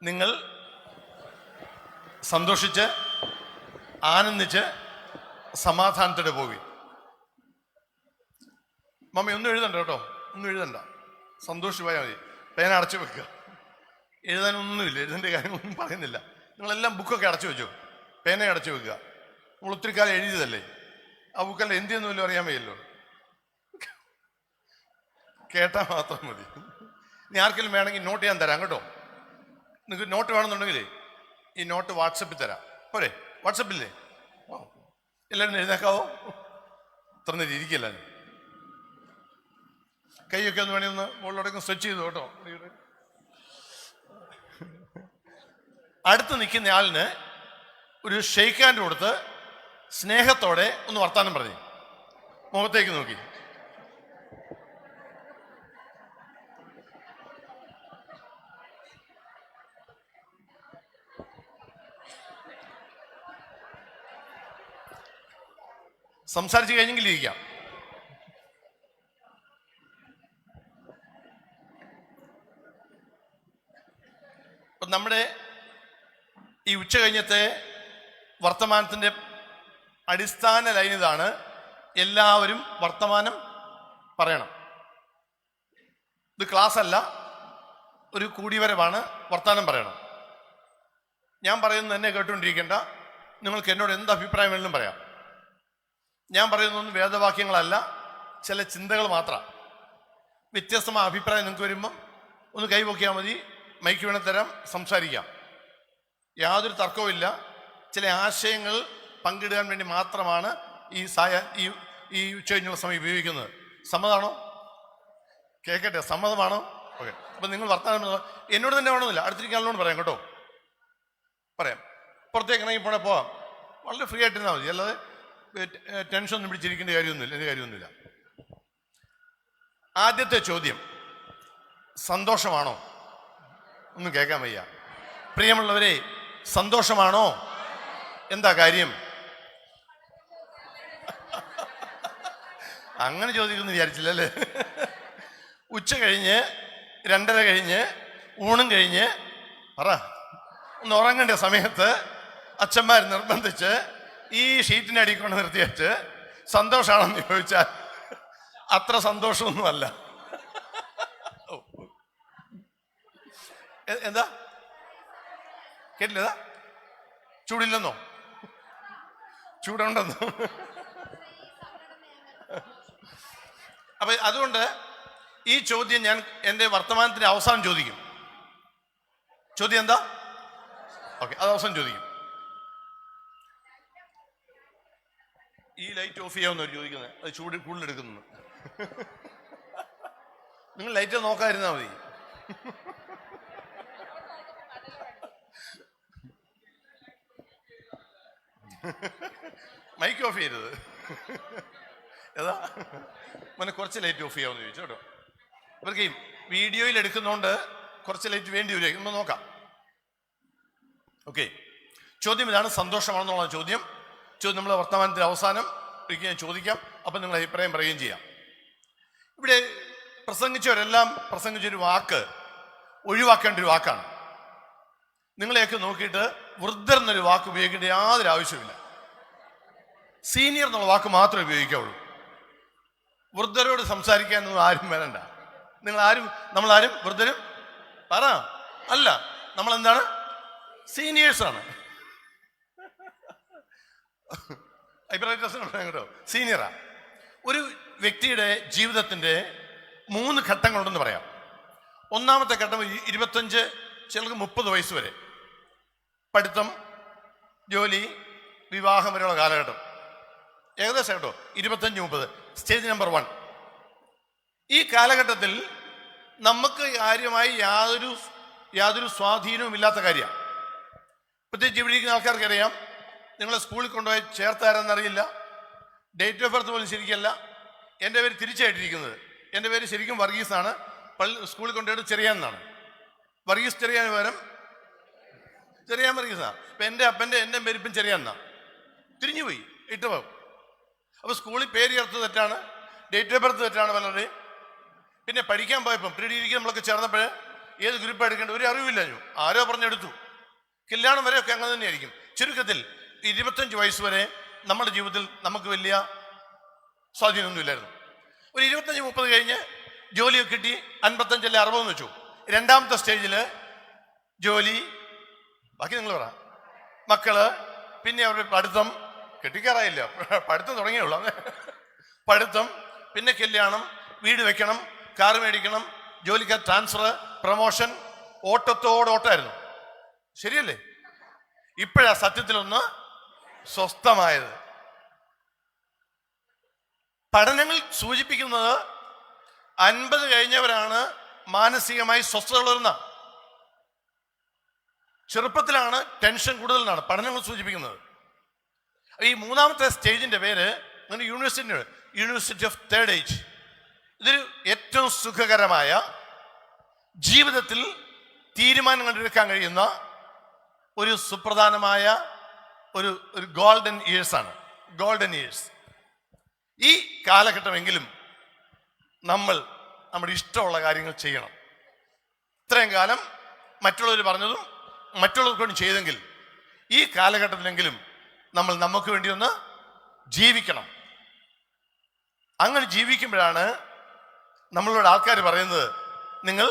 നിങ്ങൾ സന്തോഷിച്ച് ആനന്ദിച്ച് സമാധാനത്തോടെ പോയി. മമ്മി ഒന്നും എഴുതണ്ട കേട്ടോ, ഒന്നും എഴുതണ്ട, സന്തോഷിപ്പോയാൽ മതി. പേന അടച്ചു വെക്കുക. എഴുതാനൊന്നുമില്ല, എഴുതേണ്ട കാര്യങ്ങളൊന്നും പറയുന്നില്ല. നിങ്ങളെല്ലാം ബുക്കൊക്കെ അടച്ചു വെച്ചോ, പേന അടച്ചു വെക്കുക. നമ്മൾ ഒത്തിരി കാലം എഴുതിയതല്ലേ, ആ ബുക്കല്ല എന്ത് ചെയ്യുന്നില്ലോ അറിയാൻ വയ്യല്ലോ, കേട്ടാൽ മാത്രം മതി. ഇനി ആർക്കെങ്കിലും വേണമെങ്കിൽ നോട്ട് ചെയ്യാൻ തരാം കേട്ടോ. നിങ്ങൾക്ക് നോട്ട് വേണമെന്നുണ്ടെങ്കിൽ ഈ നോട്ട് വാട്സപ്പിൽ തരാം, പോരെ? വാട്സപ്പില്ലേ? എല്ലാവരും എഴുന്നേക്കാവോ? തുറന്നിട്ട് ഇരിക്കില്ല. കൈയൊക്കെ ഒന്ന് വേണമെങ്കിൽ ഒന്ന് മുകളിലോടൊക്കെ സ്ട്രെച്ച് ചെയ്തു കേട്ടോ. അടുത്ത് നിൽക്കുന്ന ആളിന് ഒരു ഷെയ്ക്ക് ഹാൻഡ് കൊടുത്ത് സ്നേഹത്തോടെ ഒന്ന് വർത്താനം പറഞ്ഞു, മുഖത്തേക്ക് നോക്കി. സംസാരിച്ച് കഴിഞ്ഞെങ്കിൽ ഇരിക്കാം. അപ്പം നമ്മുടെ ഈ ഉച്ച കഴിഞ്ഞത്തെ വർത്തമാനത്തിൻ്റെ അടിസ്ഥാന ലൈൻ ഇതാണ്: എല്ലാവരും വർത്തമാനം പറയണം. ഇത് ക്ലാസ് അല്ല, ഒരു കൂടിവരവാണ്. വർത്തമാനം പറയണം. ഞാൻ പറയുന്നത് എന്നെ കേട്ടുകൊണ്ടിരിക്കേണ്ട, നിങ്ങൾക്ക് എന്നോട് എന്ത് അഭിപ്രായം വേണമെങ്കിലും പറയാം. ഞാൻ പറയുന്നതൊന്നും വേദവാക്യങ്ങളല്ല, ചില ചിന്തകൾ മാത്രം. വ്യത്യസ്തമായ അഭിപ്രായം നിങ്ങൾക്ക് വരുമ്പം ഒന്ന് കൈവയ്ക്കാൻ മതി, മൈക്ക് വേണം തരാം, സംസാരിക്കാം. യാതൊരു തർക്കവുമില്ല. ചില ആശയങ്ങൾ പങ്കിടാൻ വേണ്ടി മാത്രമാണ് ഈ ഉച്ച കഴിഞ്ഞുള്ള സമയം ഉപയോഗിക്കുന്നത്. സമ്മതമാണോ? കേൾക്കട്ടെ, സമ്മതമാണോ? ഓക്കെ. അപ്പം നിങ്ങൾ വർത്തമാനം എന്നോട് തന്നെ വേണമെന്നില്ല, അടുത്തിരിക്കാനോട് പറയാം കേട്ടോ, പറയാം. പുറത്തേക്ക് ഇറങ്ങി പോവാം, വളരെ ഫ്രീ ആയിട്ടിരുന്നാൽ മതി. അല്ലാതെ ടെൻഷൻ ഒന്നും പിടിച്ചിരിക്കേണ്ട കാര്യമൊന്നുമില്ല. ആദ്യത്തെ ചോദ്യം, സന്തോഷമാണോ? ഒന്നും കേൾക്കാൻ വയ്യ. പ്രിയമുള്ളവരെ, സന്തോഷമാണോ? എന്താ കാര്യം? അങ്ങനെ ചോദിക്കുമെന്ന് വിചാരിച്ചില്ലല്ലേ? ഉച്ച കഴിഞ്ഞ് 2:30 കഴിഞ്ഞ് ഊണും കഴിഞ്ഞ് ഒന്ന് ഉറങ്ങേണ്ട സമയത്ത് അച്ഛന്മാർ നിർബന്ധിച്ച് ഈ ഷീറ്റിൻ്റെ അടിയിൽ കൊണ്ട് നിർത്തിയിട്ട് സന്തോഷമാണെന്ന് ചോദിച്ചാൽ അത്ര സന്തോഷമൊന്നുമല്ല. എന്താ കേട്ടില്ലതാ? ചൂടില്ലെന്നോ? ചൂടുണ്ടെന്നോ? അപ്പൊ അതുകൊണ്ട് ഈ ചോദ്യം ഞാൻ എൻ്റെ വർത്തമാനത്തിന്റെ അവസാനം ചോദിക്കും. ചോദ്യം എന്താ? ഓക്കെ, അത് അവസാനം ചോദിക്കും. ഈ ലൈറ്റ് ഓഫ് ചെയ്യാമെന്നവർ ചോദിക്കുന്നത്, അത് ചൂട് കൂടുതലെടുക്കുന്നു. നിങ്ങൾ ലൈറ്റ് നോക്കാതിരുന്നാൽ മതി. മൈക്ക് ഓഫ് ചെയ്യരുത്. ഏതാ മോനെ, കുറച്ച് ലൈറ്റ് ഓഫ് ചെയ്യാമെന്ന് ചോദിച്ചു കേട്ടോ. ഇവർക്ക് വീഡിയോയിൽ എടുക്കുന്നതുകൊണ്ട് കുറച്ച് ലൈറ്റ് വേണ്ടി വരും. നമ്മൾ നോക്കാം. ഓക്കെ, ചോദ്യം ഇതാണ്: സന്തോഷമാണെന്നുള്ള ചോദ്യം. നമ്മൾ വർത്തമാനത്തിന്റെ അവസാനം ഒരിക്കലും ചോദിക്കാം. അപ്പം നിങ്ങൾ അഭിപ്രായം പറയുകയും ചെയ്യാം. ഇവിടെ പ്രസംഗിച്ചവരെല്ലാം പ്രസംഗിച്ചൊരു വാക്ക് ഒഴിവാക്കേണ്ട ഒരു വാക്കാണ്. നിങ്ങളെയൊക്കെ നോക്കിയിട്ട് വൃദ്ധർ എന്നൊരു വാക്ക് ഉപയോഗിക്കേണ്ട യാതൊരു ആവശ്യമില്ല. സീനിയർ എന്നുള്ള വാക്ക് മാത്രമേ ഉപയോഗിക്കാവുള്ളൂ. വൃദ്ധരോട് സംസാരിക്കാനൊന്നും ആരും വരണ്ട. നമ്മളാരും വൃദ്ധരും അല്ല. നമ്മളെന്താണ്? സീനിയേഴ്സാണ്. കേട്ടോ, സീനിയറാ. ഒരു വ്യക്തിയുടെ ജീവിതത്തിന്റെ 3 ഘട്ടങ്ങളുണ്ടെന്ന് പറയാം. ഒന്നാമത്തെ ഘട്ടം 25, ചിലർക്ക് 30 വയസ്സ് വരെ, പഠിത്തം, ജോലി, വിവാഹം വരെയുള്ള കാലഘട്ടം. ഏകദേശം കേട്ടോ 25-30, സ്റ്റേജ് നമ്പർ 1. ഈ കാലഘട്ടത്തിൽ നമുക്ക് കാര്യമായി യാതൊരു സ്വാധീനവും ഇല്ലാത്ത കാര്യമാണ്. പ്രത്യേകിച്ച് ഇവിടെ ഇരിക്കുന്ന ആൾക്കാർക്ക് അറിയാം, നിങ്ങളെ സ്കൂളിൽ കൊണ്ടുപോയി ചേർത്താരെന്നറിയില്ല, ഡേറ്റ് ഓഫ് ബർത്ത് പോലും ശരിക്കല്ല. എൻ്റെ പേര് തിരിച്ചായിട്ടിരിക്കുന്നത്. എൻ്റെ പേര് ശരിക്കും വർഗീസാണ്. സ്കൂളിൽ കൊണ്ടുപോയിട്ട് ചെറിയാന്നാണ്. വർഗീസ് ചെറിയാന് പകരം ചെറിയാൻ വർഗീസാണ്. ഇപ്പം എൻ്റെ അപ്പൻ്റെ പേര് ഇപ്പം ചെറിയാന്നാണ്. തിരിഞ്ഞുപോയി, ഇട്ടുപോകും. അപ്പോൾ സ്കൂളിൽ പേര് ചേർത്ത് തെറ്റാണ്, ഡേറ്റ് ഓഫ് ബർത്ത് തെറ്റാണ് പലരുടെയും. പിന്നെ പഠിക്കാൻ പോയപ്പം പ്രീ ഡിഗ്രിക്ക് നമ്മളൊക്കെ ചേർന്നപ്പോൾ ഏത് ഗ്രൂപ്പ് എടുക്കേണ്ട ഒരു അറിവില്ല. ആരോ പറഞ്ഞെടുത്തു. കല്യാണം വരെയൊക്കെ അങ്ങനെ തന്നെയായിരിക്കും. ചുരുക്കത്തിൽ 25 വയസ്സ് വരെ നമ്മുടെ ജീവിതത്തിൽ നമുക്ക് വലിയ സ്വാധീനമൊന്നുമില്ലായിരുന്നു. ഒരു 25-30 കഴിഞ്ഞ് ജോലിയൊക്കെ കിട്ടി, 55 അല്ലെ 60 വെച്ചു. രണ്ടാമത്തെ സ്റ്റേജിൽ ജോലി, ബാക്കി നിങ്ങൾ പറ, മക്കള്, പിന്നെ അവരുടെ പഠിത്തം, കെട്ടിക്കാറായില്ല, പഠിത്തം തുടങ്ങിയുള്ളൂ. പഠിത്തം, പിന്നെ കല്യാണം, വീട് വെക്കണം, കാറ് മേടിക്കണം, ജോലിക്കാർ ട്രാൻസ്ഫർ, പ്രമോഷൻ, ഓട്ടത്തോടോട്ടായിരുന്നു. ശരിയല്ലേ? ഇപ്പോഴാ സത്യത്തിലൊന്ന് സ്വസ്ഥമായത്. പഠനങ്ങൾ സൂചിപ്പിക്കുന്നത് 50 കഴിഞ്ഞവരാണ് മാനസികമായി സ്വസ്ഥതയുള്ളവരെന്ന. ചെറുപ്പത്തിലാണ് ടെൻഷൻ കൂടുതലെന്നാണ് പഠനങ്ങൾ സൂചിപ്പിക്കുന്നത്. ഈ മൂന്നാമത്തെ സ്റ്റേജിന്റെ പേര് യൂണിവേഴ്സിറ്റി ഓഫ് തേർഡ് ഏജ്. ഇതൊരു ഏറ്റവും സുഖകരമായ ജീവിതത്തിൽ തീരുമാനങ്ങൾ എടുക്കാൻ കഴിയുന്ന ഒരു സുപ്രധാനമായ ഒരു ഗോൾഡൻ ഇയേഴ്സ് ആണ്. Golden years. ഈ കാലഘട്ടമെങ്കിലും നമ്മൾ നമ്മുടെ ഇഷ്ടമുള്ള കാര്യങ്ങൾ ചെയ്യണം. ഇത്രയും കാലം മറ്റുള്ളവർ പറഞ്ഞതും മറ്റുള്ളവർക്ക് വേണ്ടി ചെയ്തെങ്കിൽ ഈ കാലഘട്ടത്തിലെങ്കിലും നമ്മൾ നമുക്ക് വേണ്ടി ഒന്ന് ജീവിക്കണം. അങ്ങനെ ജീവിക്കുമ്പോഴാണ് നമ്മളോട് ആൾക്കാർ പറയുന്നത്, നിങ്ങൾ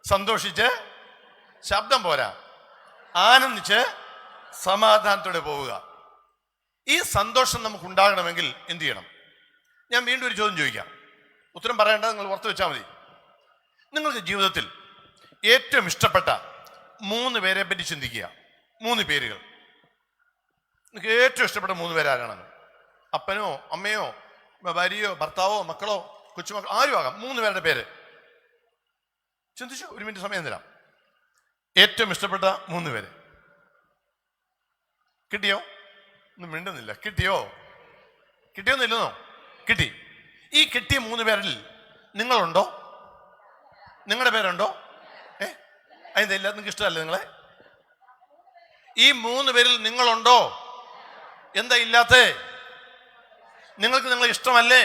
സന്തോഷിച്ച്, ശബ്ദം പോരാ, ആനന്ദിച്ച് സമാധാനത്തോടെ പോവുക. ഈ സന്തോഷം നമുക്ക് ഉണ്ടാകണമെങ്കിൽ എന്ത് ചെയ്യണം? ഞാൻ വീണ്ടും ഒരു ചോദ്യം ചോദിക്കാം, ഉത്തരം പറയേണ്ട, നിങ്ങൾ ഓർത്ത് വെച്ചാൽ മതി. നിങ്ങൾക്ക് ജീവിതത്തിൽ ഏറ്റവും ഇഷ്ടപ്പെട്ട 3 പേരെ പറ്റി ചിന്തിക്കുക. 3 പേരുകൾ. നിങ്ങൾക്ക് ഏറ്റവും ഇഷ്ടപ്പെട്ട 3 പേരാരാണെന്ന്? അപ്പനോ അമ്മയോ ഭാര്യയോ ഭർത്താവോ മക്കളോ കൊച്ചുമക്കളോ ആരും ആകാം. 3 പേരുടെ പേര് ചിന്തിച്ചു. 1 മിനിറ്റ് സമയം തരാം. ഏറ്റവും ഇഷ്ടപ്പെട്ട 3 പേര് കിട്ടിയോ? ഒന്നും മിണ്ടുന്നില്ല. കിട്ടിയോന്നില്ലെന്നോ? കിട്ടി. ഈ കിട്ടിയ 3 പേരിൽ നിങ്ങളുണ്ടോ? നിങ്ങളുടെ പേരുണ്ടോ? അതിന്റെ ഇല്ല, നിങ്ങൾക്ക് ഇഷ്ടമല്ലേ നിങ്ങളെ? ഈ 3 പേരിൽ നിങ്ങളുണ്ടോ? എന്താ ഇല്ലാത്തേ? നിങ്ങൾക്ക് നിങ്ങളെ ഇഷ്ടമല്ലേ?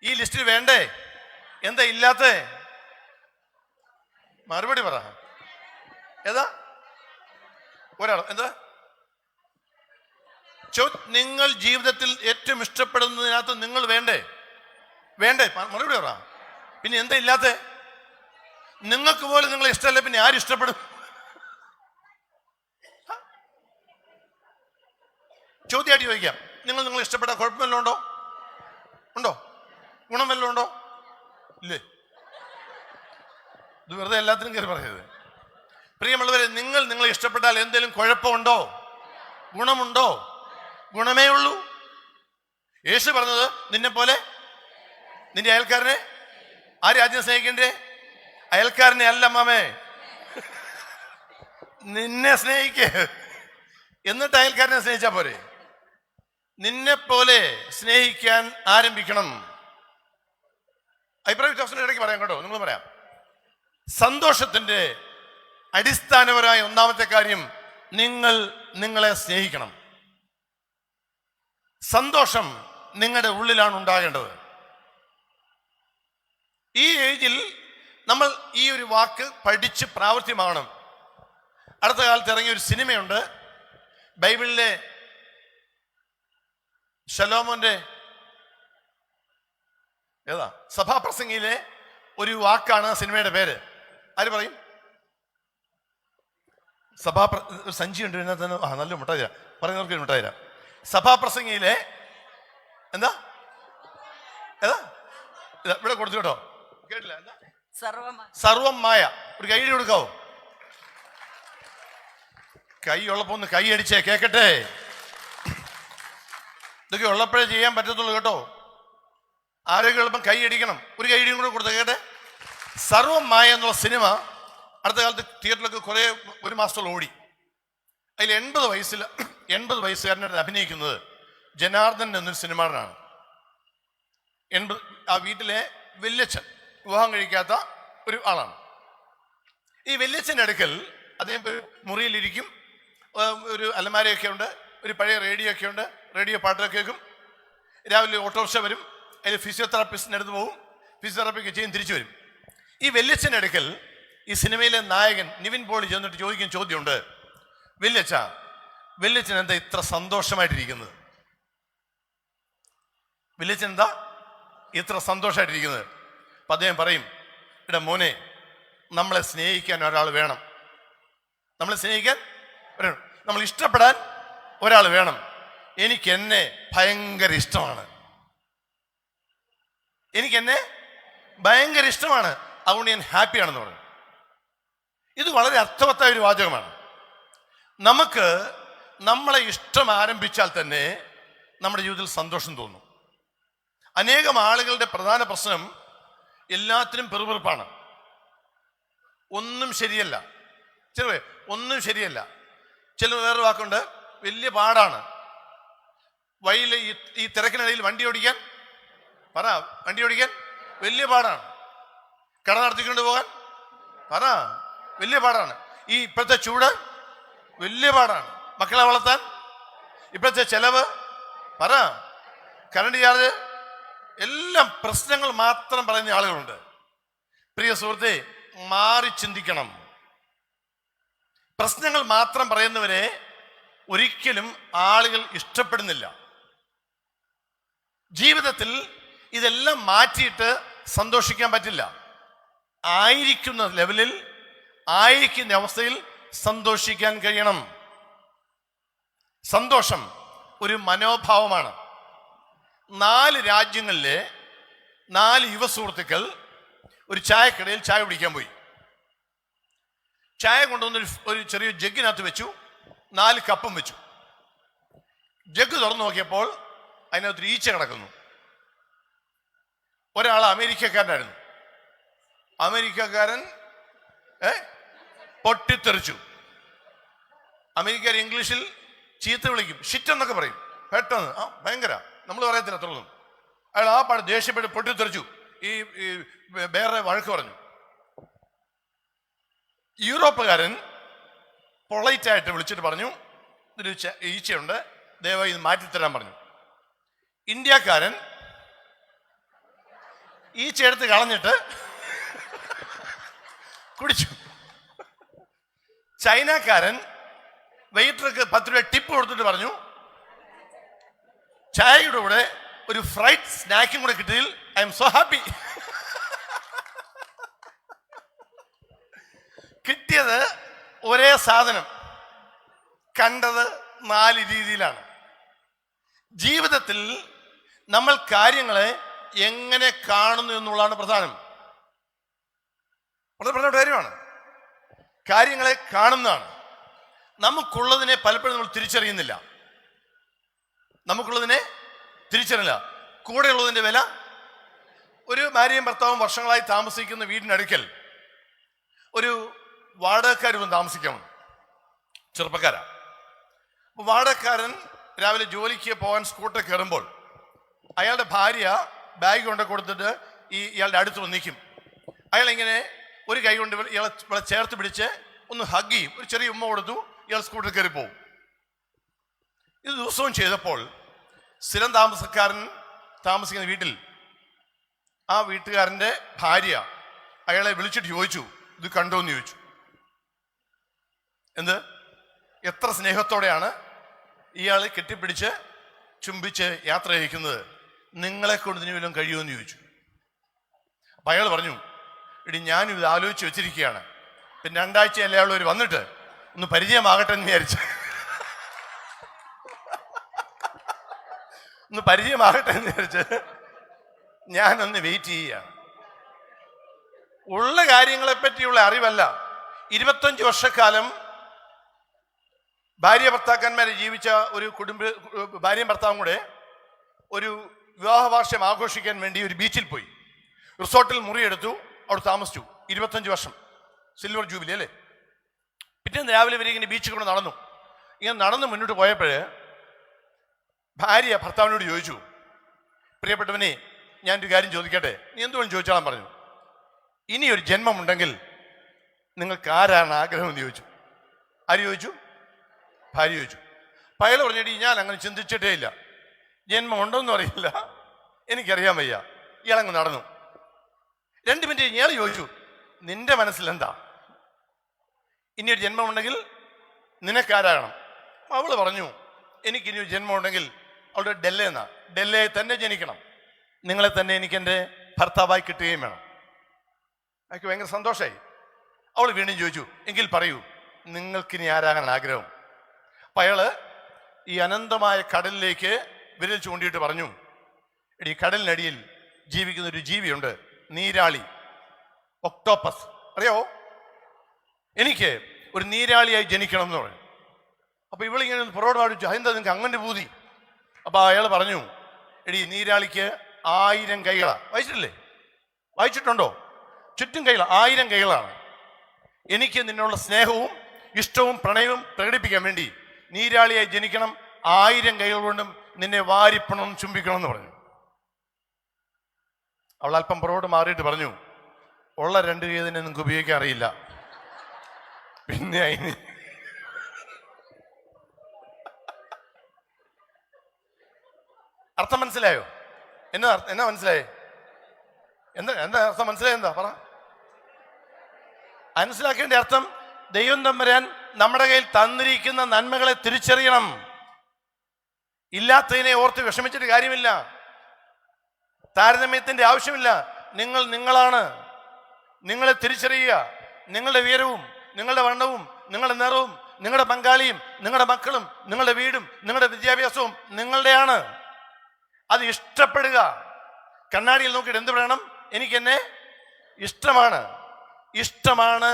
ഈ ലിസ്റ്റിൽ വേണ്ടേ? എന്താ ഇല്ലാത്തേ? മറുപടി പറ. ഏതാ? ഒരാൾ എന്താ? നിങ്ങൾ ജീവിതത്തിൽ ഏറ്റവും ഇഷ്ടപ്പെടുന്നതിനകത്ത് നിങ്ങൾ വേണ്ടേ? മറുപടി പറ. പിന്നെ എന്താ ഇല്ലാത്തേ? നിങ്ങൾക്ക് പോലും നിങ്ങളെ ഇഷ്ടമല്ല, പിന്നെ ആരും ഇഷ്ടപ്പെടും? ചോദ്യമായിട്ട് ചോദിക്കാം. നിങ്ങൾ ഇഷ്ടപ്പെട്ട കുഴപ്പം വല്ലതും ഉണ്ടോ? ഗുണം വല്ലതും ഉണ്ടോ? ഇല്ലേ? ഇത് വെറുതെ എല്ലാത്തിനും കയറി പറയരുത്. പ്രിയമുള്ളവരെ, നിങ്ങളെ ഇഷ്ടപ്പെട്ടാൽ എന്തെങ്കിലും കുഴപ്പമുണ്ടോ? ഗുണമുണ്ടോ? ഗുണമേ ഉള്ളൂ. യേശു പറഞ്ഞത്, നിന്നെ പോലെ നിന്റെ അയൽക്കാരനെ ആദ്യം സ്നേഹിക്കണ്ടേ? അയൽക്കാരനെ അല്ല മാമേ, നിന്നെ സ്നേഹിക്കേ. എന്നിട്ട് അയൽക്കാരനെ സ്നേഹിച്ചാ പോരെ? നിന്നെ പോലെ സ്നേഹിക്കാൻ ആരംഭിക്കണം. അഭിപ്രായ വ്യത്യാസത്തിന്റെ ഇടയ്ക്ക് പറയാം കേട്ടോ, നിങ്ങൾ പറയാം. സന്തോഷത്തിന്റെ അടിസ്ഥാനപരമായ 1ാമത്തെ കാര്യം, നിങ്ങളെ സ്നേഹിക്കണം. സന്തോഷം നിങ്ങളുടെ ഉള്ളിലാണ് ഉണ്ടാകേണ്ടത്. ഈ ഏജിൽ നമ്മൾ ഈ ഒരു വാക്ക് പഠിച്ച് പ്രാവർത്തികമാകണം. അടുത്ത കാലത്ത് ഇറങ്ങിയ ഒരു സിനിമയുണ്ട്, ബൈബിളിലെ ശലോമോന്റെ സഭാപ്രസംഗിയിലെ ഒരു വാക്കാണ് സിനിമയുടെ പേര്. ആര് പറയും? സഞ്ചി ഉണ്ട് ഇതിനകത്ത്. നല്ല മുട്ടായി പറയുന്നവർക്ക് മുട്ടായി. സഭാപ്രസംഗിയിലെ എന്താ ഇവിടെ കൊടുത്തു കേട്ടോ, കേട്ടില്ല? എന്താ? സർവം മായ. ഒരു കൈ കൊടുക്കാവോ? കൈ ഉള്ളപ്പോ ഒന്ന് കൈ അടിച്ചേ കേക്കട്ടെ. ഇതൊക്കെ ഉള്ളപ്പോഴേ ചെയ്യാൻ പറ്റത്തുള്ളൂ കേട്ടോ. ആരോഗ്യം എളുപ്പം കൈ അടിക്കണം. ഒരു കൈ അടിയും കൂടെ കൊടുത്ത കേട്ടെ. സർവം മായ എന്നുള്ള സിനിമ അടുത്ത കാലത്ത് തിയേറ്ററിലൊക്കെ കുറേ 1 മാസത്തോളം ഓടി. അതിൽ 80 വയസ്സുകാരനായിട്ട് അഭിനയിക്കുന്നത് ജനാർദ്ദൻ എന്നൊരു സിനിമാടനാണ്. ആ വീട്ടിലെ വല്യച്ഛൻ, വിവാഹം കഴിക്കാത്ത ഒരു ആളാണ്. ഈ വല്യച്ഛൻ്റെ അടുക്കൽ അദ്ദേഹം മുറിയിലിരിക്കും. ഒരു അലമാരയൊക്കെ ഉണ്ട്, ഒരു പഴയ റേഡിയോ ഒക്കെ ഉണ്ട്, റേഡിയോ പാട്ടൊക്കെ കേൾക്കും. രാവിലെ ഓട്ടോറിക്ഷ വരും, അതിൽ ഫിസിയോതെറാപ്പിസ്റ്റിൻ്റെ അടുത്ത് പോകും, ഫിസിയോതെറാപ്പി ഒക്കെ ചെയ്യും, തിരിച്ചു വരും. ഈ വല്യച്ഛൻ്റെ അടുക്കൽ ഈ സിനിമയിലെ നായകൻ നിവിൻ പോളി ചെന്നിട്ട് ചോദിക്കുന്ന ചോദ്യമുണ്ട്, വല്യച്ഛൻ എന്താ ഇത്ര സന്തോഷമായിട്ടിരിക്കുന്നത്? വല്യച്ഛൻ എന്താ ഇത്ര സന്തോഷമായിട്ടിരിക്കുന്നത്? അപ്പം അദ്ദേഹം പറയും, എടാ മോനെ, നമ്മളെ സ്നേഹിക്കാൻ ഒരാൾ വേണം, നമ്മളെ സ്നേഹിക്കാൻ നമ്മൾ ഇഷ്ടപ്പെടാൻ ഒരാൾ വേണം. എനിക്ക് എന്നെ ഭയങ്കര ഇഷ്ടമാണ്, എനിക്കെന്നെ ഭയങ്കര ഇഷ്ടമാണ്, അതുകൊണ്ട് ഞാൻ ഹാപ്പിയാണെന്ന് പറഞ്ഞു. ഇത് വളരെ അർത്ഥവത്തായ ഒരു വാചകമാണ്. നമുക്ക് നമ്മളെ ഇഷ്ടം ആരംഭിച്ചാൽ തന്നെ നമ്മുടെ ജീവിതത്തിൽ സന്തോഷം തോന്നും. അനേകം ആളുകളുടെ പ്രധാന പ്രശ്നം എല്ലാത്തിനും പെറുപെറുപ്പാണ്. ഒന്നും ശരിയല്ല, ഒന്നും ശരിയല്ല. ചില വേറൊരു വാക്കുണ്ട്, വലിയ പാടാണ് വഴിയിൽ ഈ തിരക്കിനിടയിൽ വണ്ടി ഓടിക്കാൻ വലിയ പാടാണ്. കട നടത്തിക്കൊണ്ട് പോകാൻ വലിയ പാടാണ്. ഈ ഇപ്പോഴത്തെ ചൂട് വലിയ പാടാണ്. മക്കളെ വളർത്താൻ ഇപ്പോഴത്തെ ചെലവ് കറണ്ട് ചാർജ്, എല്ലാം പ്രശ്നങ്ങൾ മാത്രം പറയുന്ന ആളുകളുണ്ട്. പ്രിയ സുഹൃത്തെ, മാറി ചിന്തിക്കണം. പ്രശ്നങ്ങൾ മാത്രം പറയുന്നവരെ ഒരിക്കലും ആളുകൾ ഇഷ്ടപ്പെടുന്നില്ല. ജീവിതത്തിൽ ഇതെല്ലാം മാറ്റിയിട്ട് സന്തോഷിക്കാൻ പറ്റില്ല. ആയിരിക്കുന്ന ലെവലിൽ, ആയിരിക്കുന്ന അവസ്ഥയിൽ സന്തോഷിക്കാൻ കഴിയണം. സന്തോഷം ഒരു മനോഭാവമാണ്. 4 രാജ്യങ്ങളിലെ 4 യുവ സുഹൃത്തുക്കൾ ഒരു ചായക്കടയിൽ ചായ കുടിക്കാൻ പോയി. ചായ കൊണ്ടുവന്ന് ഒരു ചെറിയ ജഗ്ഗിനകത്ത് വെച്ചു, 4 കപ്പും വെച്ചു. ജഗ് തുറന്നു നോക്കിയപ്പോൾ അതിനകത്തൊരു ഈച്ച കിടക്കുന്നു. ഒരാൾ അമേരിക്കക്കാരനായിരുന്നു. അമേരിക്കക്കാരൻ പൊട്ടിത്തെറിച്ചു. അമേരിക്കക്കാർ ഇംഗ്ലീഷിൽ ചീത്ത വിളിക്കും, ഷിറ്റ് എന്നൊക്കെ പറയും. പെട്ടെന്ന് ഭയങ്കര, നമ്മൾ പറയത്തില്ല അത്രയൊന്നും. അയാൾ ആ പാട് ദേഷ്യപ്പെട്ട് പൊട്ടിത്തെറിച്ചു. ഈ വേറെ വഴക്ക് പറഞ്ഞു. യൂറോപ്പുകാരൻ പൊളൈറ്റായിട്ട് വിളിച്ചിട്ട് പറഞ്ഞു, ഇതിൽ ഈച്ചയുണ്ട്, ദയവായി ഇത് മാറ്റിത്തരാൻ പറഞ്ഞു. ഇന്ത്യക്കാരൻ ഈച്ച എടുത്ത് കളഞ്ഞിട്ട് കുടിച്ചു. ചൈനക്കാരൻ വെയിറ്റർക്ക് 10 രൂപ ടിപ്പ് കൊടുത്തിട്ട് പറഞ്ഞു, ചായയുടെ കൂടെ ഒരു ഫ്രൈഡ് സ്നാക്കും കൂടെ കിട്ടിയതിൽ ഐ എം സോ ഹാപ്പി. കിട്ടിയത് ഒരേ സാധനം, കണ്ടത് 4 രീതിയിലാണ്. ജീവിതത്തിൽ നമ്മൾ കാര്യങ്ങളെ എങ്ങനെ കാണുന്നു എന്നുള്ളതാണ് പ്രധാനം. വളരെ പ്രധാനപ്പെട്ട കാര്യമാണ്. കാര്യങ്ങളെ കാണുന്നതാണ്. നമുക്കുള്ളതിനെ പലപ്പോഴും നമ്മൾ തിരിച്ചറിയുന്നില്ല. കൂടെയുള്ളതിൻ്റെ വില. ഒരു ഭാര്യയും ഭർത്താവും വർഷങ്ങളായി താമസിക്കുന്ന വീടിനടുക്കൽ ഒരു വാടകക്കാർ വന്ന് താമസിക്കാമെന്ന്. ചെറുപ്പക്കാരാ. വാടകക്കാരൻ രാവിലെ ജോലിക്ക് പോകാൻ സ്കൂട്ടർ കയറുമ്പോൾ അയാളുടെ ഭാര്യ ബാഗ് കൊണ്ട് കൊടുത്തിട്ട് ഇയാളുടെ അടുത്ത് വന്ന് നിൽക്കും. അയാൾ ഇങ്ങനെ ഒരു കൈ കൊണ്ട് ഇയാളെ ചേർത്ത് പിടിച്ച് ഒന്ന് ഹഗ് ചെയ്യും, ഒരു ചെറിയ ഉമ്മ കൊടുത്തു, ഇയാൾ സ്കൂട്ടർ കയറി പോകും. ഇത് ദിവസവും ചെയ്തപ്പോൾ സ്ഥിരം താമസക്കാരൻ താമസിക്കുന്ന വീട്ടിൽ ആ വീട്ടുകാരൻ്റെ ഭാര്യ അയാളെ വിളിച്ചിട്ട് ചോദിച്ചു, ഇത് കണ്ടോ എന്ന് ചോദിച്ചു. എത്ര സ്നേഹത്തോടെയാണ് ഇയാൾ കെട്ടിപ്പിടിച്ച് ചുംബിച്ച് യാത്ര ചെയ്യിക്കുന്നത്, നിങ്ങളെ കൊണ്ട് ഇതിന് വല്ലതും കഴിയുമെന്ന് ചോദിച്ചു. അപ്പം അയാൾ പറഞ്ഞു, എടി ഞാനും ഇത് ആലോചിച്ച് വെച്ചിരിക്കുകയാണ്, പിന്നെ 2 ആഴ്ചയല്ലേ അയാൾ വന്നിട്ട് ഒന്ന് പരിചയമാകട്ടെ എന്ന് വിചാരിച്ചു. ഒന്ന് പരിചയമാകട്ടെ എന്ന് വിചാരിച്ച് ഞാനൊന്ന് വെയിറ്റ് ചെയ്യുകയാണ്. ഉള്ള കാര്യങ്ങളെ പറ്റിയുള്ള അറിവല്ല. 25 വർഷക്കാലം ഭാര്യ ഭർത്താക്കന്മാരെ ജീവിച്ച ഒരു ഭാര്യയും ഭർത്താവും കൂടെ ഒരു വിവാഹ വാർഷികം ആഘോഷിക്കാൻ വേണ്ടി ഒരു ബീച്ചിൽ പോയി. റിസോർട്ടിൽ മുറിയെടുത്തു, അവിടെ താമസിച്ചു. 25 വർഷം, സിൽവർ ജൂബിലി അല്ലേ. പിറ്റേന്ന് രാവിലെ വരെ ഇങ്ങനെ ബീച്ചിൽ കൊണ്ട് നടന്ന് മുന്നോട്ട് പോയപ്പോൾ ഭാര്യ ഭർത്താവിനോട് ചോദിച്ചു, പ്രിയപ്പെട്ടവനെ, ഞാനൊരു കാര്യം ചോദിക്കട്ടെ? നീ എന്തുകൊണ്ട് ചോദിച്ചാൽ പറഞ്ഞു. ഇനി ഒരു ജന്മമുണ്ടെങ്കിൽ നിങ്ങൾക്ക് ആരാണ് ആഗ്രഹം എന്ന് ചോദിച്ചു. ആര് ചോദിച്ചു? ഭാര്യ ചോദിച്ചു. പയൽ പറഞ്ഞിട്ട് ഞാൻ അങ്ങനെ ചിന്തിച്ചിട്ടേ ഇല്ല, ജന്മം ഉണ്ടോന്നും അറിയില്ല, എനിക്കറിയാൻ വയ്യ. ഇയാളങ്ങ് നടന്നു. 2 മിനിറ്റ് ഇയാൾ ചോദിച്ചു, നിന്റെ മനസ്സിൽ എന്താ? ഇനിയൊരു ജന്മമുണ്ടെങ്കിൽ നിനക്കാരാകണം. അവൾ പറഞ്ഞു, എനിക്കിനിയൊരു ജന്മമുണ്ടെങ്കിൽ അവളുടെ ഡെല്ലയെ തന്നെ ജനിക്കണം, നിങ്ങളെ തന്നെ എനിക്ക് എൻ്റെ ഭർത്താവായി കിട്ടുകയും വേണം. എനിക്ക് ഭയങ്കര സന്തോഷമായി. അവൾ വീണ്ടും ചോദിച്ചു, എങ്കിൽ പറയൂ, നിങ്ങൾക്കിനി ആരാകാൻ ആഗ്രഹം? അപ്പം അയാള് ഈ അനന്തമായ കടലിലേക്ക് വിരൽ ചൂണ്ടിയിട്ട് പറഞ്ഞു, എടി, കടലിനടിയിൽ ജീവിക്കുന്ന ഒരു ജീവിയുണ്ട്, നീരാളി, ഒക്ടോപ്പസ്, അറിയാവോ? എനിക്ക് ഒരു നീരാളിയായി ജനിക്കണം എന്ന് പറഞ്ഞു. അപ്പൊ ഇവളിങ്ങനെ പുറകോട്ട് പാടിച്ചു, അതെന്താ നിങ്ങൾക്ക് അങ്ങനെ പൂതി? അപ്പൊ അയാൾ പറഞ്ഞു, എടി, നീരാളിക്ക് 1000 കൈകളാണ്. വായിച്ചിട്ടുണ്ടോ? ചുറ്റും കൈകൾ 1000 കൈകളാണ്. എനിക്ക് നിന്നുള്ള സ്നേഹവും ഇഷ്ടവും പ്രണയവും പ്രകടിപ്പിക്കാൻ വേണ്ടി നീരാളിയായി ജനിക്കണം, 1000 കൈകൾ കൊണ്ടും നിന്നെ വാരിപ്പണം ചുംബിക്കണം എന്ന് പറഞ്ഞു. അവൾ അല്പം പുറകോട്ട് മാറിയിട്ട് പറഞ്ഞു, ഉള്ള 2 കൈ തന്നെ നിങ്ങൾക്ക് ഉപയോഗിക്കാൻ അറിയില്ല, പിന്നെ അതിന് അർത്ഥം മനസ്സിലായോ? എന്നാ മനസ്സിലായേ? എന്താ അർത്ഥം മനസ്സിലായ? എന്താ പറ. മനസ്സിലാക്കേണ്ട അർത്ഥം, ദൈവം തമ്പുരാൻ നമ്മുടെ കയ്യിൽ തന്നിരിക്കുന്ന നന്മകളെ തിരിച്ചറിയണം. ഇല്ലാത്തതിനെ ഓർത്ത് വിഷമിച്ചിട്ട് കാര്യമില്ല, താരതമ്യത്തിന്റെ ആവശ്യമില്ല. നിങ്ങളാണ്. നിങ്ങളെ തിരിച്ചറിയുക. നിങ്ങളുടെ ഉയരവും നിങ്ങളുടെ വണ്ണവും നിങ്ങളുടെ നിറവും നിങ്ങളുടെ പങ്കാളിയും നിങ്ങളുടെ മക്കളും നിങ്ങളുടെ വീടും നിങ്ങളുടെ വിദ്യാഭ്യാസവും നിങ്ങളുടെയാണ്. അത് ഇഷ്ടപ്പെടുക. കണ്ണാടിയിൽ നോക്കിയിട്ട് എന്ത് പറയണം? എനിക്കെന്നെ ഇഷ്ടമാണ്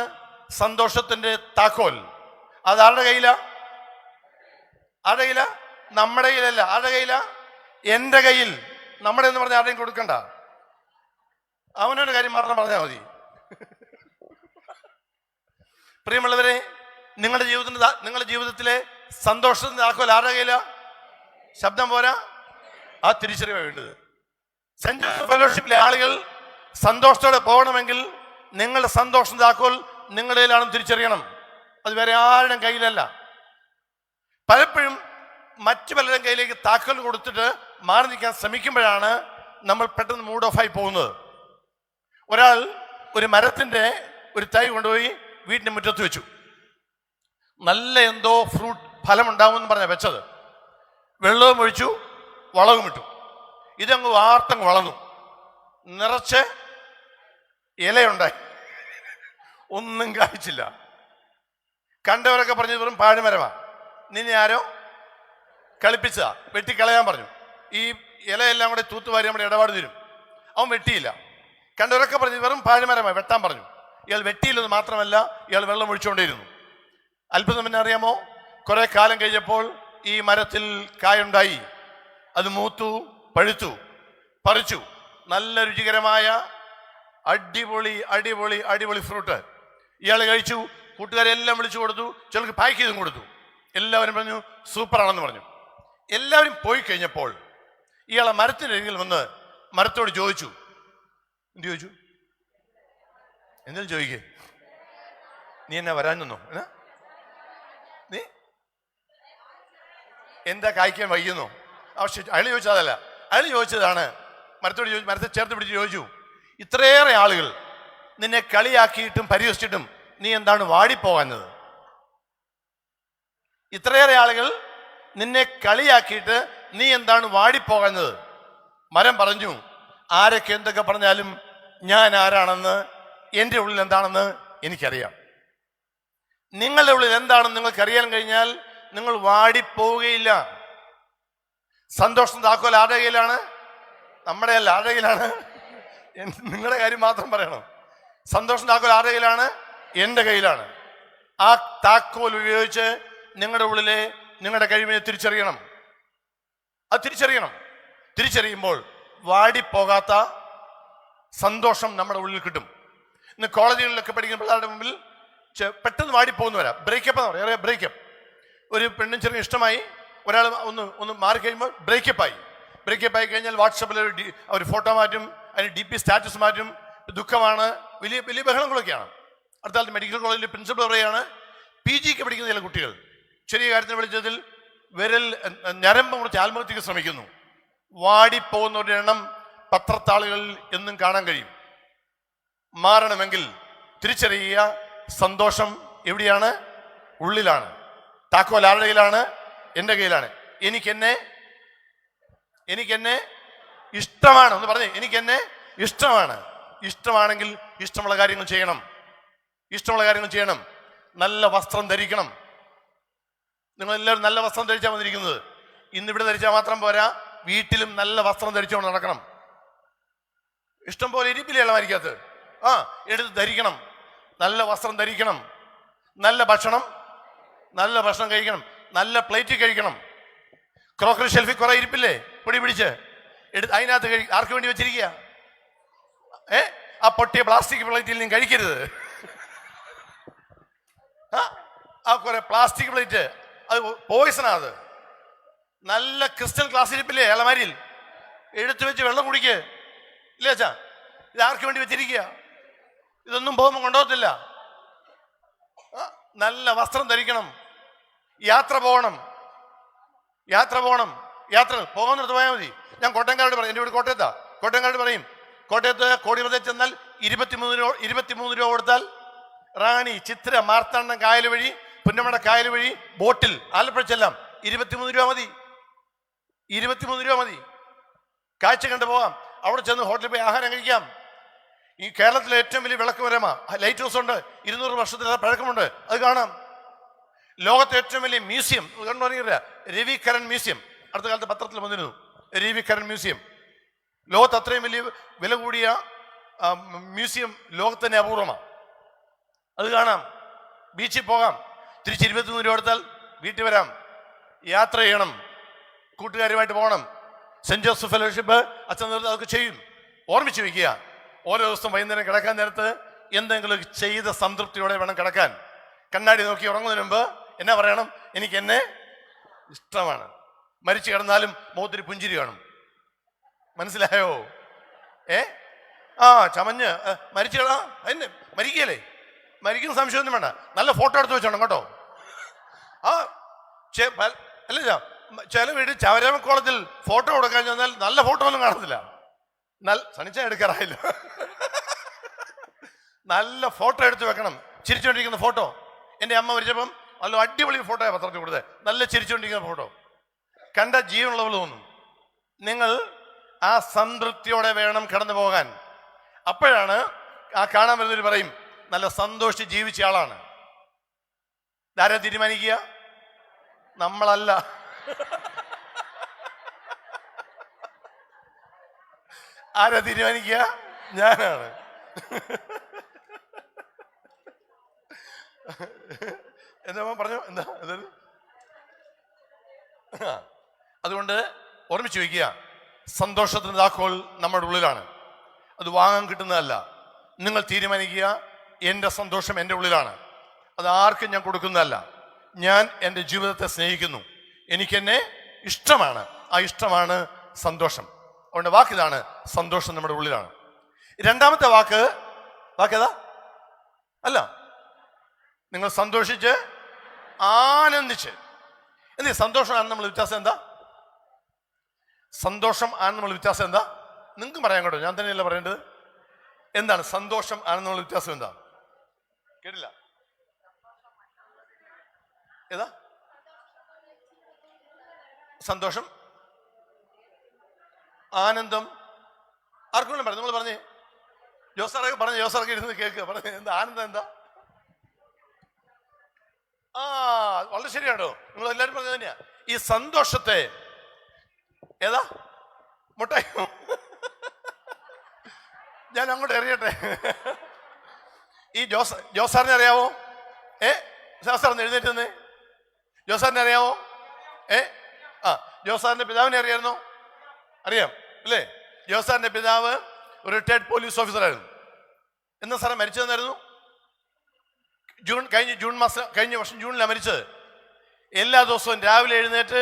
സന്തോഷത്തിന്റെ താക്കോൽ. അത് ആരുടെ കയ്യിലാ? നമ്മുടെ കയ്യിലല്ല. ആരുടെ കയ്യിലാ? എൻ്റെ കയ്യിൽ. നമ്മുടെ എന്ന് പറഞ്ഞാൽ ആരുടെയും കൊടുക്കണ്ട, അവനവന്റെ കാര്യം മാത്രം പറഞ്ഞാൽ മതി. പ്രിയമുള്ളവരെ, നിങ്ങളുടെ ജീവിതത്തിലെ സന്തോഷത്തിന്റെ താക്കോൽ ആരുടെ കയ്യിലാ? ശബ്ദം പോരാ, ആ തിരിച്ചറിവാ വേണ്ടത്. സെന്റ് ജോസഫ് ഫെലോഷിപ്പിലെ ആളുകൾ സന്തോഷത്തോടെ പോകണമെങ്കിൽ നിങ്ങളുടെ സന്തോഷം താക്കോൽ നിങ്ങളുടെ കയ്യിലാണെന്ന് തിരിച്ചറിയണം. അത് വേറെ ആരുടെയും കയ്യിലല്ല. പലപ്പോഴും മറ്റു പലരുടെയും കയ്യിലേക്ക് താക്കോൽ കൊടുത്തിട്ട് മാറി നിൽക്കാൻ ശ്രമിക്കുമ്പോഴാണ് നമ്മൾ പെട്ടെന്ന് മൂഡ് ഓഫ് ആയി പോകുന്നത്. ഒരാൾ ഒരു മരത്തിന്റെ ഒരു തൈ കൊണ്ടുപോയി വീടിന്റെ മുറ്റത്ത് വെച്ചു. നല്ല എന്തോ ഫ്രൂട്ട് ഫലം ഉണ്ടാവുമെന്ന് പറഞ്ഞാൽ വെച്ചത്. വെള്ളവും ഒഴിച്ചു, വളവും ഇട്ടു. ഇതങ്ങ് വാർത്തങ്ങ് വളർന്നു, നിറച്ച് ഇലയുണ്ടായി, ഒന്നും കായ്ച്ചില്ല. കണ്ടവരൊക്കെ പറഞ്ഞു, വെറും പാഴ്മരമാ, നിന്നെ ആരോ കളിപ്പിച്ചതാ, വെട്ടിക്കളയാൻ പറഞ്ഞു. ഈ ഇലയെല്ലാം കൂടെ തൂത്തുവാരി നമ്മുടെ ഇടപാട് തരും. അവൻ വെട്ടിയില്ല. കണ്ടവരൊക്കെ പറഞ്ഞു, വെറും പാഴ്മരമാ, വെട്ടാൻ പറഞ്ഞു. ഇയാൾ വെട്ടിയില്ലെന്ന് മാത്രമല്ല, ഇയാൾ വെള്ളം ഒഴിച്ചുകൊണ്ടേയിരുന്നു. അത്ഭുതം പിന്നെ അറിയാമോ? കുറെ കാലം കഴിഞ്ഞപ്പോൾ ഈ മരത്തിൽ കായുണ്ടായി. അത് മൂത്തു, പഴുത്തു, പറിച്ചു. നല്ല രുചികരമായ അടിപൊളി ഫ്രൂട്ട് ഇയാൾ കഴിച്ചു. കൂട്ടുകാരെല്ലാം വിളിച്ചു കൊടുത്തു, ചിലർക്ക് പാക്ക് ചെയ്തും കൊടുത്തു. എല്ലാവരും പറഞ്ഞു സൂപ്പറാണെന്ന് പറഞ്ഞു. എല്ലാവരും പോയി കഴിഞ്ഞപ്പോൾ ഇയാളെ മരത്തിൻ്റെ അരികിൽ വന്ന് മരത്തോട് ചോദിച്ചു. എന്ത് ചോദിച്ചു? എന്തെങ്കിലും ചോദിക്കേ? നീ എന്നാ വരാഞ്ഞോ? നീ എന്താ കായ്ക്കാൻ വൈകുന്നോ? അയാൾ ചോദിച്ചതല്ല, അയാൾ ചോദിച്ചതാണ്, മരത്തെ ചേർത്ത് പിടിച്ച് ചോദിച്ചു, ഇത്രയേറെ ആളുകൾ നിന്നെ കളിയാക്കിയിട്ടും പരിഹസിച്ചിട്ടും നീ എന്താണ് വാടിപ്പോകാഞ്ഞത്? ഇത്രയേറെ ആളുകൾ നിന്നെ കളിയാക്കിയിട്ട് നീ എന്താണ് വാടിപ്പോകാഞ്ഞത്? മരം പറഞ്ഞു, ആരൊക്കെ എന്തൊക്കെ പറഞ്ഞാലും ഞാൻ ആരാണെന്ന്, എൻ്റെ ഉള്ളിൽ എന്താണെന്ന് എനിക്കറിയാം. നിങ്ങളുടെ ഉള്ളിൽ എന്താണെന്ന് നിങ്ങൾക്കറിയാൻ കഴിഞ്ഞാൽ നിങ്ങൾ വാടിപ്പോവുകയില്ല. സന്തോഷം താക്കോൽ ആരുടെ കയ്യിലാണ്? നമ്മുടെ അല്ല, ആരുടെ കയ്യിലാണ്? നിങ്ങളുടെ കാര്യം മാത്രം പറയണം. സന്തോഷം താക്കോൽ ആരുടെ കയ്യിലാണ്? എൻ്റെ കയ്യിലാണ്. ആ താക്കോൽ ഉപയോഗിച്ച് നിങ്ങളുടെ ഉള്ളിലെ നിങ്ങളുടെ കഴിവിനെ തിരിച്ചറിയണം. അത് തിരിച്ചറിയുമ്പോൾ വാടിപ്പോകാത്ത സന്തോഷം നമ്മുടെ ഉള്ളിൽ കിട്ടും. ഇന്ന് കോളേജുകളിലൊക്കെ പഠിക്കുന്ന പിള്ളേരുടെ മുമ്പിൽ പെട്ടെന്ന് വാടിപ്പോകുന്നവരാ. ബ്രേക്കപ്പ് എന്ന് പറയാം. ബ്രേക്കപ്പ്. ഒരു പെണ്ണും ചെറിയ ഇഷ്ടമായി, ഒരാൾ ഒന്ന് മാറിക്കഴിയുമ്പോൾ ബ്രേക്കപ്പ് ആയി കഴിഞ്ഞാൽ വാട്സപ്പിൽ ഒരു ഫോട്ടോ മാറ്റും, അതിന് DP സ്റ്റാറ്റസ് മാറ്റും. ദുഃഖമാണ്, വലിയ വലിയ ബഹളങ്ങളൊക്കെയാണ്. അടുത്ത കാലത്ത് മെഡിക്കൽ കോളേജിൽ പ്രിൻസിപ്പൽ പറയുകയാണ്, PGക്ക് പഠിക്കുന്ന ചില കുട്ടികൾ ചെറിയ കാര്യത്തിന് വിളിച്ചതിൽ ഞരമ്പ് മുറിച്ച് ആത്മഹത്യക്ക് ശ്രമിക്കുന്നു. വാടിപ്പോകുന്നവരുടെ എണ്ണം പത്രത്താളുകളിൽ എന്നും കാണാൻ കഴിയും. മാറണമെങ്കിൽ തിരിച്ചറിയുക, സന്തോഷം എവിടെയാണ്? ഉള്ളിലാണ്. താക്കോൽ ആരുടെ കയ്യിലാണ്? എൻ്റെ കയ്യിലാണ്. എനിക്കെന്നെ ഇഷ്ടമാണ്. ഒന്ന് പറഞ്ഞേ, എനിക്കെന്നെ ഇഷ്ടമാണ്. ഇഷ്ടമാണെങ്കിൽ ഇഷ്ടമുള്ള കാര്യങ്ങൾ ചെയ്യണം. നല്ല വസ്ത്രം ധരിക്കണം. നിങ്ങളെല്ലാവരും നല്ല വസ്ത്രം ധരിച്ചാൽ വന്നിരിക്കുന്നത്. ഇന്നിവിടെ ധരിച്ചാൽ മാത്രം പോരാ, വീട്ടിലും നല്ല വസ്ത്രം ധരിച്ചുകൊണ്ട് നടക്കണം. ഇഷ്ടം പോലെ ഇരിപ്പില്ലേ ഇളമാരിക്കകത്ത്? എടുത്ത് ധരിക്കണം. നല്ല വസ്ത്രം ധരിക്കണം. നല്ല ഭക്ഷണം കഴിക്കണം. നല്ല പ്ലേറ്റ് കഴിക്കണം. ക്രോക്കറി ഷെൽഫിൽ കുറെ ഇരിപ്പില്ലേ പൊടി പിടിച്ച് അതിനകത്ത് ആർക്ക് വേണ്ടി വെച്ചിരിക്കുക? ആ പൊട്ടിയ പ്ലാസ്റ്റിക് പ്ലേറ്റിൽ നീ കഴിക്കരുത്. ആ കുറെ പ്ലാസ്റ്റിക് പ്ലേറ്റ്, അത് പോയിസണാ. അത് നല്ല ക്രിസ്റ്റൽ ഗ്ലാസ് ഇരിപ്പില്ലേ അലമാരിയിൽ? എടുത്തു വെച്ച് വെള്ളം കുടിക്ക്. ഇല്ലേ അച്ഛാ? ഇത് ആർക്ക് വേണ്ടി വെച്ചിരിക്കുക? ഇതൊന്നും പോകുമ്പോൾ കൊണ്ടുപോകത്തില്ല. നല്ല വസ്ത്രം ധരിക്കണം. യാത്ര പോകുന്നിടത്ത് പോയാൽ മതി. ഞാൻ കോട്ടയംകാരോട് പറയും, എൻ്റെ വീട് കോട്ടയംകാരോട് പറയും, കോട്ടയത്ത് കോടിമൃതയിൽ ചെന്നാൽ 23 രൂപ കൊടുത്താൽ റാണി, ചിത്ര, മാർത്താണ്ഡം കായൽ വഴി, പുന്നമട കായൽ വഴി ബോട്ടിൽ ആലപ്പുഴ ചെല്ലാം. 23 രൂപ മതി. കാഴ്ച കണ്ടു പോകാം. അവിടെ ചെന്ന് ഹോട്ടലിൽ പോയി ആഹാരം കഴിക്കാം. ഈ കേരളത്തിലെ ഏറ്റവും വലിയ വിളക്ക് മരമാ ലൈറ്റ് ഹൗസ് ഉണ്ട്. 200 വർഷത്തിലേറെ പഴക്കമുണ്ട്. അത് കാണാം. ലോകത്തെ ഏറ്റവും വലിയ മ്യൂസിയം കണ്ടുപിടിക്കില്ല, രവി കരൺ മ്യൂസിയം. അടുത്ത കാലത്ത് പത്രത്തിൽ വന്നിരുന്നു. രവി കരൺ മ്യൂസിയം ലോകത്ത് അത്രയും വലിയ വില കൂടിയ മ്യൂസിയം ലോകത്ത് തന്നെ അപൂർവമാണ്. അത് കാണാം. ബീച്ചിൽ പോകാം. തിരിച്ച് 23 രൂപ കൊടുത്താൽ വീട്ടിൽ വരാം. യാത്ര ചെയ്യണം. കൂട്ടുകാരുമായിട്ട് പോകണം. സെന്റ് ജോസഫ് ഫെലോഷിപ്പ് അച്ഛൻ അതൊക്കെ ചെയ്യും. ഓർമ്മിച്ച് വയ്ക്കുക. ഓരോ ദിവസം വൈകുന്നേരം കിടക്കാൻ നേരത്ത് എന്തെങ്കിലും ചെയ്ത സംതൃപ്തിയോടെ വേണം കിടക്കാൻ. കണ്ണാടി നോക്കി ഉറങ്ങുന്നതിന് മുമ്പ് എന്നാ പറയണം? എനിക്കെന്നെ ഇഷ്ടമാണ്. മരിച്ചു കിടന്നാലും മുഖത്തൊരു പുഞ്ചിരി കാണും. മനസ്സിലായോ? ചമഞ്ഞ് മരിച്ചു കിടാ അതിന് മരിക്കല്ലേ? മരിക്കുന്ന സംശയമൊന്നും വേണ്ട. നല്ല ഫോട്ടോ എടുത്ത് വെച്ചോണം കേട്ടോ. അല്ല, ചില വീട് ചവരമക്കോളത്തിൽ ഫോട്ടോ കൊടുക്കാൻ ചെന്നാൽ നല്ല ഫോട്ടോ ഒന്നും കാണത്തില്ല. സണിച്ച എടുക്കാറായില്ല. നല്ല ഫോട്ടോ എടുത്ത് വെക്കണം. ചിരിച്ചുകൊണ്ടിരിക്കുന്ന ഫോട്ടോ. എൻ്റെ അമ്മ മരിച്ചപ്പം നല്ല അടിപൊളി ഫോട്ടോയാണ് പത്രത്തിൽ കൊടുത്തത്. നല്ല ചിരിച്ചുകൊണ്ടിരിക്കുന്ന ഫോട്ടോ കണ്ട ജീവനുള്ള പോലെ തോന്നും. നിങ്ങൾ ആ സംതൃപ്തിയോടെ വേണം കടന്നു പോകാൻ. അപ്പോഴാണ് ആ കാണാൻ വരുന്നവർ പറയും നല്ല സന്തോഷിച്ച് ജീവിച്ച ആളാണ്. ആരാ തീരുമാനിക്കുക? നമ്മളല്ല. ആരാ തീരുമാനിക്കുക? ഞാനാണ്. എന്താ പറഞ്ഞു? എന്താ അതുകൊണ്ട് ഓർമ്മിച്ച് വയ്ക്കുക, സന്തോഷത്തിന് താക്കോൽ നമ്മുടെ ഉള്ളിലാണ്. അത് വാങ്ങാൻ കിട്ടുന്നതല്ല. നിങ്ങൾ തീരുമാനിക്കുക, എൻ്റെ സന്തോഷം എൻ്റെ ഉള്ളിലാണ്. അത് ആർക്കും ഞാൻ കൊടുക്കുന്നതല്ല. ഞാൻ എൻ്റെ ജീവിതത്തെ സ്നേഹിക്കുന്നു. എനിക്കെന്നെ ഇഷ്ടമാണ്. ആ ഇഷ്ടമാണ് സന്തോഷം. അതുകൊണ്ട് വാക്കിതാണ്, സന്തോഷം നമ്മുടെ ഉള്ളിലാണ്. രണ്ടാമത്തെ വാക്കേതാ? അല്ല, നിങ്ങൾ സന്തോഷിച്ച് ആനന്ദിച്ച്. എന്ത് സന്തോഷം ആണ് നമ്മൾ വ്യത്യാസം എന്താ? സന്തോഷം ആണ് നമ്മൾ വ്യത്യാസം എന്താ? നിങ്ങൾക്കും പറയാൻ കേട്ടോ, ഞാൻ തന്നെയല്ല പറയേണ്ടത്. എന്താണ് സന്തോഷം ആണെന്നുള്ള വ്യത്യാസം? എന്താ? കേട്ടില്ല. ഏതാ സന്തോഷം? ആനന്ദം. ആർക്കും പറഞ്ഞു. നിങ്ങൾ പറഞ്ഞേ. ജോസാറൊക്കെ പറഞ്ഞു. ജോസാറൊക്കെ ഇരുന്ന് കേൾക്കുക. പറഞ്ഞു എന്താ ആനന്ദം? എന്താ? വളരെ ശരിയാണോ? നിങ്ങൾ എല്ലാവരും പറഞ്ഞത് തന്നെയാ. ഈ സന്തോഷത്തെ ഏതാ? മുട്ടായി. ഞാൻ അങ്ങോട്ട് എറിയട്ടെ. ഈ ജോസാറിനെ അറിയാവോ? ജോസാറിന് എഴുന്നേറ്റ് നിന്ന്. ജോസാറിനെ അറിയാവോ? ജോസാറിന്റെ പിതാവിനെ അറിയായിരുന്നോ? അറിയാം അല്ലേ? ജോസാറിന്റെ പിതാവ് ഒരു റിട്ടയർഡ് പോലീസ് ഓഫീസറായിരുന്നു. എന്നാ സാറേ മരിച്ചതെന്നായിരുന്നു? കഴിഞ്ഞ വർഷം ജൂണിലാണ് മരിച്ചത്. എല്ലാ ദിവസവും രാവിലെ എഴുന്നേറ്റ്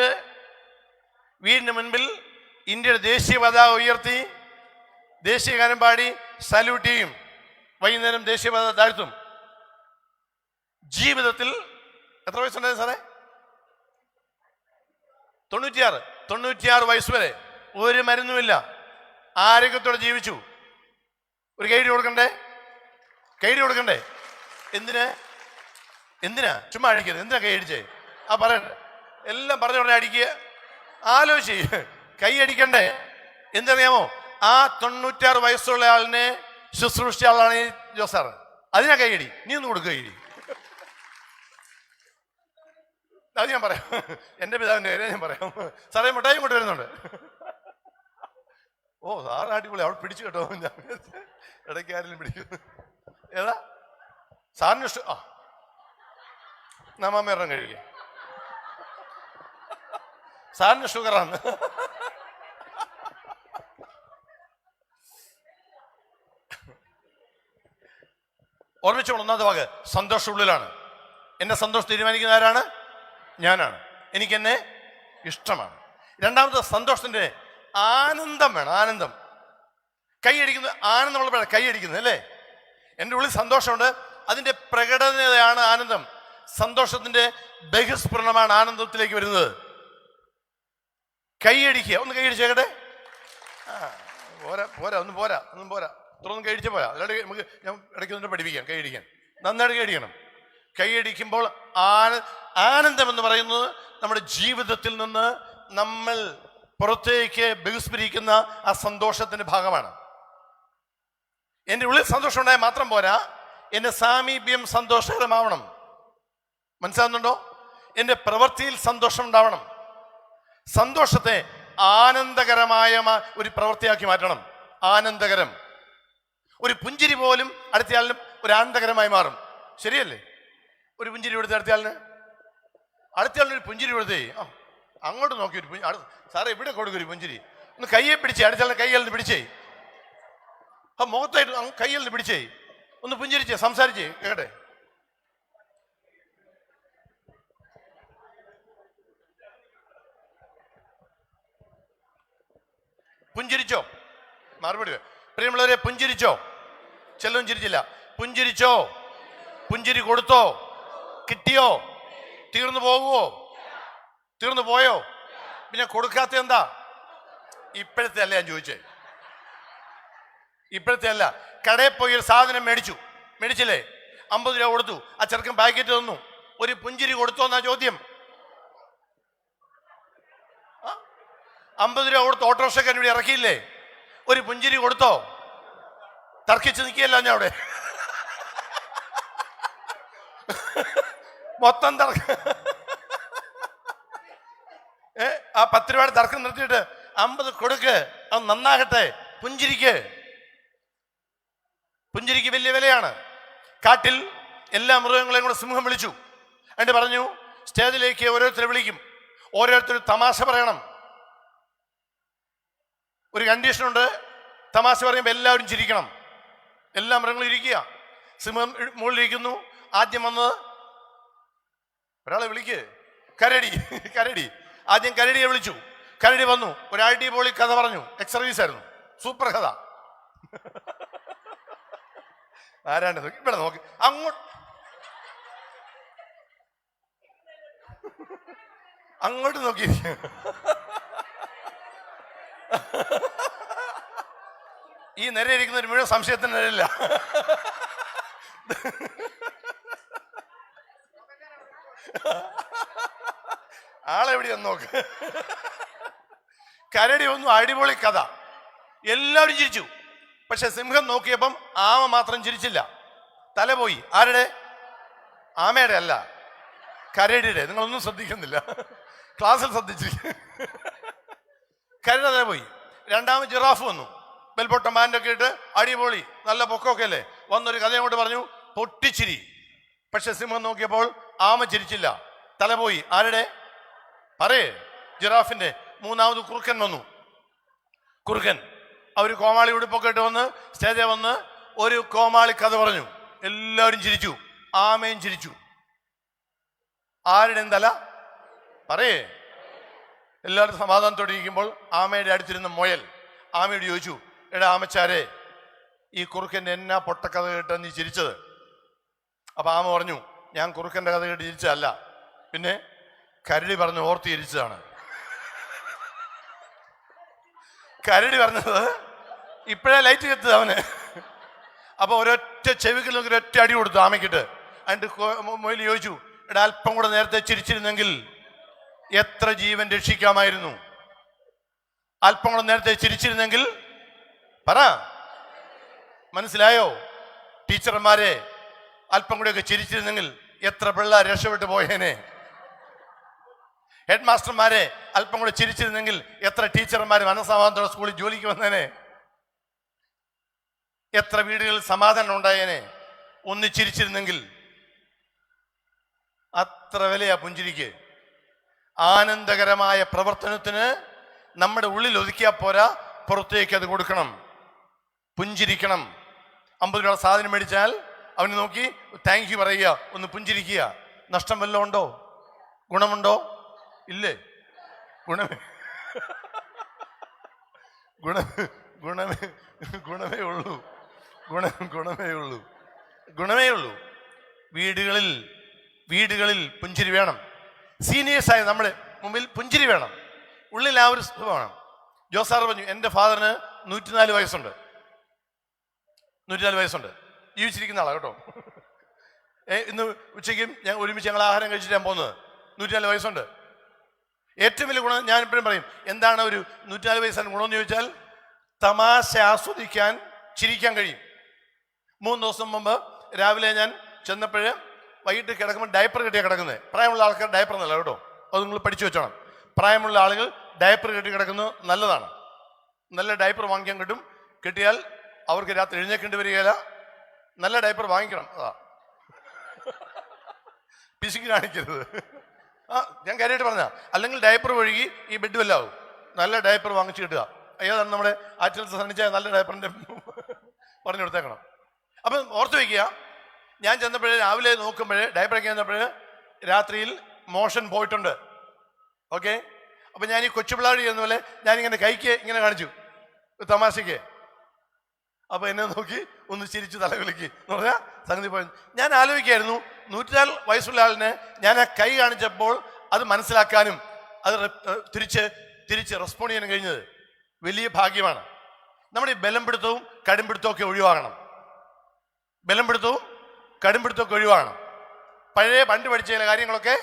വീടിന് മുൻപിൽ ഇന്ത്യയുടെ ദേശീയ പതാക ഉയർത്തി ദേശീയ ഗാനം പാടി സല്യൂട്ട് ചെയ്യും. വൈകുന്നേരം ദേശീയ പതാക താഴ്ത്തും. ജീവിതത്തിൽ എത്ര വയസ്സുണ്ടായിരുന്നു സാറേ? 96 വയസ്സ് വരെ ഒരു മരുന്നുമില്ല. ആരോഗ്യത്തോടെ ജീവിച്ചു. ഒരു കൈഡി കൊടുക്കണ്ടേ? എന്തിന്? എന്തിനാ ചുമ്മാ അടിക്കരുത്, എന്തിനാ കൈ അടിച്ചേ? ആ പറയട്ടെ, എല്ലാം പറഞ്ഞ ഉടനെ അടിക്കുക. ആലോചിച്ച് കൈ അടിക്കണ്ടേ? എന്തറിയാമോ? ആ 96 വയസ്സുള്ള ആളിനെ ശുശ്രൂഷിച്ച ആളാണ് ഈ ജോസാറ്. അതിനാ കൈയടി. നീ ഒന്ന് കൊടുക്കുക കൈയടി. അത് ഞാൻ പറയാം, എൻ്റെ പിതാവിൻ്റെ കാര്യം ഞാൻ പറയാം. സാറേ മിഠായി കൊണ്ട് വരുന്നുണ്ട്. ഓ സാറ് അടിപൊളി, അവിടെ പിടിച്ചു കേട്ടോ. ഇടയ്ക്ക് ആരെങ്കിലും പിടിക്കും. ഏതാ സാറിന് ഇഷ്ടം? ആ നമ്മമ്മേറം കഴിക്കുക. സാറിന് ഷുഗറാണ്. ഓർമ്മിച്ചോളൂ, ഒന്നാമത്തെ വാക്ക് സന്തോഷം ഉള്ളിലാണ്. എന്നെ സന്തോഷം തീരുമാനിക്കുന്ന ആരാണ്? ഞാനാണ്. എനിക്കെന്നെ ഇഷ്ടമാണ്. രണ്ടാമത്തെ സന്തോഷത്തിന്റെ ആനന്ദം വേണം. ആനന്ദം. കൈയടിക്കുന്നത് ആനന്ദം ഉള്ളപ്പോഴാണ് കൈയടിക്കുന്നത് അല്ലേ? എൻ്റെ ഉള്ളിൽ സന്തോഷമുണ്ട്, അതിൻ്റെ പ്രകടനതയാണ് ആനന്ദം. സന്തോഷത്തിന്റെ ബഹിസ്ഫുരണമാണ് ആനന്ദത്തിലേക്ക് വരുന്നത്. കൈയടിക്കുക. ഒന്ന് കൈയടിച്ചേക്കട്ടെ. പോരാ പോരാ ഒന്നും പോരാ, ഒന്നും പോരാ, ഇത്രയൊന്നും കൈയടിച്ച പോരാ. അല്ലാണ്ട് നമുക്ക് ഞാൻ ഇടയ്ക്ക് ഒന്നിട്ട് പഠിപ്പിക്കാം. കൈയടിക്കാൻ നന്നായിട്ട് കൈയടിക്കണം. കൈയടിക്കുമ്പോൾ ആനന്ദം എന്ന് പറയുന്നത് നമ്മുടെ ജീവിതത്തിൽ നിന്ന് നമ്മൾ പുറത്തേക്ക് ബഹിസ്ഫുരിക്കുന്ന ആ സന്തോഷത്തിന്റെ ഭാഗമാണ്. എൻ്റെ ഉള്ളിൽ സന്തോഷം ഉണ്ടായാൽ മാത്രം പോരാ, എൻ്റെ സാമീപ്യം സന്തോഷകരമാവണം. മനസ്സിലാകുന്നുണ്ടോ? എൻ്റെ പ്രവൃത്തിയിൽ സന്തോഷം ഉണ്ടാവണം. സന്തോഷത്തെ ആനന്ദകരമായ ഒരു പ്രവൃത്തിയാക്കി മാറ്റണം. ആനന്ദകരം. ഒരു പുഞ്ചിരി പോലും അടുത്തയാളിനും ഒരു ആനന്ദകരമായി മാറും. ശരിയല്ലേ? ഒരു പുഞ്ചിരി കൊടുത്ത് അടുത്തയാളിനൊരു പുഞ്ചിരി കൊടുത്തേ, അങ്ങോട്ട് നോക്കി ഒരു സാറേ ഇവിടെ കൊടുക്കും ഒരു പുഞ്ചിരി. ഒന്ന് കയ്യെ പിടിച്ചേ, അടുത്തയാളിനെ കൈകളിൽ പിടിച്ചേ, മുഖത്തായിട്ട് കൈകളിൽ പിടിച്ചേ, ഒന്ന് പുഞ്ചിരിച്ചേ, സംസാരിച്ചേ, കേട്ടെ. പുഞ്ചിരിച്ചോ? മറുപടി പ്രിയമുള്ളവരെ, പുഞ്ചിരിച്ചോ? ചെല്ലവും ചിരിച്ചില്ല. പുഞ്ചിരിച്ചോ? പുഞ്ചിരി കൊടുത്തോ? കിട്ടിയോ? തീർന്നു പോകുവോ? തീർന്നു പോയോ? പിന്നെ കൊടുക്കാത്ത എന്താ? ഇപ്പോഴത്തെ അല്ല ഞാൻ ചോദിച്ചേ, ഇപ്പോഴത്തെ അല്ല. കടയിൽ പോയി ഒരു സാധനം മേടിച്ചില്ലേ, 50 രൂപ കൊടുത്തു, ആ ചെറുക്കൻ പാക്കറ്റ് തന്നു, ഒരു പുഞ്ചിരി കൊടുത്തോ എന്നാ ചോദ്യം. 50 രൂപ കൊടുത്ത് ഓട്ടോറിക്ഷക്കാരൻ ഇവിടെ ഇറക്കിയില്ലേ, ഒരു പുഞ്ചിരി കൊടുത്തോ? തർക്കിച്ച് നിൽക്കുകയല്ല ഞാൻ അവിടെ, മൊത്തം ആ 10 രൂപയുടെ തർക്കം നിർത്തിയിട്ട് 50 കൊടുക്ക്, അത് നന്നാകട്ടെ. പുഞ്ചിരിക്ക് വലിയ വിലയാണ്. കാട്ടിൽ എല്ലാ മൃഗങ്ങളെയും കൂടെ സിംഹം വിളിച്ചു. എന്നിട്ട് പറഞ്ഞു, സ്റ്റേജിലേക്ക് ഓരോരുത്തരെ വിളിക്കും, ഓരോരുത്തർ തമാശ പറയണം. ഒരു കണ്ടീഷനുണ്ട്, തമാശ പറയുമ്പോൾ എല്ലാവരും ചിരിക്കണം. എല്ലാ മൃഗങ്ങളും ഇരിക്കുക. സിംഹം മുകളിലിരിക്കുന്നു. ആദ്യം വന്നത് ഒരാളെ വിളിക്ക്, കരടി. ആദ്യം കരടിയെ വിളിച്ചു. കരടി വന്നു, ഒരു അടിപൊളി കഥ പറഞ്ഞു. എക്സർവീസ് ആയിരുന്നു, സൂപ്പർ കഥ. ആരാണ്ട് ഇവിടെ നോക്കി, അങ്ങോട്ട് നോക്കി. ഈ നിരയിരിക്കുന്ന ഒരു മുഴുവൻ സംശയത്തിന് നിരയില്ല. ആളെവിടെയൊന്ന് നോക്ക്. കരടി ഒന്നും അടിപൊളി കഥ, എല്ലാവരും ചിരിച്ചു. പക്ഷെ സിംഹം നോക്കിയപ്പം ആമ മാത്രം ചിരിച്ചില്ല. തല പോയി. ആരുടെ? ആമയുടെ അല്ല, കരടിയുടെ. നിങ്ങളൊന്നും ശ്രദ്ധിക്കുന്നില്ല, ക്ലാസ്സിൽ ശ്രദ്ധിച്ചിരിക്കും. കരടി തല പോയി. രണ്ടാമത് ജിറാഫ് വന്നു, ബെൽബോട്ടം ബാൻഡൊക്കെ ഇട്ട് അടിപൊളി, നല്ല പൊക്കമൊക്കെ അല്ലേ. വന്നൊരു കഥയും കൊണ്ട് പറഞ്ഞു, പൊട്ടിച്ചിരി. പക്ഷെ സിംഹം നോക്കിയപ്പോൾ ആമ ചിരിച്ചില്ല, തല പോയി. ആരുടെ? പറയേ, ജിറാഫിന്റെ. മൂന്നാമത് കുറുക്കൻ വന്നു. കുറുക്കൻ അവർ കോമാളി ഉടുപ്പൊക്കെ ഇട്ട് വന്ന് സ്റ്റേജിൽ വന്ന് ഒരു കോമാളി കഥ പറഞ്ഞു. എല്ലാവരും ചിരിച്ചു, ആമയും ചിരിച്ചു. ആരുടെ തല? പറയേ. എല്ലാവരും സമാധാനത്തോടെ ഇരിക്കുമ്പോൾ ആമയുടെ അടുത്തിരുന്ന മുയൽ ആമയോട് ചോദിച്ചു, എടാ ആമച്ചാരെ, ഈ കുറുക്കൻ്റെ എന്നാ പൊട്ടക്കഥ കേട്ട് നീ ചിരിച്ചത്? അപ്പൊ ആമ പറഞ്ഞു, ഞാൻ കുറുക്കൻ്റെ കഥ കേട്ട് ചിരിച്ചതല്ല, പിന്നെ കരടി പറഞ്ഞു ഓർത്ത് ചിരിച്ചതാണ്. കരടി പറഞ്ഞത് ഇപ്പോഴേ ലൈറ്റ് കെത്തത് അവന്. അപ്പൊ ഒരൊറ്റ ചെവിക്കിൽ ഒരൊറ്റ അടി കൊടുത്തു ആമയ്ക്കിട്ട്. എന്നിട്ട് മൊയിൽ ചോദിച്ചു, എടാ അല്പം കൂടെ നേരത്തെ ചിരിച്ചിരുന്നെങ്കിൽ എത്ര ജീവൻ രക്ഷിക്കാമായിരുന്നു? അല്പം കൂടെ നേരത്തെ ചിരിച്ചിരുന്നെങ്കിൽ പറ, മനസ്സിലായോ? ടീച്ചർമാരെ, അല്പം കൂടെയൊക്കെ ചിരിച്ചിരുന്നെങ്കിൽ എത്ര പിള്ളേർ രക്ഷപ്പെട്ടു പോയേനെ? ഹെഡ് മാസ്റ്റർമാരെ, അല്പം കൂടെ ചിരിച്ചിരുന്നെങ്കിൽ എത്ര ടീച്ചർമാർ മനസ്സമാധാനത്തോടെ സ്കൂളിൽ ജോലിക്ക് വന്നേനെ? എത്ര വീടുകളിൽ സമാധാനം ഉണ്ടായേനെ? ഒന്ന് ചിരിച്ചിരുന്നെങ്കിൽ. അത്ര വിലയാ പുഞ്ചിരിക്ക്. ആനന്ദകരമായ പ്രവർത്തനത്തിന് നമ്മുടെ ഉള്ളിൽ ഒതുക്കിയാൽ പോരാ, പുറത്തേക്ക് അത് കൊടുക്കണം. പുഞ്ചിരിക്കണം. 50 രൂപ സാധനം മേടിച്ചാൽ അവന് നോക്കി താങ്ക് യു പറയുക, ഒന്ന് പുഞ്ചിരിക്കുക. നഷ്ടം വല്ലതും ഉണ്ടോ? ഗുണമുണ്ടോ? ഇല്ലേ? ഗുണമേ ഗുണമേ ഉള്ളൂ. ഗുണമേ ഉള്ളൂ. വീടുകളിൽ പുഞ്ചിരി വേണം. സീനിയേഴ്സായ നമ്മുടെ മുമ്പിൽ പുഞ്ചിരി വേണം. ഉള്ളിൽ ആ ഒരു വേണം. ജോസാർ പറഞ്ഞു, എൻ്റെ ഫാദറിന് 104 വയസ്സുണ്ട്. 104 വയസ്സുണ്ട്. ജീവിച്ചിരിക്കുന്ന ആളാണ് കേട്ടോ. ഇന്ന് ഉച്ചയ്ക്കും ഒരുമിച്ച് ഞങ്ങൾ ആഹാരം കഴിച്ചിട്ട് ഞാൻ പോകുന്നത്. 104 വയസ്സുണ്ട്. ഏറ്റവും വലിയ ഗുണം ഞാൻ എപ്പോഴും പറയും, എന്താണ് ഒരു 104 വയസ്സാണ് ഗുണമെന്ന് ചോദിച്ചാൽ, തമാശ ആസ്വദിക്കാൻ, ചിരിക്കാൻ കഴിയും. 3 ദിവസം മുമ്പ് രാവിലെ ഞാൻ ചെന്നപ്പോഴ് വൈകിട്ട് കിടക്കുമ്പോൾ ഡയപ്പർ കെട്ടിയാണ് കിടക്കുന്നത്. പ്രായമുള്ള ആൾക്കാർ ഡയപ്പർ എന്നല്ല കേട്ടോ, അത് നിങ്ങൾ പഠിച്ചു വെച്ചോണം. പ്രായമുള്ള ആളുകൾ ഡയപ്പർ കെട്ടി കിടക്കുന്നത് നല്ലതാണ്. നല്ല ഡയപ്പർ വാങ്ങിക്കാൻ കിട്ടും. കിട്ടിയാൽ അവർക്ക് രാത്രി എഴുന്നേക്കേണ്ടി വരികയില്ല. നല്ല ഡയപ്പർ വാങ്ങിക്കണം. അതാ പിശുക്ക് കാണിക്കരുത്. ഞാൻ കാര്യമായിട്ട് പറഞ്ഞ, അല്ലെങ്കിൽ ഡയപ്പർ ഒഴുകി ഈ ബെഡ് വല്ലാവും. നല്ല ഡയപ്പർ വാങ്ങിച്ചു കിട്ടുക. ഏതാണ് നമ്മുടെ ആറ്റിൽ സന്നിച്ച നല്ല ഡയപ്പറിന്റെ പറഞ്ഞു കൊടുത്തേക്കണം. അപ്പം ഓർത്ത് വയ്ക്കുക, ഞാൻ ചെന്നപ്പോഴേ രാവിലെ നോക്കുമ്പോഴേ ഡയപ്പറൊക്കെ ചെന്നപ്പോഴേ രാത്രിയിൽ മോഷൻ പോയിട്ടുണ്ട്. ഓക്കെ, അപ്പം ഞാൻ ഈ കൊച്ചുപിള്ളാടി ചെയ്യുന്ന പോലെ ഞാനിങ്ങനെ കൈക്ക് ഇങ്ങനെ കാണിച്ചു തമാശയ്ക്ക്. അപ്പൊ എന്നെ നോക്കി ഒന്ന് ചിരിച്ചു തലകുലുക്കി എന്ന് പറഞ്ഞാൽ സംഗതി പോയി. ഞാൻ ആലോചിക്കായിരുന്നു, 104 വയസ്സുള്ള ആളിനെ ഞാൻ ആ കൈ കാണിച്ചപ്പോൾ അത് മനസ്സിലാക്കാനും അത് തിരിച്ച് റെസ്പോണ്ട് ചെയ്യാനും കഴിഞ്ഞത് വലിയ ഭാഗ്യമാണ്. നമ്മുടെ ഈ ബലം പിടുത്തവും കടുംപിടുത്തവും ഒക്കെ ഒഴിവാകണം. ബലം പിടുത്തവും കടുംപിടുത്തമൊക്കെ ഒഴിവാകണം. പണ്ട് പഠിച്ച ചില കാര്യങ്ങളൊക്കെ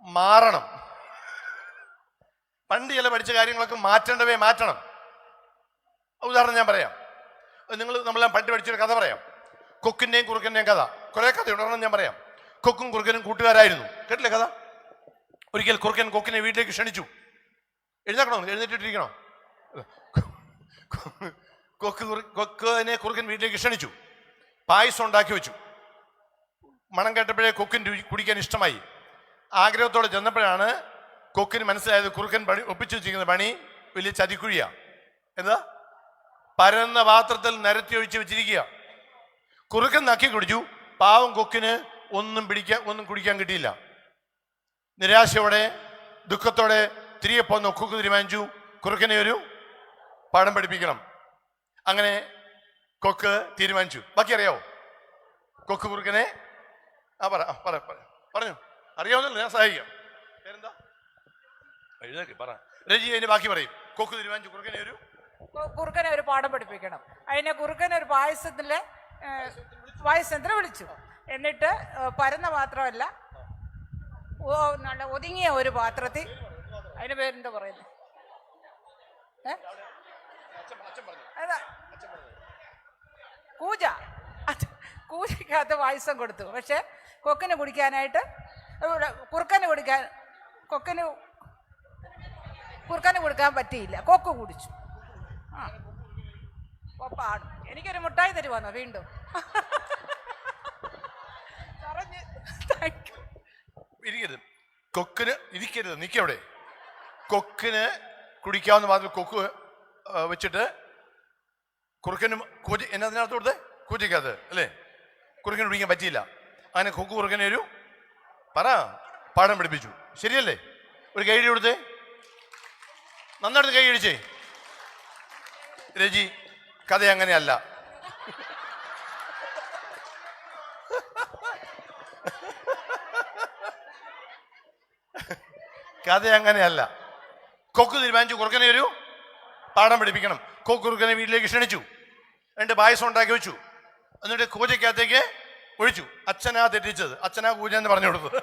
മാറണം. പണ്ട് ചില പഠിച്ച കാര്യങ്ങളൊക്കെ മാറ്റണം. ഉദാഹരണം ഞാൻ പറയാം. നമ്മളെല്ലാം പണ്ട് പഠിച്ചൊരു കഥ പറയാം. കൊക്കിന്റെയും കുറുക്കന്റെയും കഥ. കുറെ കഥയുണ്ട്. ഒരെണ്ണം ഞാൻ പറയാം. കൊക്കും കുറുക്കനും കൂട്ടുകാരായിരുന്നു. കേട്ടില്ലേ കഥ? ഒരിക്കൽ കുറുക്കൻ കൊക്കിനെ വീട്ടിലേക്ക് ക്ഷണിച്ചു. എഴുന്നേറ്റിട്ടിരിക്കണോ? കൊക്കിനെ കുറുക്കൻ വീട്ടിലേക്ക് ക്ഷണിച്ചു. പായസം ഉണ്ടാക്കി വെച്ചു. മണം കേട്ടപ്പോഴേ കൊക്കിന് കുടിക്കാൻ ഇഷ്ടമായി. ആഗ്രഹത്തോടെ ചെന്നപ്പോഴാണ് കൊക്കിന് മനസ്സിലായത് കുറുക്കൻ ഒപ്പിച്ചു വെച്ചിരിക്കുന്ന പണി വലിയ ചതിക്കുഴിയാ. എന്താ? പരന്ന പാത്രത്തിൽ നിരത്തി ഒഴിച്ച് വെച്ചിരിക്കുക. കുറുക്കൻ നക്കി കുടിച്ചു. പാവം കൊക്കിന് ഒന്നും കുടിക്കാൻ കിട്ടിയില്ല. നിരാശയോടെ ദുഃഖത്തോടെ തിരികെ പോന്ന കൊക്ക് തീരുമാനിച്ചു, കുറുക്കനെ ഒരു പാഠം പഠിപ്പിക്കണം. അങ്ങനെ കൊക്ക് തീരുമാനിച്ചു. ബാക്കി അറിയാവോ? കൊക്ക് കുറുക്കനെ പറഞ്ഞു. അറിയാവുന്നല്ലോ, ഞാൻ സഹായിക്കാം. പേരെന്താ? പറ രജി. അതിന്റെ ബാക്കി പറയും. കൊക്ക് തീരുമാനിച്ചു കുറുക്കനെ ഒരു പാഠം പഠിപ്പിക്കണം. അതിനെ കുറുക്കനെ ഒരു പായസത്തിന് വിളിച്ചു. എന്നിട്ട് പരന്ന പാത്രമല്ല, നല്ല ഒതുങ്ങിയ ഒരു പാത്രത്തിൽ, അതിന്റെ പേരെന്താ പറയുന്നത്? കൂജയ്ക്കകത്ത് പായസം കൊടുത്തു. പക്ഷെ കൊക്കിന് കുടിക്കാനായിട്ട് കുറുക്കന് കൊടുക്കാൻ പറ്റിയില്ല. കൊക്ക് കുടിച്ചു. പാടും. എനിക്കൊരു മുട്ടായി തരുവാന്നോ വീണ്ടും? ഇരിക്കരുത്, നിൽക്കവിടെ. കൊക്കിന് കുടിക്കാവുന്ന മാത്രം കൊക്ക് വെച്ചിട്ട് കുറുക്കനും എന്നതിനകത്ത് കൊടുത്ത് കൂറ്റിക്കകത്ത് അല്ലേ? കുറുക്കന് കുടിക്കാൻ പറ്റിയില്ല. അങ്ങനെ കൊക്ക് കുറുക്കനെ ഒരു പാഠം പഠിപ്പിച്ചു. ശരിയല്ലേ? ഒരു കൈയടി കൊടുത്തേ. നന്നായിട്ട് കൈയടിച്ചേ. രജി, കഥ അങ്ങനെയല്ല. കഥ അങ്ങനെയല്ല. കൊക്ക് തീരുമാനിച്ചു കുറുക്കനെ ഒരു പാഠം പഠിപ്പിക്കണം. കൊക്ക് കുറുക്കനെ വീട്ടിലേക്ക് ക്ഷണിച്ചു. 2 പായസം ഉണ്ടാക്കി വെച്ചു. എന്നിട്ട് കൂജയ്ക്കകത്തേക്ക് ഒഴിച്ചു. അച്ഛനാ തെറ്റിച്ചത്, അച്ഛനാ കൂജ എന്ന് പറഞ്ഞു കൊടുത്തത്.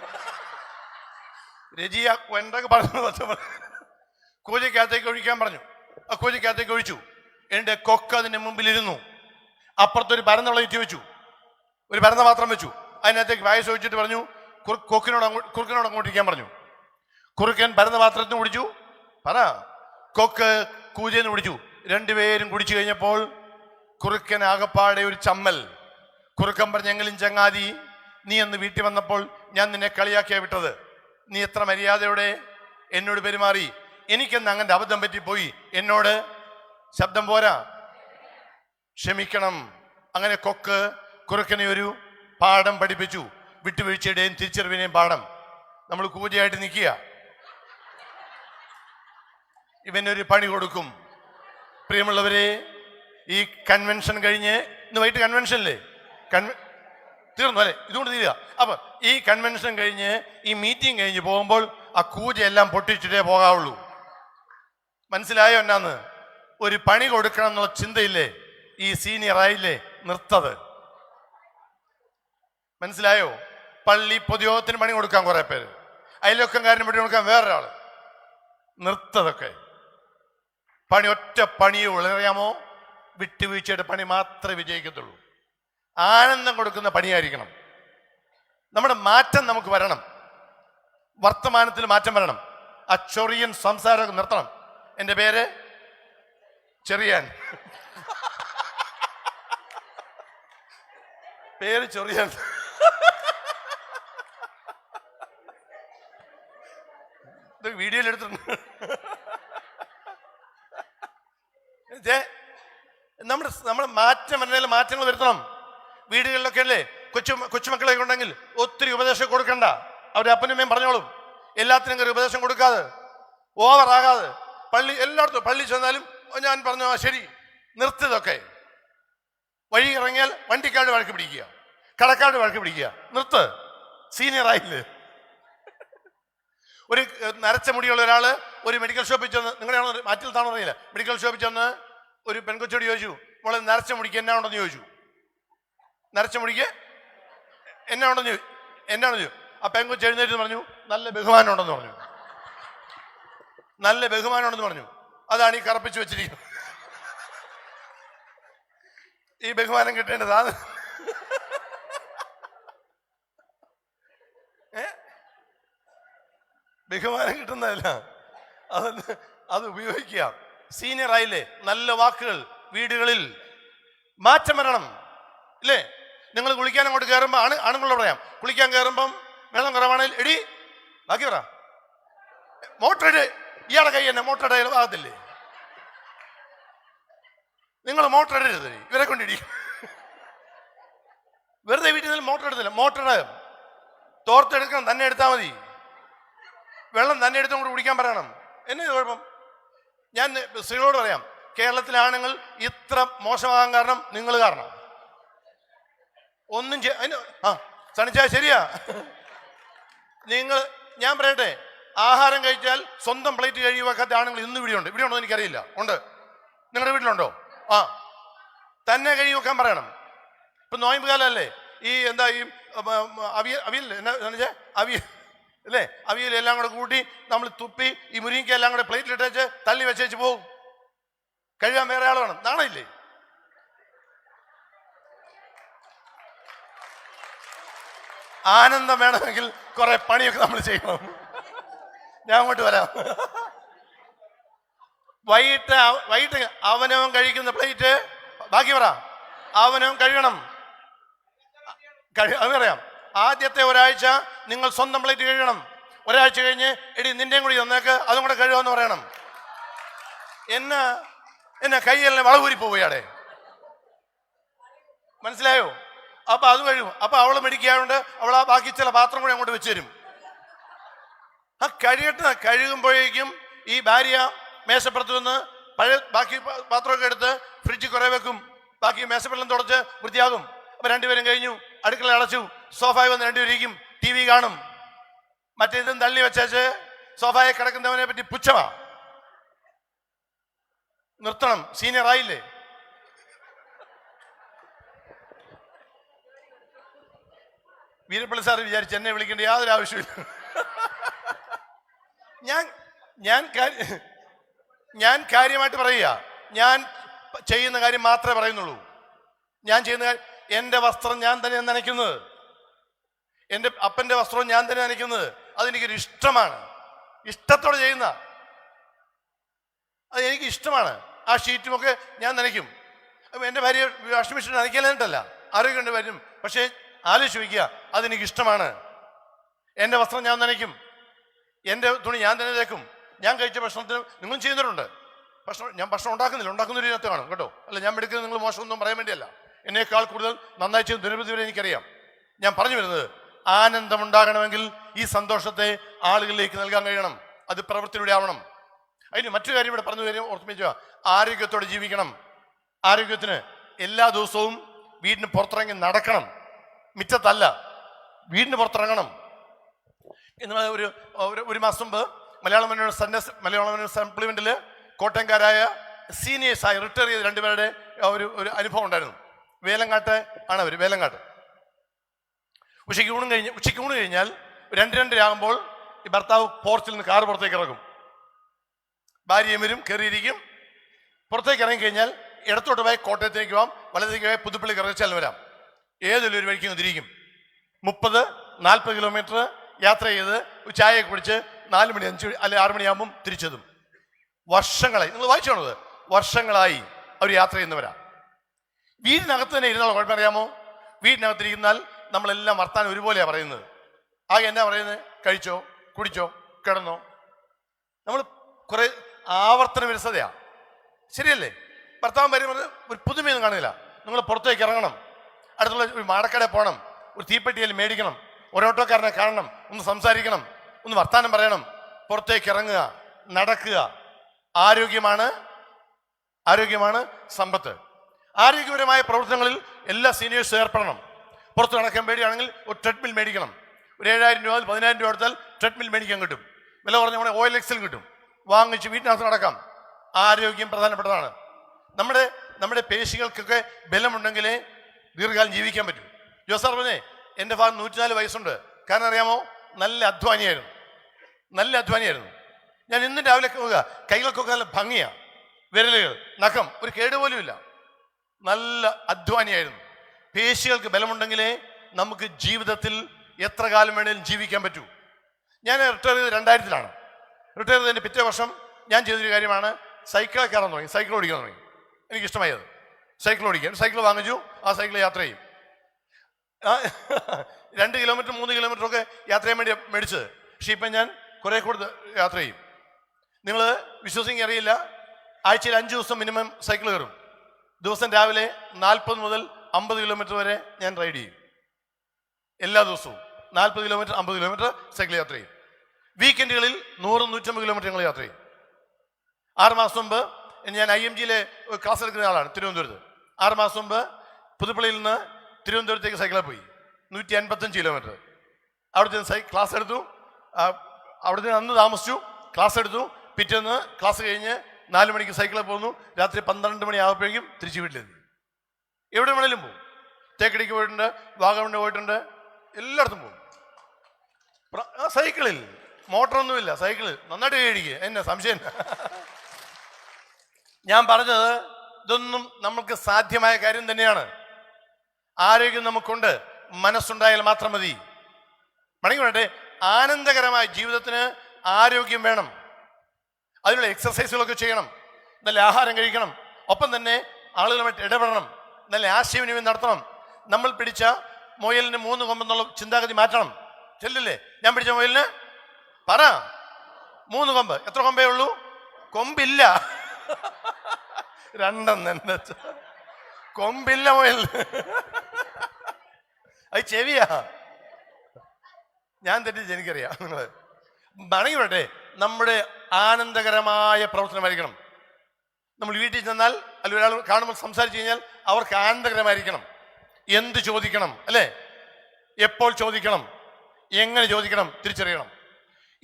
രജിയ എന്തൊക്കെ പറഞ്ഞു. കൂജയ്ക്കകത്തേക്ക് ഒഴിക്കാൻ പറഞ്ഞു. ആ കൂജയ്ക്കകത്തേക്ക് ഒഴിച്ചു. എൻ്റെ കൊക്ക് അതിൻ്റെ മുമ്പിലിരുന്നു. അപ്പുറത്തൊരു പരന്നുള്ള ഇറ്റി വെച്ചു, ഒരു പരന്ന പാത്രം വെച്ചു. അതിനകത്തേക്ക് പായസം ഒഴിച്ചിട്ട് പറഞ്ഞു കുറുക്കിനോട് അങ്ങോട്ട് ഇരിക്കാൻ പറഞ്ഞു. കുറുക്കൻ പരന്ന പാത്രത്തിന് കുടിച്ചു. പറ. കൊക്ക് കൂജയെന്ന് കുടിച്ചു. 2 പേരും കുടിച്ചു കഴിഞ്ഞപ്പോൾ കുറുക്കൻ ആകപ്പാടെ ഒരു ചമ്മൽ. കുറുക്കൻ പറഞ്ഞെങ്കിലും ചങ്ങാതി, നീ അന്ന് വീട്ടിൽ വന്നപ്പോൾ ഞാൻ നിന്നെ കളിയാക്കിയാ വിട്ടത്. നീ എത്ര മര്യാദയോടെ എന്നോട് പെരുമാറി. എനിക്കെന്ന് അങ്ങനെ അബദ്ധം പറ്റിപ്പോയി. എന്നോട് ശബ്ദം പോരാ, ക്ഷമിക്കണം. അങ്ങനെ കൊക്ക് കുറുക്കനെ ഒരു പാഠം പഠിപ്പിച്ചു. വിട്ടുവീഴ്ചയുടെയും തിരിച്ചറിവിനെയും പാഠം. നമ്മൾ കൂജയായിട്ട് നിൽക്കുക. ഇവനൊരു പണി കൊടുക്കും. പ്രിയമുള്ളവരെ, ഈ കൺവെൻഷൻ കഴിഞ്ഞ് ഇന്ന് വൈകിട്ട് കൺവെൻഷനല്ലേ? തീർന്നു അല്ലേ? ഇതുകൊണ്ട് തീരുക. അപ്പൊ ഈ കൺവെൻഷൻ കഴിഞ്ഞ് ഈ മീറ്റിംഗ് കഴിഞ്ഞ് പോകുമ്പോൾ ആ കൂജയെല്ലാം പൊട്ടിച്ചിട്ടേ പോകാവുള്ളൂ. മനസ്സിലായോ എന്നാന്ന്? ഒരു പണി കൊടുക്കണം എന്നുള്ള ചിന്തയില്ലേ ഈ സീനിയർ ആയില്ലേ നിർത്തത്? മനസ്സിലായോ? പള്ളി പൊതുയോഗത്തിന് പണി കൊടുക്കാൻ കുറെ പേര്, അയൽവക്കംകാരന് പണി കൊടുക്കാൻ വേറൊരാള്. നിർത്തതൊക്കെ. പണി ഒറ്റ പണിയേ ഉള്ളൂ. അറിയാമോ? വിട്ടുവീഴ്ചയുടെ പണി മാത്രമേ വിജയിക്കത്തുള്ളൂ. ആനന്ദം കൊടുക്കുന്ന പണിയായിരിക്കണം. നമ്മുടെ മാറ്റം നമുക്ക് വരണം. വർത്തമാനത്തിൽ മാറ്റം വരണം. ആ ചൊറിയൻ സംസാരം നിർത്തണം. എൻ്റെ പേര് ചെറിയാൻ, പേര് ചൊറിയാൻ. ഇത് വീഡിയോയിൽ എടുത്തിട്ടുണ്ട്. നമ്മുടെ മാറ്റം വരുന്നതിൽ മാറ്റങ്ങൾ വരുത്തണം. വീടുകളിലൊക്കെ അല്ലേ കൊച്ചുമക്കളൊക്കെ ഉണ്ടെങ്കിൽ ഒത്തിരി ഉപദേശം കൊടുക്കണ്ട. അവരുടെ അപ്പനും പറഞ്ഞോളും. എല്ലാത്തിനും കയറി ഉപദേശം കൊടുക്കാതെ, ഓവറാകാതെ. പള്ളി എല്ലായിടത്തും പള്ളി ചെന്നാലും ഞാൻ പറഞ്ഞു ശരി, നിർത്തിയതൊക്കെ. വഴി ഇറങ്ങിയാൽ വണ്ടിക്കാട് വഴക്ക് പിടിക്കുക, കടക്കാട് വഴക്ക് പിടിക്കുക. നിർത്ത്. സീനിയർ ആയില്ലേ? ഒരു നരച്ച മുടിയുള്ള ഒരാള് ഒരു മെഡിക്കൽ ഷോപ്പിൽ ചെന്ന്, നിങ്ങളെയാണോ മാറ്റിൽ താണോ അറിയില്ല, മെഡിക്കൽ ഷോപ്പിൽ ചെന്ന് ഒരു പെൺകൊച്ചോട് ചോദിച്ചു, മോളെ നരച്ച മുടിക്ക് എന്നാ ഉണ്ടെന്ന് ചോദിച്ചു. നരച്ച മുടിക്ക് എന്നാണെന്ന് ചോദിച്ചു. ആ പെൺകൊച്ച് എഴുന്നേറ്റ് പറഞ്ഞു നല്ല ബഹുമാനം ഉണ്ടെന്ന് പറഞ്ഞു. നല്ല ബഹുമാനം ഉണ്ടെന്ന് പറഞ്ഞു. അതാണ് ഈ കറപ്പിച്ച് വെച്ചിരിക്കുന്നത്. ഈ ബഹുമാനം കിട്ടേണ്ടതാണ്. ബഹുമാനം കിട്ടുന്നതല്ല, അത് ഉപയോഗിക്കുക. സീനിയർ ആയില്ലേ? നല്ല വാക്കുകൾ. വീടുകളിൽ മാറ്റം വരണം ഇല്ലേ? നിങ്ങൾ കുളിക്കാൻ അങ്ങോട്ട് കയറുമ്പോൾ ആണുങ്ങളോട് പറയാം, കുളിക്കാൻ കയറുമ്പം വെള്ളം കുറവാണെങ്കിൽ എടി ബാക്കി പറ, മോട്ടർ ഇട്. ഇയാളെ കൈ തന്നെ മോട്ടർ ഇടയിൽ ആകത്തില്ലേ? നിങ്ങൾ മോട്ടർ ഇടരുത്, ഇവരെ കൊണ്ടിടിക്കും. വെറുതെ വീട്ടിൽ നിന്ന് മോട്ടർ എടുത്തില്ല. മോട്ടർ തോർത്തെടുക്കണം, തന്നെ എടുത്താൽ മതി. വെള്ളം തന്നെ എടുത്തും കൂടി കുടിക്കാൻ പറയണം. എന്നെ കുഴപ്പം? ഞാൻ സ്ത്രീകളോട് പറയാം, കേരളത്തിലെ ആണുങ്ങൾ ഇത്ര മോശമാകാൻ കാരണം നിങ്ങൾ കാരണം. ഒന്നും സണിച്ചാ ശരിയാ. ഞാൻ പറയട്ടെ, ആഹാരം കഴിച്ചാൽ സ്വന്തം പ്ലേറ്റ് കഴുകി വെക്കാത്ത ആണുങ്ങൾ ഇന്ന് ഇവിടെ ഉണ്ടോ എന്ന് എനിക്കറിയില്ല. ഉണ്ട്. നിങ്ങളുടെ വീട്ടിലുണ്ടോ? തന്നെ കഴുകി വെക്കാൻ പറയണം. ഇപ്പൊ നോയമ്പ് കാലല്ലേ? ഈ എന്താ ഈ അവിയൽ അല്ലേ? അവിയൽ എല്ലാം കൂടെ കൂട്ടി നമ്മൾ തുപ്പി ഈ മുരിങ്ങയ്ക്ക് എല്ലാം കൂടെ പ്ലേറ്റിലിട്ടേച്ച് തള്ളി വെച്ചേച്ച് പോകും. കഴുകാൻ വേറെ ആൾ വേണം. നാണയില്ലേ? ആനന്ദം വേണമെങ്കിൽ കുറെ പണിയൊക്കെ നമ്മൾ ചെയ്യണം. ഞാൻ അങ്ങോട്ട് വരാം. വൈകിട്ട് അവനവൻ കഴിക്കുന്ന പ്ലേറ്റ് ബാക്കി പറ, അവനവൻ കഴുകണം. അതറിയാം. ആദ്യത്തെ ഒരാഴ്ച നിങ്ങൾ സ്വന്തം പ്ലേറ്റ് കഴുകണം. ഒരാഴ്ച കഴിഞ്ഞ് എടി നിന്റെയും കൂടി തന്നേക്ക്, അതും കൂടെ കഴുകാന്ന് പറയണം. എന്നാ കൈയെല്ലാം വളകൂരി പോവുകയാടെ. മനസ്സിലായോ? അപ്പൊ അത് കഴിയും. അപ്പൊ അവള് മെഡിക്കാറുണ്ട്, അവൾ ആ ബാക്കി ചില പാത്രം കൂടി അങ്ങോട്ട് വെച്ച് തരും. ആ കഴുകുമ്പോഴേക്കും ഈ ഭാര്യ മേശപ്പുറത്ത് നിന്ന് പഴയ ബാക്കി പാത്രമൊക്കെ എടുത്ത് ഫ്രിഡ്ജിൽ കുറെ വെക്കും. ബാക്കി മേശപ്പെല്ലാം തുടച്ച് വൃത്തിയാകും. അപ്പൊ രണ്ടുപേരും കഴിഞ്ഞു, അടുക്കള അടച്ചു, സോഫായി വന്ന് രണ്ടുപേരും ഇരിക്കും, ടി വി കാണും. മറ്റേതും തള്ളി വെച്ചേച്ച് സോഫായെ കിടക്കുന്നവനെ പറ്റി പുച്ഛമാ. നിർത്തണം. സീനിയർ ആയില്ലേ? വീരപ്പള്ളി സാർ വിചാരിച്ച് എന്നെ വിളിക്കേണ്ട യാതൊരു ആവശ്യമില്ല. ഞാൻ കാര്യമായിട്ട് പറയുക. ഞാൻ ചെയ്യുന്ന കാര്യം മാത്രമേ പറയുന്നുള്ളൂ. ഞാൻ ചെയ്യുന്ന കാര്യം, എൻ്റെ വസ്ത്രം ഞാൻ തന്നെ നനയ്ക്കുന്നത്, എൻ്റെ അപ്പൻ്റെ വസ്ത്രവും ഞാൻ തന്നെ നനയ്ക്കുന്നത്. അതെനിക്കൊരു ഇഷ്ടമാണ്, ഇഷ്ടത്തോടെ ചെയ്യുന്ന, അത് എനിക്ക് ഇഷ്ടമാണ്. ആ ഷീറ്റുമൊക്കെ ഞാൻ നനയ്ക്കും. എൻ്റെ ഭാര്യ വാഷിംഗ് മെഷീൻ നനയ്ക്കാനായിട്ടല്ല, ആരോഗ്യമുണ്ട് വരും. പക്ഷേ ആലോചിച്ച് വയ്ക്കുക, അതെനിക്ക് ഇഷ്ടമാണ്. എൻ്റെ വസ്ത്രം ഞാൻ നനയ്ക്കും, എൻ്റെ തുണി ഞാൻ തന്നെ തേക്കും. ഞാൻ കഴിച്ച ഭക്ഷണത്തിന് നിങ്ങളും ചെയ്യുന്നവരുണ്ട്. ഞാൻ ഭക്ഷണം ഉണ്ടാക്കുന്നൊരു ഇതിനകത്ത് കാണും കേട്ടോ. അല്ല, ഞാൻ എടുക്കുന്നത് നിങ്ങൾ മോശമൊന്നും പറയാൻ വേണ്ടിയല്ല. എന്നേക്കാൾ കൂടുതൽ നന്നായി ചെയ്യുന്ന ദിനപതി വരെ എനിക്കറിയാം. ഞാൻ പറഞ്ഞു വരുന്നത്, ആനന്ദമുണ്ടാകണമെങ്കിൽ ഈ സന്തോഷത്തെ ആളുകളിലേക്ക് നൽകാൻ കഴിയണം. അത് പ്രവൃത്തിയിലൂടെ ആവണം. അതിന് മറ്റൊരു കാര്യം ഇവിടെ പറഞ്ഞു തരും, ഓർമ്മിക്കുക. ആരോഗ്യത്തോടെ ജീവിക്കണം. ആരോഗ്യത്തിന് എല്ലാ ദിവസവും വീടിന് പുറത്തിറങ്ങി നടക്കണം, മിറ്റത്തല്ല, വീടിന് പുറത്തിറങ്ങണം. എന്നാൽ ഒരു മാസം മുമ്പ് മലയാള മനോരമ സപ്ലിമെന്റിൽ കോട്ടയംകാരായ സീനിയേഴ്സായി റിട്ടയർ ചെയ്ത രണ്ടുപേരുടെ ഒരു അനുഭവം ഉണ്ടായിരുന്നു. വേലങ്ങാട്ട് ആണ് അവർ, വേലങ്ങാട്ട്. ഉച്ചയ്ക്ക് ഊണ് കഴിഞ്ഞാൽ 2:30 ആകുമ്പോൾ ഈ ഭർത്താവ് പോർച്ചിൽ നിന്ന് കാറ് പുറത്തേക്ക് ഇറങ്ങും. ഭാര്യയും വരും, കയറിയിരിക്കും. പുറത്തേക്ക് ഇറങ്ങി കഴിഞ്ഞാൽ ഇടത്തോട്ട് പോയി കോട്ടയത്തേക്ക് പോകാം, വലത്തേക്ക് പോയി പുതുപ്പള്ളി കറച്ചാൽ വരാം. ഏതൊരു വഴിക്ക് തിരിക്കും. 30-40 കിലോമീറ്റർ യാത്ര ചെയ്ത് ചായയൊക്കെ കുടിച്ച് 4 മണി 5 അല്ലെങ്കിൽ 6 മണിയാകുമ്പം തിരിച്ചതും. വർഷങ്ങളായി, നിങ്ങൾ വായിച്ചോണത്, വർഷങ്ങളായി അവർ യാത്ര ചെയ്യുന്നവരാ. വീടിനകത്ത് തന്നെ ഇരുന്നാൽ കുഴപ്പമറിയാമോ? വീടിനകത്തിരിക്കുന്നാൽ നമ്മളെല്ലാം വർത്താനം ഒരുപോലെയാണ് പറയുന്നത്. ആകെ എന്നാ പറയുന്നത്? കഴിച്ചോ, കുടിച്ചോ, കിടന്നോ. നമ്മൾ കുറെ ആവർത്തന വിരസതയാ, ശരിയല്ലേ? ഭർത്താവ് പറയുന്നത് ഒരു പുതുമയൊന്നും കാണില്ല. നിങ്ങൾ പുറത്തേക്ക് ഇറങ്ങണം, അടുത്തുള്ള ഒരു മാടക്കടയിൽ പോകണം, ഒരു തീപ്പെട്ടിയിൽ മേടിക്കണം, ഒരോട്ടോക്കാരനെ കാണണം, ഒന്ന് സംസാരിക്കണം, ഒന്ന് വർത്താനം പറയണം. പുറത്തേക്ക് ഇറങ്ങുക, നടക്കുക. ആരോഗ്യമാണ് സമ്പത്ത്. ആരോഗ്യപരമായ പ്രവർത്തനങ്ങളിൽ എല്ലാ സീനിയേഴ്സും ഏർപ്പെടണം. പുറത്ത് നടക്കാൻ പേടിയാണെങ്കിൽ ഒരു ട്രെഡ്മിൽ മേടിക്കണം. ഒരു 7,000 രൂപ 10,000 രൂപ കൊടുത്താൽ ട്രെഡ്മിൽ മേടിക്കാൻ കിട്ടും. വില കുറഞ്ഞ OLX കിട്ടും. വാങ്ങിച്ച് വീട്ടിനകത്ത് നടക്കാം. ആരോഗ്യം പ്രധാനപ്പെട്ടതാണ്. നമ്മുടെ പേശികൾക്കൊക്കെ ബലമുണ്ടെങ്കിലേ ദീർഘകാലം ജീവിക്കാൻ പറ്റും. ജോസാർ പറഞ്ഞേ, എൻ്റെ ഭാഗം 104 വയസ്സുണ്ട്. കാരണം അറിയാമോ? നല്ല അധ്വാനിയായിരുന്നു. ഞാൻ ഇന്നും രാവിലെ നോക്കുക, കൈകൾക്കൊക്കെ നല്ല ഭംഗിയാ, വിരലുകൾ, നഖം ഒരു കേടുപോലും ഇല്ല. നല്ല അധ്വാനിയായിരുന്നു. പേശികൾക്ക് ബലമുണ്ടെങ്കിലേ നമുക്ക് ജീവിതത്തിൽ എത്ര കാലം വേണേലും ജീവിക്കാൻ പറ്റൂ. ഞാൻ റിട്ടയർ ചെയ്തത് 2000-ലാണ്. റിട്ടയർ ചെയ്തതിൻ്റെ പിറ്റേ വർഷം ഞാൻ ചെയ്തൊരു കാര്യമാണ്, സൈക്കിൾ ഓടിക്കാൻ തുടങ്ങി. എനിക്കിഷ്ടമായത് സൈക്കിൾ ഓടിക്കാൻ. സൈക്കിൾ വാങ്ങിച്ചു, ആ സൈക്കിൾ യാത്ര ചെയ്യും. 2 കിലോമീറ്റർ 3 കിലോമീറ്റർ ഒക്കെ യാത്ര ചെയ്യാൻ വേണ്ടി മേടിച്ചത്. പക്ഷെ ഇപ്പം ഞാൻ കുറെ കൂടുതൽ യാത്ര ചെയ്യും. നിങ്ങൾ വിശ്വസിക്കാൻ അറിയില്ല, ആഴ്ചയിൽ 5 ദിവസം മിനിമം സൈക്കിൾ കയറും. ദിവസം രാവിലെ 40 മുതൽ 50 കിലോമീറ്റർ വരെ ഞാൻ റൈഡ് ചെയ്യും. എല്ലാ ദിവസവും 40 കിലോമീറ്റർ 50 കിലോമീറ്റർ സൈക്കിൾ യാത്ര ചെയ്യും. വീക്കെൻഡുകളിൽ 100-150 കിലോമീറ്റർ ഞങ്ങൾ യാത്ര ചെയ്യും. 6 മാസം മുമ്പ് ഞാൻ IMGയിലെ ക്ലാസ് എടുക്കുന്ന ആളാണ്, തിരുവനന്തപുരത്ത്. 6 മാസം മുമ്പ് പുതുപ്പള്ളിയിൽ നിന്ന് തിരുവനന്തപുരത്തേക്ക് സൈക്കിളിൽ പോയി 155 കിലോമീറ്റർ. അവിടെ ചെന്ന് ക്ലാസ് എടുത്തു. അവിടെ നിന്ന് അന്ന് താമസിച്ചു, ക്ലാസ് എടുത്തു. പിറ്റേന്ന് ക്ലാസ് കഴിഞ്ഞ് 4 മണിക്ക് സൈക്കിളിൽ പോകുന്നു. രാത്രി 12 മണി ആകുമ്പോഴേക്കും തിരിച്ച് വീട്ടിലെത്തി. എവിടെ വേണേലും പോകും. തേക്കടിക്ക് പോയിട്ടുണ്ട്, വാഗമണ് പോയിട്ടുണ്ട്, എല്ലായിടത്തും പോകും. സൈക്കിളിൽ, മോട്ടറൊന്നുമില്ല, സൈക്കിളിൽ നന്നായിട്ട് കഴിക്കുക. എന്നെ സംശയം. ഞാൻ പറഞ്ഞത് ഇതൊന്നും നമുക്ക് സാധ്യമായ കാര്യം തന്നെയാണ്. ആരോഗ്യം നമുക്കുണ്ട്, മനസ്സുണ്ടായാൽ മാത്രം മതി. മടങ്ങി വേണ്ടേ? ആനന്ദകരമായ ജീവിതത്തിന് ആരോഗ്യം വേണം. അതിനുള്ള എക്സസൈസുകളൊക്കെ ചെയ്യണം, നല്ല ആഹാരം കഴിക്കണം, ഒപ്പം തന്നെ ആളുകളുമായിട്ട് ഇടപെടണം, നല്ല ആശയവിനിമയം നടത്തണം. നമ്മൾ പിടിച്ച മുയലിന് 3 കൊമ്പെന്നുള്ള ചിന്താഗതി മാറ്റണം. ചെല്ലില്ലേ, ഞാൻ പിടിച്ച മുയലിന് 3 കൊമ്പ്. എത്ര കൊമ്പേ ഉള്ളൂ? കൊമ്പില്ല, 2 കൊമ്പില്ല മുയലിന്. അത് ചെവിയാ. ഞാൻ തെറ്റിച്ച് എനിക്കറിയാം. നിങ്ങൾ വേണമെങ്കിൽ പറയട്ടെ, നമ്മുടെ ആനന്ദകരമായ പ്രവർത്തനമായിരിക്കണം. നമ്മൾ വീട്ടിൽ ചെന്നാൽ അല്ലെങ്കിൽ ഒരാൾ കാണുമ്പോൾ സംസാരിച്ചു കഴിഞ്ഞാൽ അവർക്ക് ആനന്ദകരമായിരിക്കണം. എന്ത് ചോദിക്കണം, അല്ലേ? എപ്പോൾ ചോദിക്കണം, എങ്ങനെ ചോദിക്കണം തിരിച്ചറിയണം.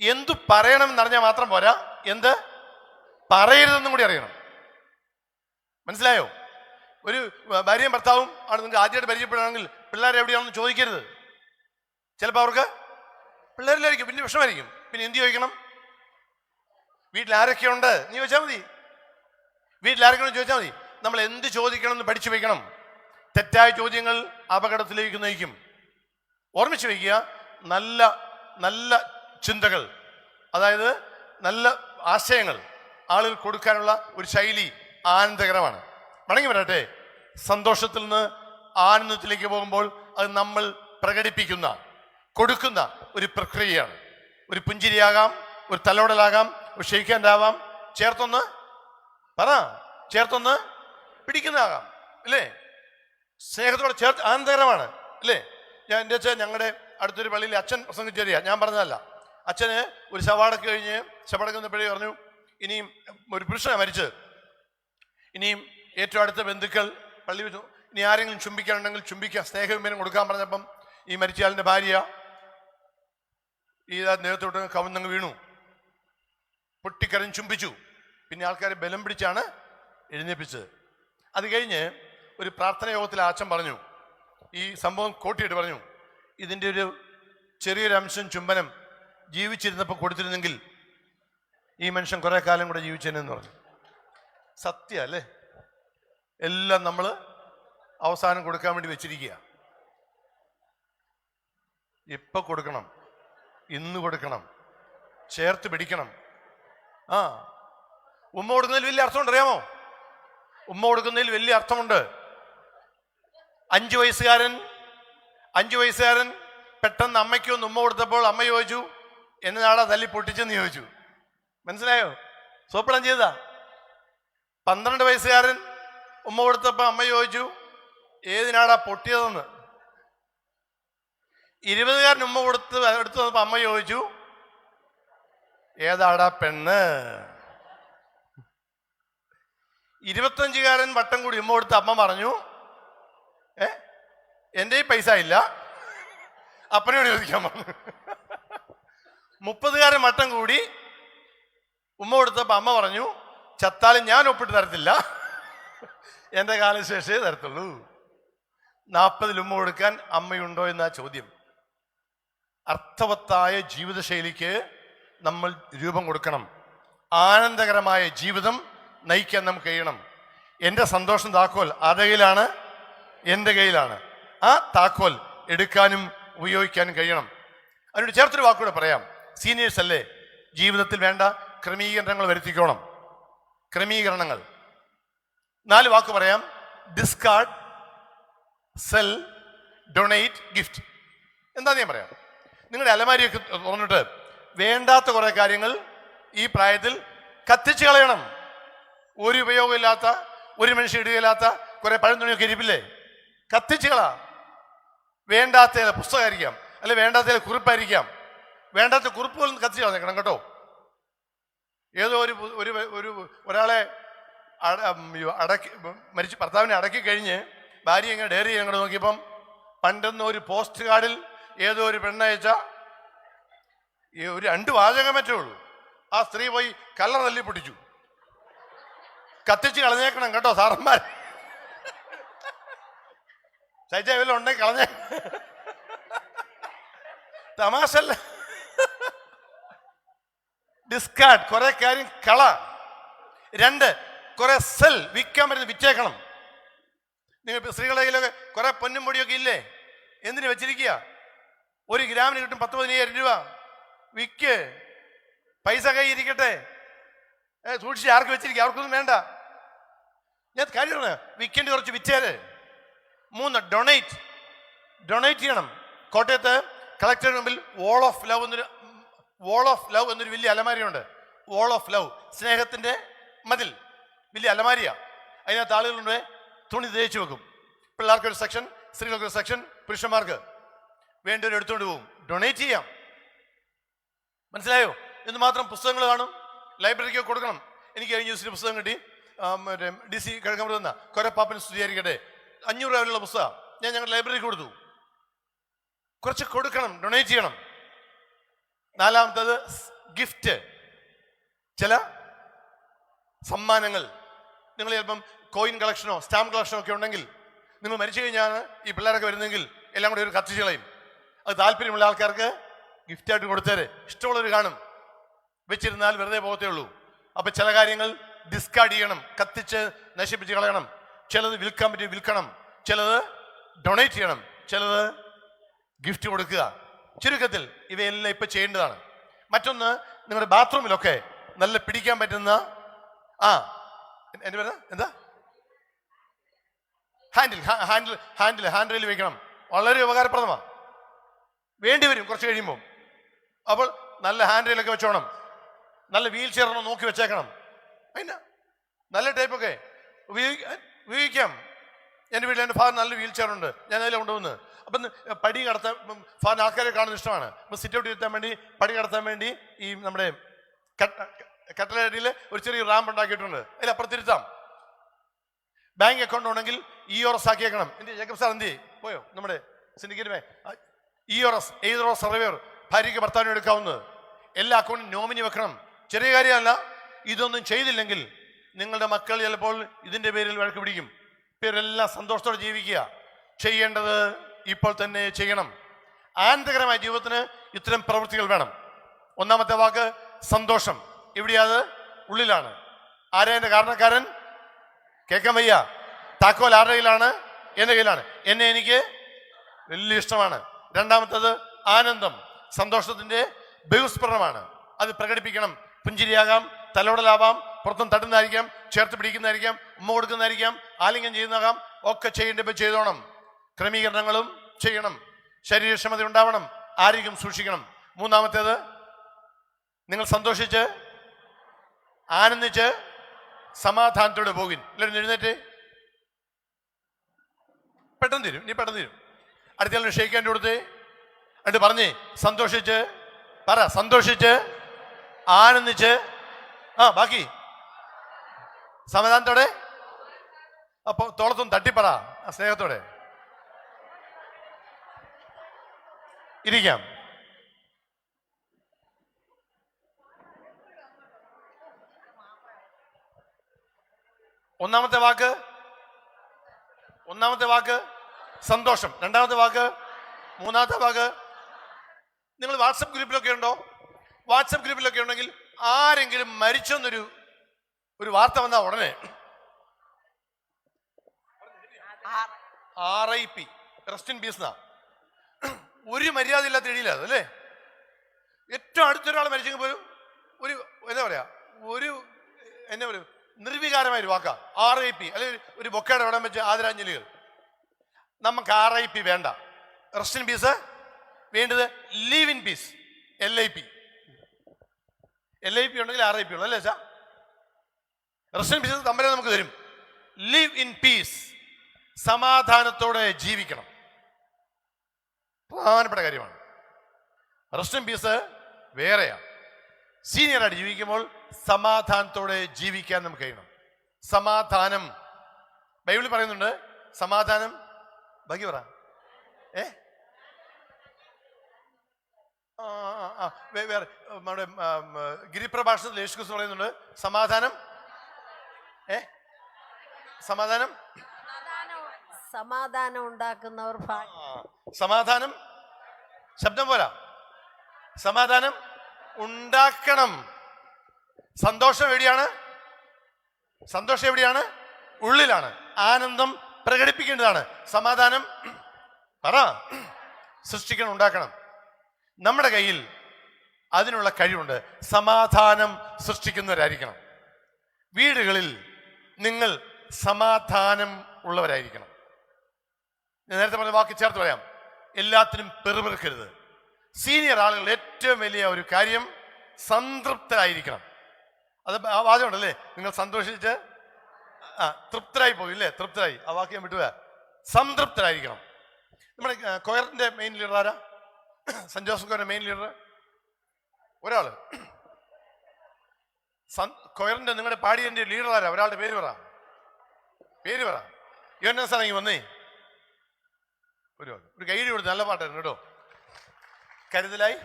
എന്തു പറയണം എന്നറിഞ്ഞാൽ മാത്രം പോരാ, എന്ത് പറയരുതെന്നും കൂടി അറിയണം. മനസ്സിലായോ? ഒരു ഭാര്യയും ഭർത്താവും ആണ് നിങ്ങൾക്ക് ആദ്യമായിട്ട് പരിചയപ്പെടുകയാണെങ്കിൽ പിള്ളേരെ എവിടെയാണെന്ന് ചോദിക്കരുത്. ചിലപ്പോൾ അവർക്ക് പിള്ളേരിലായിരിക്കും, പിന്നെ വിഷമായിരിക്കും. പിന്നെ എന്ത് ചോദിക്കണം? വീട്ടിൽ ആരൊക്കെയുണ്ട് നീ ചോദിച്ചാൽ മതി. വീട്ടിൽ ആരൊക്കെയാണെന്ന് ചോദിച്ചാൽ മതി. നമ്മൾ എന്ത് ചോദിക്കണം എന്ന് പഠിച്ചു വയ്ക്കണം. തെറ്റായ ചോദ്യങ്ങൾ അപകടത്തിലേക്ക് നയിക്കും. ഓർമ്മിച്ചു വയ്ക്കുക, നല്ല നല്ല ചിന്തകൾ, അതായത് നല്ല ആശയങ്ങൾ ആളുകൾ കൊടുക്കാനുള്ള ഒരു ശൈലി ആനന്ദകരമാണ്. മടങ്ങി വരട്ടെ, സന്തോഷത്തിൽ നിന്ന് ആനന്ദത്തിലേക്ക് പോകുമ്പോൾ അത് നമ്മൾ പ്രകടിപ്പിക്കുന്ന, കൊടുക്കുന്ന ഒരു പ്രക്രിയയാണ്. ഒരു പുഞ്ചിരിയാകാം, ഒരു തലോടലാകാം, ഒരു ഷെയ്ക്ക് ഹാൻഡ് ആവാം, ചേർത്തൊന്ന് ചേർത്തൊന്ന് പിടിക്കുന്നതാകാം, അല്ലേ? സ്നേഹത്തോടെ ചേർത്ത് ആനന്ദകരമാണ്, അല്ലേ? എൻ്റെ അച്ഛൻ, ഞങ്ങളുടെ അടുത്തൊരു പള്ളിയിൽ അച്ഛൻ പ്രസംഗിച്ചറിയാ, ഞാൻ പറഞ്ഞതല്ല. അച്ഛന് ഒരു ശവടക്ക് കഴിഞ്ഞ് ശവടക്കുന്നപ്പോഴേ പറഞ്ഞു, ഇനിയും ഒരു പുരുഷനാണ് മരിച്ചത്, ഇനിയും ഏറ്റവും അടുത്ത ബന്ധുക്കൾ പള്ളി വെച്ചു, ഇനി ആരെങ്കിലും ചുംബിക്കാനുണ്ടെങ്കിൽ ചുംബിക്കാം, സ്നേഹവിമ്പനം കൊടുക്കാൻ പറഞ്ഞപ്പം ഈ മരിച്ചയാളിൻ്റെ ഭാര്യ ഈ നേരത്തോട്ട് കവുന്നങ്ങ് വീണു, പൊട്ടിക്കരഞ്ഞ് ചുംബിച്ചു. പിന്നെ ആൾക്കാരെ ബലം പിടിച്ചാണ് എഴുന്നേപ്പിച്ചത്. അത് കഴിഞ്ഞ് ഒരു പ്രാർത്ഥന യോഗത്തിൽ അച്ഛൻ പറഞ്ഞു, ഈ സംഭവം കോട്ടിയിട്ട് പറഞ്ഞു, ഇതിൻ്റെ ഒരു ചെറിയൊരു അംശം ചുംബനം ജീവിച്ചിരുന്നപ്പോൾ കൊടുത്തിരുന്നെങ്കിൽ ഈ മനുഷ്യൻ കുറെ കാലം കൂടെ ജീവിച്ചേനെന്ന് പറഞ്ഞു. സത്യം അല്ലേ? എല്ലാം നമ്മൾ അവസാനം കൊടുക്കാൻ വേണ്ടി വെച്ചിരിക്കുക. ഇപ്പൊ കൊടുക്കണം, ഇന്ന് കൊടുക്കണം, ചേർത്ത് പിടിക്കണം. ഉമ്മ കൊടുക്കുന്നതിൽ വലിയ അർത്ഥമുണ്ട്, അറിയാമോ? ഉമ്മ കൊടുക്കുന്നതിൽ വലിയ അർത്ഥമുണ്ട്. 5 വയസ്സുകാരൻ പെട്ടെന്ന് അമ്മയ്ക്ക് ഒന്ന് ഉമ്മ കൊടുത്തപ്പോൾ അമ്മ ചോദിച്ചു, എന്നതാടാ തല്ലി പൊട്ടിച്ചെന്ന് ചോദിച്ചു. മനസ്സിലായോ? സോപ്പിടം ചെയ്താ. 12 വയസ്സുകാരൻ ഉമ്മ കൊടുത്തപ്പോൾ അമ്മ ചോദിച്ചു, ഏതിനാടാ പൊട്ടിയതെന്ന്. 20കാരൻ ഉമ്മ എടുത്തു വന്നപ്പോൾ അമ്മ ചോദിച്ചു, ഏതാടാ പെണ്ണ്. 25കാരൻ വട്ടം കൂടി ഉമ്മ കൊടുത്ത് അമ്മ പറഞ്ഞു, എൻ്റെ ഈ പൈസ ഇല്ല, അപ്പനോട് ചോദിക്കാൻ പറഞ്ഞു. 30കാരൻ വട്ടം കൂടി ഉമ്മ കൊടുത്തപ്പോൾ അമ്മ പറഞ്ഞു, ചത്താലും ഞാൻ ഒപ്പിട്ട് തരത്തില്ല, എൻ്റെ കാലശേഷേ തരത്തുള്ളൂ. 40 ഉമ്മ കൊടുക്കാൻ അമ്മയുണ്ടോ എന്നാ ചോദ്യം. അർത്ഥവത്തായ ജീവിതശൈലിക്ക് നമ്മൾ രൂപം കൊടുക്കണം. ആനന്ദകരമായ ജീവിതം നയിക്കാൻ നമുക്ക് കഴിയണം. എൻ്റെ സന്തോഷം താക്കോൽ ആരുടെ കയ്യിലാണ്? എൻ്റെ കയ്യിലാണ്. ആ താക്കോൽ എടുക്കാനും ഉപയോഗിക്കാനും കഴിയണം. അതിനോട് ചേർത്തൊരു വാക്കുകൂടെ പറയാം. സീനിയേഴ്സ് അല്ലേ, ജീവിതത്തിൽ വേണ്ട ക്രമീകരണങ്ങൾ വരുത്തിക്കോണം. ക്രമീകരണങ്ങൾ 4 വാക്ക് പറയാം. Discard, cell, donate, gift. എന്താ ഞാൻ പറയാം? നിങ്ങളുടെ അലമാരിയൊക്കെ തുറന്നിട്ട് വേണ്ടാത്ത കുറെ കാര്യങ്ങൾ ഈ പ്രായത്തിൽ കത്തിച്ച് കളയണം. ഒരു ഉപയോഗമില്ലാത്ത, ഒരു മനുഷ്യ ഇടുകയില്ലാത്ത കുറെ പഴം തുണിയൊക്കെ ഇരിപ്പില്ലേ, കത്തിച്ച് കള. വേണ്ടാത്ത പുസ്തകമായിരിക്കാം, അല്ലെ വേണ്ടാത്ത കുറിപ്പായിരിക്കാം, വേണ്ടാത്ത കുറിപ്പ് പോലും കത്തിച്ച് കളഞ്ഞേക്കണം കേട്ടോ. ഏതോ ഒരാളെ മരിച്ച് ഭർത്താവിനെ അടക്കി കഴിഞ്ഞ് ഭാര്യ ഇങ്ങനെ ഡയറി അങ്ങോട്ട് നോക്കിയപ്പം പണ്ടെന്ന് ഒരു പോസ്റ്റ് കാർഡിൽ ഏതോ ഒരു പെണ്ണയച്ച ഒരു 2 വാചകം മറ്റേ ഉള്ളൂ. ആ സ്ത്രീ പോയി കല്ലറ തല്ലി പൊട്ടിച്ചു. കത്തിച്ച് കളഞ്ഞേക്കണം കേട്ടോ സാറന്മാർ. സഹിച്ച വല്ലതും ഉണ്ടെങ്കിൽ കളഞ്ഞേ, തമാശല്ല. ഡിസ്കാർഡ്, കുറെ കാര്യം കള. 2, കുറെ സെൽ, വിൽക്കാൻ പറ്റുന്ന വിറ്റേക്കണം. നിങ്ങൾ സ്ത്രീകളുടെ കയ്യിലൊക്കെ കുറെ പൊന്നും പൊടിയൊക്കെ ഇല്ലേ, എന്തിനു വെച്ചിരിക്കുക? 1 ഗ്രാമിന് കിട്ടും 10-15,000 രൂപ. വിൽക്ക്, പൈസ കൈ ഇരിക്കട്ടെ, സൂക്ഷിച്ച് ആർക്ക് വെച്ചിരിക്കുക, അവർക്കൊന്നും വേണ്ട. ഞാൻ കാര്യം വിൽക്കേണ്ടി കുറച്ച് വിറ്റേര്. 3, ഡൊണേറ്റ് ചെയ്യണം. കോട്ടയത്ത് കളക്ടറിന് മുമ്പിൽ വാൾ ഓഫ് ലവ് എന്നൊരു വലിയ അലമാരിയുണ്ട്. വാൾ ഓഫ് ലവ്, സ്നേഹത്തിന്റെ മതിൽ, വലിയ അലമാരിയ. അതിനകത്ത് ആളുകളുണ്ട് തുണി തേച്ച് വെക്കും. പിള്ളേർക്കൊരു സെക്ഷൻ, സ്ത്രീകൾക്കൊരു സെക്ഷൻ, പുരുഷന്മാർക്ക്. വേണ്ടവർ എടുത്തുകൊണ്ട് പോകും. ഡൊണേറ്റ് ചെയ്യാം. മനസ്സിലായോ? എന്ന് മാത്രം പുസ്തകങ്ങൾ കാണും, ലൈബ്രറിക്ക് കൊടുക്കണം. എനിക്ക് കഴിഞ്ഞ ദിവസം പുസ്തകം കിട്ടി, മറ്റേ DC കിഴക്കമ്പലത്ത് നിന്ന കൊരപ്പാപ്പൻ സ്തുതിയായിരിക്കട്ടെ, 500 രൂപയുള്ള പുസ്തകം ഞാൻ ഞങ്ങളുടെ ലൈബ്രറിക്ക് കൊടുത്തു. കുറച്ച് കൊടുക്കണം, ഡൊണേറ്റ് ചെയ്യണം. 4-മത്തേത് ഗിഫ്റ്റ്, ചില സമ്മാനങ്ങൾ. നിങ്ങൾ ചിലപ്പം കോയിൻ കളക്ഷനോ സ്റ്റാമ്പ് കളക്ഷനോ ഒക്കെ ഉണ്ടെങ്കിൽ, നിങ്ങൾ മരിച്ചു കഴിഞ്ഞാണ് ഈ പിള്ളേരൊക്കെ വരുന്നെങ്കിൽ എല്ലാം കൂടി ഒരു കത്തിച്ച് കളയും. അത് താല്പര്യമുള്ള ആൾക്കാർക്ക് ഗിഫ്റ്റായിട്ട് കൊടുത്തേരെ. ഇഷ്ടമുള്ളവർ കാണും, വെച്ചിരുന്നാൽ വെറുതെ പോകത്തേ ഉള്ളൂ. അപ്പൊ ചില കാര്യങ്ങൾ ഡിസ്കാർഡ് ചെയ്യണം, കത്തിച്ച് നശിപ്പിച്ച് കളയണം. ചിലത് വിൽക്കാൻ പറ്റി വിൽക്കണം, ചിലത് ഡൊണേറ്റ് ചെയ്യണം, ചിലത് ഗിഫ്റ്റ് കൊടുക്കുക. ചുരുക്കത്തിൽ ഇവയെല്ലാം ഇപ്പൊ ചെയ്യേണ്ടതാണ്. മറ്റൊന്ന്, നിങ്ങളുടെ ബാത്റൂമിലൊക്കെ നല്ല പിടിക്കാൻ പറ്റുന്ന എന്റെ പേര് എന്താ, ഹാൻഡിൽ റെയിൽ വെക്കണം. വളരെ ഉപകാരപ്രദമാണ്, വേണ്ടി വരും കുറച്ച് കഴിയുമ്പോൾ. അപ്പോൾ നല്ല ഹാൻഡ് റെയിലൊക്കെ വെച്ചോണം. നല്ല വീൽ ചെയർ നോക്കി വെച്ചേക്കണം. അതിന് നല്ല ടൈപ്പൊക്കെ ഉപയോഗിക്കാം. എൻ്റെ വീട്ടിൽ എൻ്റെ ഫാദർ നല്ല വീൽ ചെയർ ഉണ്ട്, ഞാൻ അതിലെ കൊണ്ടുവന്ന്. അപ്പം പടി കടത്താൻ ഫാദർ ആൾക്കാരെ കാണുന്നത് ഇഷ്ടമാണ്. അപ്പം സിറ്റ് ഔട്ട് ഇരുത്താൻ വേണ്ടി, പടി കടത്താൻ വേണ്ടി ഈ നമ്മുടെ കട്ടലടിയിൽ ഒരു ചെറിയ റാമ്പ് ഉണ്ടാക്കിയിട്ടുണ്ട്, അതിലപ്പുറത്തിരുത്താം. ബാങ്ക് അക്കൗണ്ട് ഉണ്ടെങ്കിൽ EORS ആക്കിയേക്കണം. എൻ്റെ ജേക്കബ് സാർ എന്ത് പോയോ, നമ്മുടെ സിൻഡിക്കേറ്റ് EORS, എയ്തറോ സർവേയർ, ഭാര്യയ്ക്ക് ഭർത്താവിനും എടുക്കാവുന്നത്. എല്ലാ അക്കൗണ്ടും നോമിനി വെക്കണം. ചെറിയ കാര്യമല്ല. ഇതൊന്നും ചെയ്തില്ലെങ്കിൽ നിങ്ങളുടെ മക്കൾ ചിലപ്പോൾ ഇതിൻ്റെ പേരിൽ വഴക്ക് പിടിക്കും. പേരെല്ലാം സന്തോഷത്തോടെ ജീവിക്കുക. ചെയ്യേണ്ടത് ഇപ്പോൾ തന്നെ ചെയ്യണം. ആനന്ദകരമായ ജീവിതത്തിന് ഇത്തരം പ്രവൃത്തികൾ വേണം. ഒന്നാമത്തെ വാക്ക് സന്തോഷം. എവിടെയാത്? ഉള്ളിലാണ്. ആരാ എൻ്റെ കാരണക്കാരൻ? കേൾക്കാൻ വയ്യ. താക്കോൽ ആരുടെ കയ്യിലാണ്? എൻ്റെ കയ്യിലാണ്. എന്നെ എനിക്ക് വലിയ ഇഷ്ടമാണ്. രണ്ടാമത്തത് ആനന്ദം, സന്തോഷത്തിന്റെ ബഹുസ്ഫുരണമാണ്. അത് പ്രകടിപ്പിക്കണം. പുഞ്ചിരിയാകാം, തലോടലാവാം, പുറത്തും തട്ടുന്നതായിരിക്കാം, ചേർത്ത് പിടിക്കുന്നതായിരിക്കാം, ഉമ്മ കൊടുക്കുന്നതായിരിക്കാം, ആലിംഗനം ചെയ്യുന്നതാകാം. ഒക്കെ ചെയ്യേണ്ടപ്പോൾ ചെയ്തോണം. ക്രമീകരണങ്ങളും ചെയ്യണം. ശരീരക്ഷമത ഉണ്ടാവണം. ആരോഗ്യം സൂക്ഷിക്കണം. മൂന്നാമത്തേത്, നിങ്ങൾ സന്തോഷിച്ച് ആനന്ദിച്ച് സമാധാനത്തോടെ പോകും. എല്ലാവരും എഴുന്നേറ്റ്. പെട്ടെന്ന് തരും, ഇനി പെട്ടെന്ന് തരും. അടുത്ത ഷെയ്ക്ക് ഹാൻഡ് കൊടുത്തേ. എന്നിട്ട് പറഞ്ഞേ, സന്തോഷിച്ച് പറ, സന്തോഷിച്ച് ആനന്ദിച്ച് ബാക്കി സമാധാനത്തോടെ. അപ്പൊ തോളത്തും തട്ടിപ്പറ, സ്നേഹത്തോടെ ഇരിക്കാം. ഒന്നാമത്തെ വാക്ക് സന്തോഷം. രണ്ടാമത്തെ വാക്ക്, മൂന്നാമത്തെ വാക്ക്. നിങ്ങൾ വാട്സപ്പ് ഗ്രൂപ്പിലൊക്കെ ഉണ്ടോ? വാട്സപ്പ് ഗ്രൂപ്പിലൊക്കെ ഉണ്ടെങ്കിൽ ആരെങ്കിലും മരിച്ചെന്നൊരു വാർത്ത വന്നാൽ ഉടനെ RIP, റെസ്റ്റ് ഇൻ പീസ്. ഒരു മര്യാദ ഇല്ലാത്ത എഴുതിയില്ല അതല്ലേ. ഏറ്റവും അടുത്തൊരാൾ മരിച്ചെങ്കിൽ പോലും ഒരു എന്താ പറയാ, എന്നാ പറയുക, നിർവികാരമായൊരു വാക്കാ RIP. അല്ലെങ്കിൽ ഒരു ബൊക്കയുടെ ഇടം വെച്ച് ആദരാഞ്ജലികൾ. നമുക്ക് RIP വേണ്ട. റെസ്റ്റ് ഇൻ പീസ് വേണ്ടത് leave in peace, LIP. LIP ഉണ്ടെങ്കിൽ RIP ഉള്ളു അല്ലേ ചാ? റെസ്റ്റ് ഇൻ പീസ് തമ്മിൽ നമുക്ക് തരും. ലീവ് ഇൻ പീസ്, സമാധാനത്തോടെ ജീവിക്കണം. പ്രധാനപ്പെട്ട കാര്യമാണ്. റെസ്റ്റ് ഇൻ പീസ് വേറെയാണ്. സീനിയറായിട്ട് ജീവിക്കുമ്പോൾ സമാധാനത്തോടെ ജീവിക്കാൻ നമുക്ക് കഴിയണം. സമാധാനം ബൈബിളിൽ പറയുന്നുണ്ട്. സമാധാനം ബാക്കി പറ. വേറെ നമ്മുടെ ഗിരിപ്രഭാഷണത്തിൽ യേശുക്രിസ്തു പറയുന്നുണ്ട് സമാധാനം സമാധാനം ഉണ്ടാക്കുന്നവർ. സമാധാനം ശബ്ദം പോരാ, സമാധാനം ഉണ്ടാക്കണം. സന്തോഷം എവിടെയാണ്? ഉള്ളിലാണ്. ആനന്ദം പ്രകടിപ്പിക്കേണ്ടതാണ്. സമാധാനം പറ സൃഷ്ടിക്കണം, ഉണ്ടാക്കണം. നമ്മുടെ കയ്യിൽ അതിനുള്ള കഴിവുണ്ട്. സമാധാനം സൃഷ്ടിക്കുന്നവരായിരിക്കണം. വീടുകളിൽ നിങ്ങൾ സമാധാനം ഉള്ളവരായിരിക്കണം. ഞാൻ നേരത്തെ പറഞ്ഞ വാക്ക് ചേർത്ത് പറയാം. എല്ലാത്തിനും പെറുപെറുക്കരുത്. സീനിയർ ആളുകൾ ഏറ്റവും വലിയ ഒരു കാര്യം സംതൃപ്തരായിരിക്കണം. അത് വാചകമുണ്ടല്ലേ, നിങ്ങൾ സന്തോഷിച്ച് തൃപ്തരായി പോകില്ലേ? തൃപ്തരായി, ആ വാക്ക് ഞാൻ വിട്ടുപോയാ. സംതൃപ്തരായിരിക്കണം. നമ്മുടെ കൊയറിന്റെ മെയിൻ ലീഡർ ആരാ? സെന്റ് ജോസഫ് കൊയറിന്റെ മെയിൻ ലീഡർ ഒരാള്. കൊയറിന്റെ നിങ്ങളുടെ പാടിയന്റെ ലീഡർ ആരാ? ഒരാളുടെ പേര് പറ. യോഹന്നാൻ സാറെങ്കിൽ വന്നേ. ഒരു ഗൈഡ് കൊടുത്ത് നല്ല പാട്ടായിരുന്നു കേട്ടോ. കരുതലായി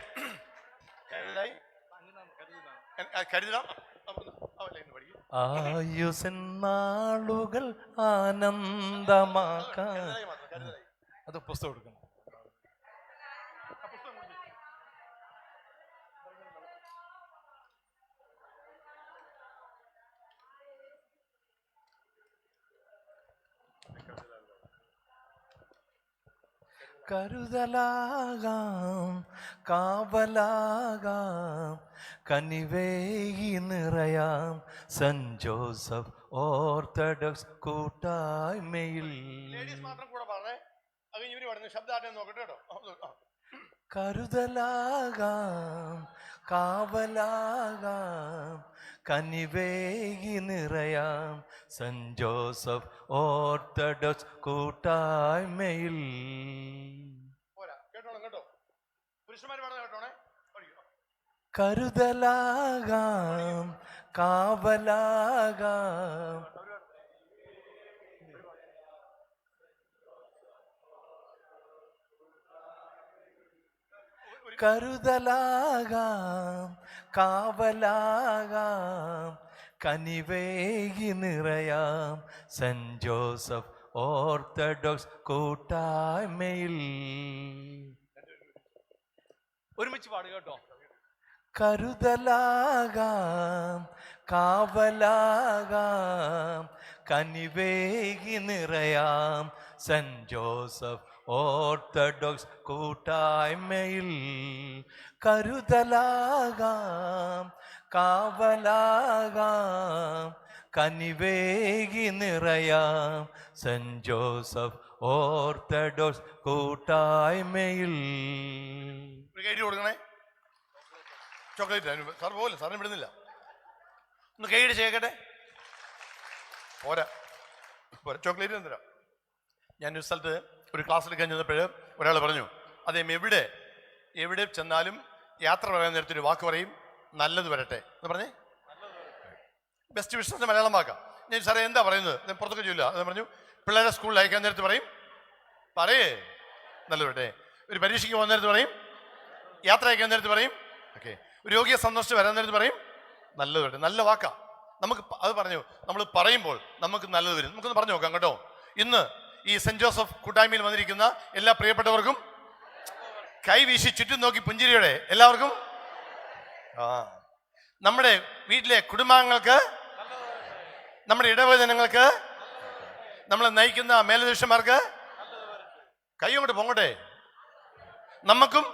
ആയുസെന്നാളുകൾ ആനന്ദമാക്കാൻ. അത് പുസ്തകം കൊടുക്കണം. കരുതലാകാം കാവലാകാം കനിവേകി നിറയാം സെന്റ് ജോസഫ് ഓർത്തഡോക്സ് കൂട്ടായ്മയിൽ. ലേഡീസ് മാത്രം കൂടെ പറഞ്ഞേ, അത് ഇവര് പറഞ്ഞു ശബ്ദാട്ടം നോക്കട്ടെ കേട്ടോ. കരുതലാകാം കാവലാകാം കനിവേകി നിറയാം സെന്റ് ജോസഫ് ഓർത്തഡോക്സ് കൂട്ടായ്മയിൽ. പോരാ, കേട്ടോണം കേട്ടോ, പുരുഷന്മാര് പറഞ്ഞ കേട്ടോണേ. കരുതലാകാം കാവലാകാം കരുതലാകാം കാവലാകാം കനിവേകി നിറയാം സെന്റ് ജോസഫ് ഓർത്തഡോക്സ് കൂട്ടായ്മയിൽ. ഒരുമിച്ച് പാടുക കേട്ടോ. കരുതലാകാം കാവലാകാം കനിവേകി നിറയാം സെന്റ് ജോസഫ് ഓർത്തഡോക്സ് കൂട്ടായ്മയിൽ. കരുതലാകാം കാവലാകാം കനിവേകി നിറയാം സെന്റ് ജോസഫ് ഓർത്തഡോക്സ് കൂട്ടായ്മയിൽ. ഒരു കൈ കൊടുക്കണേ. ചോക്ലേറ്റ് സാർ പോലെ സാറിനെ വിടുന്നില്ല. ഒന്ന് കൈയ്യടി ചെയ്യട്ടെ. പോരാ പോരാ, ചോക്ലേറ്റ് തരാം. ഞാനൊരു സ്ഥലത്ത് ഒരു ക്ലാസ് എടുക്കാൻ ചെന്നപ്പോൾ ഒരാൾ പറഞ്ഞു, അദ്ദേഹം എവിടെ എവിടെ ചെന്നാലും യാത്ര പറയാൻ നേരത്തെ ഒരു വാക്ക് പറയും, നല്ലത് വരട്ടെ എന്ന് പറഞ്ഞേ. ബെസ്റ്റ് വിഷസ് മലയാളം വാക്കാം. ഞാൻ സാറേ എന്താ പറയുന്നത്, ഞാൻ പുറത്തൊക്കെ ചൊല്ലുക. അത് പറഞ്ഞു, പിള്ളേരെ സ്കൂളിൽ അയക്കാൻ നേരത്ത് പറയും പറയേ നല്ലത് വരട്ടെ. ഒരു പരീക്ഷയ്ക്ക് പോകുന്ന നേരത്ത് പറയും, യാത്ര അയക്കാൻ നേരത്ത് പറയും, ഓക്കെ. ഒരു രോഗിയെ സന്ദർശിച്ച് വരാൻ നേരത്ത് പറയും, നല്ലത് വരട്ടെ. നല്ല വാക്കാ. നമുക്ക് അത് പറഞ്ഞു, നമ്മൾ പറയുമ്പോൾ നമുക്ക് നല്ലത് വരും. നമുക്കൊന്ന് പറഞ്ഞു നോക്കാം കേട്ടോ. ഇന്ന് ഈ സെന്റ് ജോസഫ് കൂട്ടായ്മയിൽ വന്നിരിക്കുന്ന എല്ലാ പ്രിയപ്പെട്ടവർക്കും കൈ വീശി ചുറ്റും നോക്കി പുഞ്ചിരിയോടെ എല്ലാവർക്കും, നമ്മുടെ വീട്ടിലെ കുടുംബാംഗങ്ങൾക്ക്, നമ്മുടെ ഇടവചനങ്ങൾക്ക്, നമ്മളെ നയിക്കുന്ന മേലധ്യക്ഷന്മാർക്ക് കൈ അങ്ങോട്ട് പൊങ്ങട്ടെ. നമുക്കും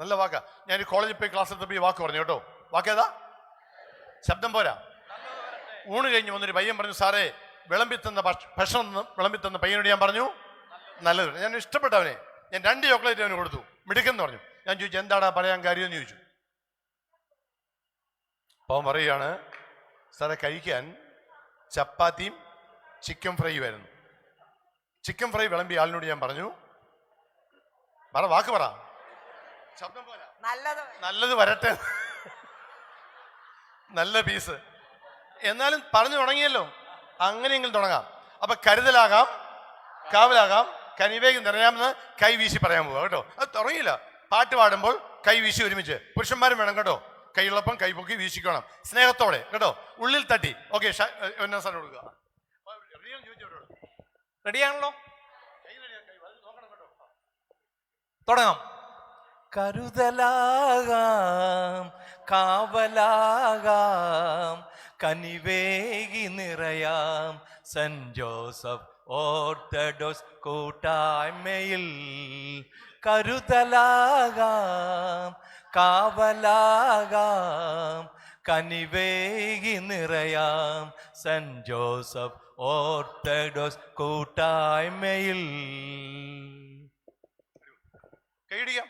നല്ല വാക്കാ. ഞാൻ കോളേജിൽ പോയി ക്ലാസ് എടുത്തപ്പോൾ ഈ വാക്ക് പറഞ്ഞു കേട്ടോ. വാക്കേതാ? ശബ്ദം പോരാ. ഊണ് കഴിഞ്ഞ് വന്നൊരു പയ്യൻ പറഞ്ഞു, സാറേ വിളമ്പിത്തന്ന ഭക്ഷണം വിളമ്പിത്തന്ന പയ്യനോട് ഞാൻ പറഞ്ഞു നല്ലത്. ഞാൻ ഇഷ്ടപ്പെട്ടവനെ ഞാൻ 2 ചോക്ലേറ്റ് അവന് കൊടുത്തു. മിടുക്കെന്ന് പറഞ്ഞു. ഞാൻ ചോദിച്ചു, എന്താടാ പറയാൻ കാര്യമെന്ന് ചോദിച്ചു. അപ്പം പറയുകയാണ്, സാറെ കഴിക്കാൻ ചപ്പാത്തിയും ചിക്കൻ ഫ്രൈയും ആയിരുന്നു. ചിക്കൻ ഫ്രൈ വിളമ്പിയ ആളിനോട് ഞാൻ പറഞ്ഞു, പറ വാക്ക് പറ, ശബ്ദം പോരാ, നല്ലത് വരട്ടെ, നല്ല പീസ്. എന്നാലും പറഞ്ഞു തുടങ്ങിയല്ലോ, അങ്ങനെയെങ്കിലും തുടങ്ങാം. അപ്പൊ കരുതലാകാം കാവലാകാം കനിവേഗം നിറയാമെന്ന് കൈ വീശി പറയാൻ പോവാ കേട്ടോ. അത് തുടങ്ങിയില്ല. പാട്ട് പാടുമ്പോൾ കൈ വീശി ഒരുമിച്ച്. പുരുഷന്മാരും വേണം കേട്ടോ. കൈയുള്ളപ്പം കൈ പൊക്കി വീശിക്കണം സ്നേഹത്തോടെ കേട്ടോ, ഉള്ളിൽ തട്ടി. ഓക്കെ, സാർ കൊടുക്കുക. റെഡിയാണല്ലോ, തുടങ്ങാം. കരുതലാകാം കാവലാകാം കനിവേകി നിറയാം സെന്റ് ജോസഫ് ഓർത്തഡോക്സ് കൂട്ടായ്മയിൽ. കരുതലാകാം കാവലാകാം കനിവേകി നിറയാം സെന്റ് ജോസഫ് ഓർത്തഡോക്സ് കൂട്ടായ്മയിൽ. കൈയടിക്കാം.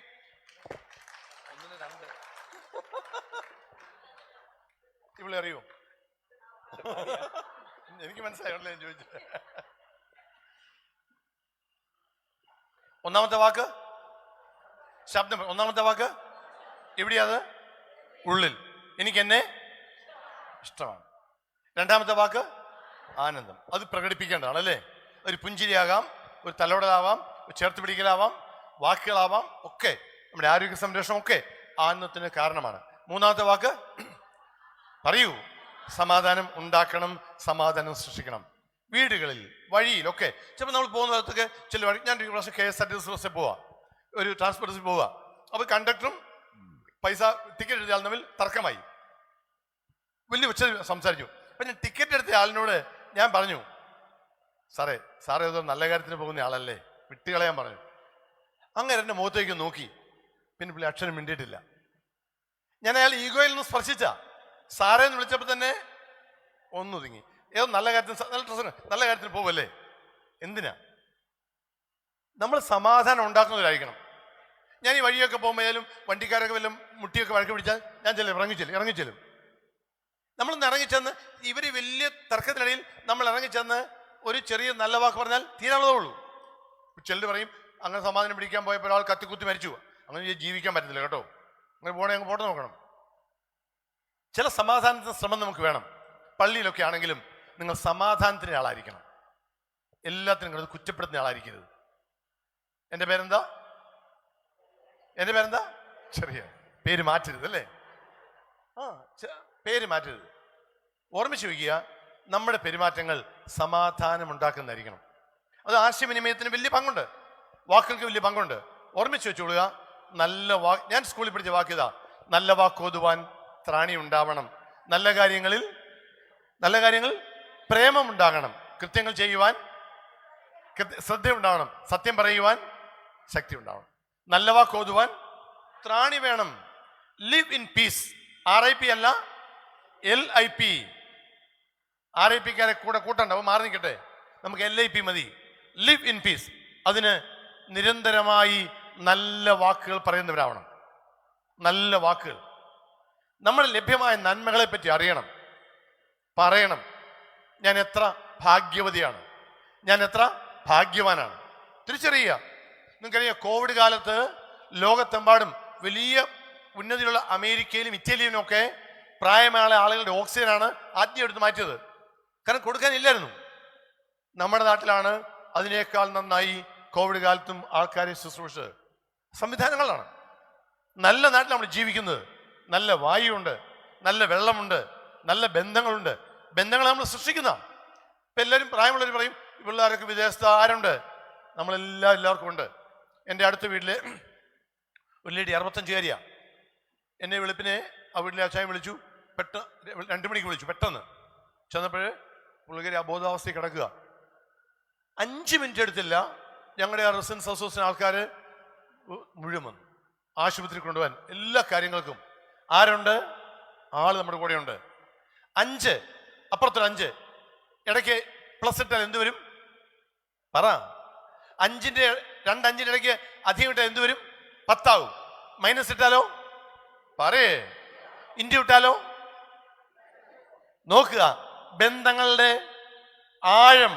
ഇവിടെ അറിയോ? എനിക്ക് മനസ്സിലായല്ലേ ഞാൻ ചോദിച്ചു. ഒന്നാമത്തെ വാക്ക് ശബ്ദം. ഒന്നാമത്തെ വാക്ക് എവിടെയാത്? ഉള്ളിൽ. എനിക്ക് എന്നെ ഇഷ്ടമാണ്. രണ്ടാമത്തെ വാക്ക് ആനന്ദം. അത് പ്രകടിപ്പിക്കേണ്ടതാണ് അല്ലേ? ഒരു പുഞ്ചിരിയാകാം, ഒരു തലോടലാവാം, ഒരു ചേർത്ത് പിടിക്കലാവാം, വാക്കുകളാവാം, ഒക്കെ നമ്മുടെ ആരോഗ്യ സംരക്ഷണം ഒക്കെ ആനന്ദത്തിന് കാരണമാണ്. മൂന്നാമത്തെ വാക്ക് പറയൂ, സമാധാനം ഉണ്ടാക്കണം, സമാധാനം സൃഷ്ടിക്കണം. വീടുകളിൽ, വഴിയിലൊക്കെ ചിലപ്പോൾ നമ്മൾ പോകുന്ന സ്ഥലത്തൊക്കെ ചില വഴി. ഞാൻ ഒരു പ്രാവശ്യം KSRTC ബസ്സിൽ പോവാ, ഒരു ട്രാൻസ്പോർട്ട് ബസ്സിൽ പോവുക. അപ്പോൾ കണ്ടക്ടറും പൈസ ടിക്കറ്റ് എടുത്ത ആൾ തമ്മിൽ തർക്കമായി. വലിയ ഉച്ച സംസാരിച്ചു. അപ്പം ഞാൻ ടിക്കറ്റ് എടുത്ത ആളിനോട് ഞാൻ പറഞ്ഞു, സാറേ ഏതോ നല്ല കാര്യത്തിന് പോകുന്ന ആളല്ലേ, വിട്ടുകളയാൻ പറഞ്ഞു. അങ്ങനെ എൻ്റെ മുഖത്തേക്ക് നോക്കി. പിന്നെ പുള്ളി അക്ഷരം മിണ്ടിയിട്ടില്ല. ഞാൻ അയാൾ ഈഗോയിൽ നിന്ന് സ്പർശിച്ച സാറേന്ന് വിളിച്ചപ്പോൾ തന്നെ ഒന്നൊതുങ്ങി. ഏതോ നല്ല കാര്യത്തിന് നല്ല കാര്യത്തിന് പോവല്ലേ? എന്തിനാ? നമ്മൾ സമാധാനം ഉണ്ടാക്കുന്നവരായിരിക്കണം. ഞാൻ ഈ വഴിയൊക്കെ പോകുമ്പോഴാലും വണ്ടിക്കാരൊക്കെ വല്ലതും മുട്ടിയൊക്കെ വഴക്ക് പിടിച്ചാൽ ഞാൻ ഇറങ്ങിച്ചെല്ലും. നമ്മളൊന്ന് ഇറങ്ങിച്ചെന്ന് ഇവർ വലിയ തർക്കത്തിനിടയിൽ നമ്മൾ ഇറങ്ങിച്ചെന്ന് ഒരു ചെറിയ നല്ല വാക്ക് പറഞ്ഞാൽ തീരാനുള്ളതേ ഉള്ളൂ. ചിലർ പറയും അങ്ങനെ സമാധാനം പിടിക്കാൻ പോയപ്പോൾ ഒരാൾ കത്തിക്കുത്തി മരിച്ചു, അങ്ങനെ ജീവിക്കാൻ പറ്റത്തില്ല കേട്ടോ, അങ്ങനെ അങ്ങ് പോട്ടെ നോക്കണം. ചില സമാധാനത്തിന് ശ്രമം നമുക്ക് വേണം. പള്ളിയിലൊക്കെ ആണെങ്കിലും നിങ്ങൾ സമാധാനത്തിൻ്റെ ആളായിരിക്കണം. എല്ലാത്തിനും നിങ്ങൾ കുറ്റപ്പെടുത്തുന്ന ആളായിരിക്കരുത്. എൻ്റെ പേരെന്താ? ചെറിയ പേര് മാറ്റരുത് അല്ലേ? പേര് മാറ്റരുത്. ഓർമ്മിച്ച് വയ്ക്കുക, നമ്മുടെ പെരുമാറ്റങ്ങൾ സമാധാനം ഉണ്ടാക്കുന്നതായിരിക്കണം. അത് ആശയവിനിമയത്തിന് വലിയ പങ്കുണ്ട്, വാക്കുകൾക്ക് വലിയ പങ്കുണ്ട്. ഓർമ്മിച്ച് വെച്ചോളുക. നല്ല ഞാൻ സ്കൂളിൽ പഠിച്ച വാക്യതാ, നല്ല വാക്കോതുവാൻ ത്രാണി ഉണ്ടാവണം, നല്ല കാര്യങ്ങൾ പ്രേമം ഉണ്ടാകണം, കൃത്യങ്ങൾ ചെയ്യുവാൻ ശ്രദ്ധ ഉണ്ടാവണം, സത്യം പറയുവാൻ ശക്തി ഉണ്ടാവണം. നല്ല വാക്കോതുവാൻ ത്രാണി വേണം. Live in peace. RIP അല്ല, LIP. RIPക്കാരെ കൂട്ടണ്ട, അപ്പോൾ മാറി നിൽക്കട്ടെ. നമുക്ക് LIP മതി. Live in peace. അതിന് നിരന്തരമായി നല്ല വാക്കുകൾ പറയുന്നവരാവണം. നല്ല വാക്കുകൾ. നമ്മൾ ലഭ്യമായ നന്മകളെ പറ്റി അറിയണം, പറയണം. ഞാൻ എത്ര ഭാഗ്യവതിയാണ്, ഞാൻ എത്ര ഭാഗ്യവാനാണ് തിരിച്ചറിയുക. നിങ്ങൾക്കറിയാം, കോവിഡ് കാലത്ത് ലോകത്തെമ്പാടും വലിയ ഉന്നതിയുള്ള അമേരിക്കയിലും ഇറ്റലിയിലും ഒക്കെ പ്രായമായ ആളുകളുടെ ഓക്സിജനാണ് ആദ്യം എടുത്ത് മാറ്റിയത്. കാരണം കൊടുക്കാനില്ലായിരുന്നു. നമ്മുടെ നാട്ടിലാണ് അതിനേക്കാൾ നന്നായി കോവിഡ് കാലത്തും ആൾക്കാരെ ശുശ്രൂഷിച്ചത്. സംവിധാനങ്ങളാണ്. നല്ല നാട്ടിൽ നമ്മൾ ജീവിക്കുന്നത്. നല്ല വായുണ്ട്, നല്ല വെള്ളമുണ്ട്, നല്ല ബന്ധങ്ങളുണ്ട്. ബന്ധങ്ങൾ നമ്മൾ സൃഷ്ടിക്കുന്ന. ഇപ്പം എല്ലാവരും പ്രായമുള്ളവർ പറയും പിള്ളേരൊക്കെ വിദേശത്ത് ആരുണ്ട്? എല്ലാവർക്കും ഉണ്ട്. എൻ്റെ അടുത്ത വീട്ടിലെ ഒരു ലേഡി 65-കാരിയാണ്. എന്നെ വെളുപ്പിനെ ആ വീട്ടിലെ അച്ചായം വിളിച്ചു. 2 മണിക്ക് വിളിച്ചു. പെട്ടെന്ന് ചെന്നപ്പോൾ പുള്ളിക്കാരി അബോധാവസ്ഥയിൽ കിടക്കുക. 5 മിനിറ്റ് എടുത്തില്ല, ഞങ്ങളുടെ ആ റെസിഡൻസ് അസോസിയേഷൻ ആൾക്കാർ മുഴുവൻ വന്നു ആശുപത്രി കൊണ്ടുപോകാൻ. എല്ലാ കാര്യങ്ങൾക്കും ആരുണ്ട്? ആള് നമ്മുടെ കൂടെയുണ്ട്. 5 അപ്പുറത്തൊരു 5 ഇടയ്ക്ക് പ്ലസ് ഇട്ടാൽ എന്ത് വരും? പറ. 5ന്റെ 2 5ന്റെ ഇടയ്ക്ക് അധികം ഇട്ടാൽ എന്ത് വരും? 10 ആവും. മൈനസ് ഇട്ടാലോ? പറയേ. ഇൻഡ്യ ഇട്ടാലോ? നോക്കുക. ബന്ധങ്ങളുടെ ആഴം,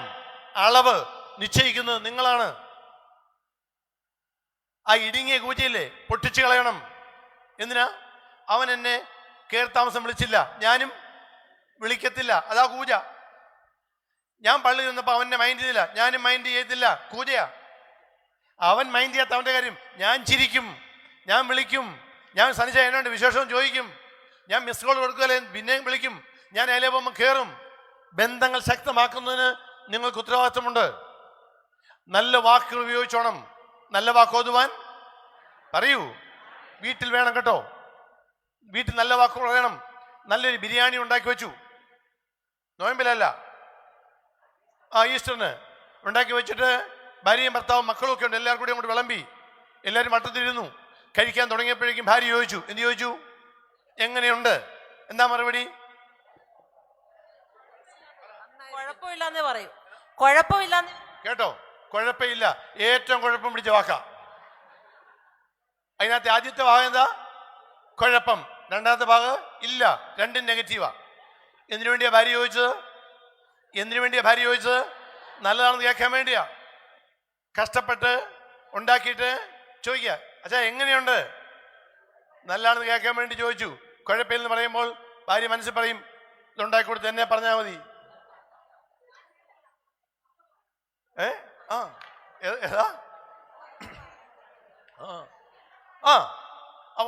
അളവ് നിശ്ചയിക്കുന്നത് നിങ്ങളാണ്. ആ ഇടുങ്ങിയ കൂറ്റയില്ലേ പൊട്ടിച്ചു കളയണം. എന്തിനാ? അവൻ എന്നെ കയറിത്താമസം വിളിച്ചില്ല, ഞാനും വിളിക്കത്തില്ല, അതാ കൂജ. ഞാൻ പള്ളി നിന്നപ്പോൾ അവനെ മൈൻഡ് ചെയ്തില്ല, ഞാനും മൈൻഡ് ചെയ്യത്തില്ല, കൂജയാ. അവൻ മൈൻഡ് ചെയ്യാത്ത അവൻ്റെ കാര്യം ഞാൻ ചിരിക്കും, ഞാൻ വിളിക്കും, ഞാൻ സനിച്ച എന്നോണ്ട് വിശേഷവും ചോദിക്കും, ഞാൻ മിസ് കോൾ കൊടുക്കുകയല്ലേ പിന്നെയും വിളിക്കും, ഞാൻ അതിലേ പോകുമ്പോൾ കയറും. ബന്ധങ്ങൾ ശക്തമാക്കുന്നതിന് നിങ്ങൾക്ക് ഉത്തരവാദിത്വമുണ്ട്. നല്ല വാക്കുകൾ ഉപയോഗിച്ചോണം. നല്ല വാക്കോതുവാൻ പറയൂ. വീട്ടിൽ വേണം കേട്ടോ, വീട്ടിൽ നല്ല വാക്കുകൾ പറയണം. നല്ലൊരു ബിരിയാണി ഉണ്ടാക്കി വെച്ചു, നോയമ്പിലല്ല, ഈസ്റ്ററിന് ഉണ്ടാക്കി വെച്ചിട്ട് ഭാര്യയും ഭർത്താവും മക്കളും ഒക്കെ ഉണ്ട്. എല്ലാവരും കൂടി അങ്ങോട്ട് വിളമ്പി എല്ലാവരും വട്ടത്തിരുന്നു. കഴിക്കാൻ തുടങ്ങിയപ്പോഴേക്കും ഭാര്യ ചോദിച്ചു. എന്ത് ചോദിച്ചു? എങ്ങനെയുണ്ട്? എന്താ മറുപടി? കുഴപ്പമില്ലെന്നേ പറയൂ. കുഴപ്പമില്ലെന്ന് കേട്ടോ, കുഴപ്പമില്ല ഏറ്റവും കുഴപ്പം പിടിച്ച വാക്കാ. അതിനകത്ത് ആദ്യത്തെ ഭാഗം എന്താ? കുഴപ്പം. രണ്ടാമത്തെ ഭാഗം ഇല്ല, രണ്ടും നെഗറ്റീവാ. എന്തിനു വേണ്ടിയാ ഭാര്യ ചോദിച്ചത്? നല്ലതാണെന്ന് കേൾക്കാൻ വേണ്ടിയാ. കഷ്ടപ്പെട്ട് ഉണ്ടാക്കിയിട്ട് ചോദിക്കുക, അച്ഛാ എങ്ങനെയുണ്ട്? നല്ലതാണെന്ന് കേൾക്കാൻ വേണ്ടി ചോദിച്ചു. കുഴപ്പമില്ലെന്ന് പറയുമ്പോൾ ഭാര്യ മനസ്സിൽ പറയും, ഇതുണ്ടാക്കി കൊടുത്ത് എന്നെ പറഞ്ഞാൽ മതി.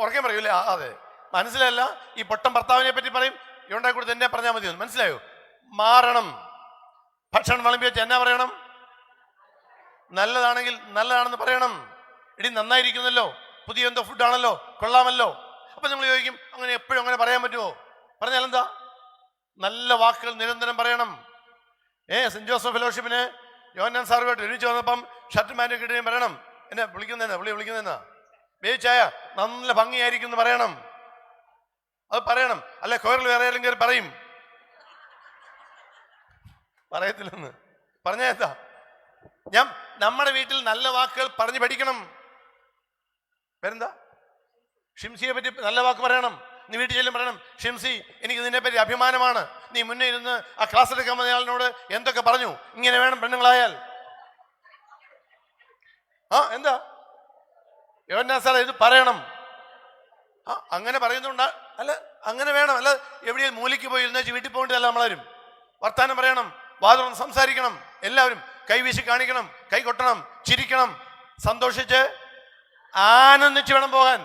ഉറക്കാൻ പറയൂല്ലേ? അതെ, മനസ്സിലല്ല. ഈ പൊട്ടൻ ഭർത്താവിനെ പറ്റി പറയും, ഇതുണ്ടാക്കി കൊടുത്ത് എന്നെ പറഞ്ഞാൽ മതി. മനസ്സിലായോ? മാറണം. ഭക്ഷണം വിളമ്പി വെച്ച് എന്നാ പറയണം? നല്ലതാണെങ്കിൽ നല്ലതാണെന്ന് പറയണം. ഇടി നന്നായിരിക്കുന്നല്ലോ, പുതിയ എന്തോ ഫുഡാണല്ലോ, കൊള്ളാമല്ലോ. അപ്പൊ നിങ്ങൾ ചോദിക്കും, അങ്ങനെ എപ്പോഴും അങ്ങനെ പറയാൻ പറ്റുമോ? പറഞ്ഞാൽ എന്താ? നല്ല വാക്കുകൾ നിരന്തരം പറയണം. സെന്റ് ജോസഫ് ഫെലോഷിപ്പിന് യോഹന്നാൻ സാറുമായിട്ട് ഒരുമിച്ച് വന്നപ്പം ഷർട്ട് മാൻ്റെ കിട്ടുകയും പറയണം, എന്നെ വിളിക്കുന്നതെന്നാ വേവിച്ചായ നല്ല ഭംഗിയായിരിക്കും എന്ന് പറയണം. അത് പറയണം. അല്ലെ കോറിൽ വേറെ ആരെങ്കിലും കയറി പറയും, പറയത്തില്ലെന്ന് പറഞ്ഞാ. നമ്മുടെ വീട്ടിൽ നല്ല വാക്കുകൾ പറഞ്ഞു പഠിക്കണം. പേരെന്താ? ഷിംസിയെ പറ്റി നല്ല വാക്ക് പറയണം. നീ വീട്ടിൽ ചെല്ലും പറയണം, ഷിംസി എനിക്ക് നിന്നെ പറ്റി അഭിമാനമാണ്. നീ മുന്നേ ഇരുന്ന് ആ ക്ലാസ് എടുക്കാൻ വന്ന ആളിനോട് എന്തൊക്കെ പറഞ്ഞു. ഇങ്ങനെ വേണം പെണ്ണുങ്ങളായാൽ. എന്താ യോന്നാ സാറേ ഇത് പറയണം. അങ്ങനെ പറയുന്നുണ്ട്. അല്ല അങ്ങനെ വേണം. അല്ല എവിടെയും മൂലിക്ക് പോയി ഇരുന്നേച്ച് വീട്ടിൽ പോകേണ്ടതല്ല. നമ്മളാരും വർത്താനം പറയണം, വാദം സംസാരിക്കണം, എല്ലാവരും കൈവീശി കാണിക്കണം, കൈ കൊട്ടണം, ചിരിക്കണം, സന്തോഷിച്ച് ആനന്ദിച്ച് വേണം പോകാൻ.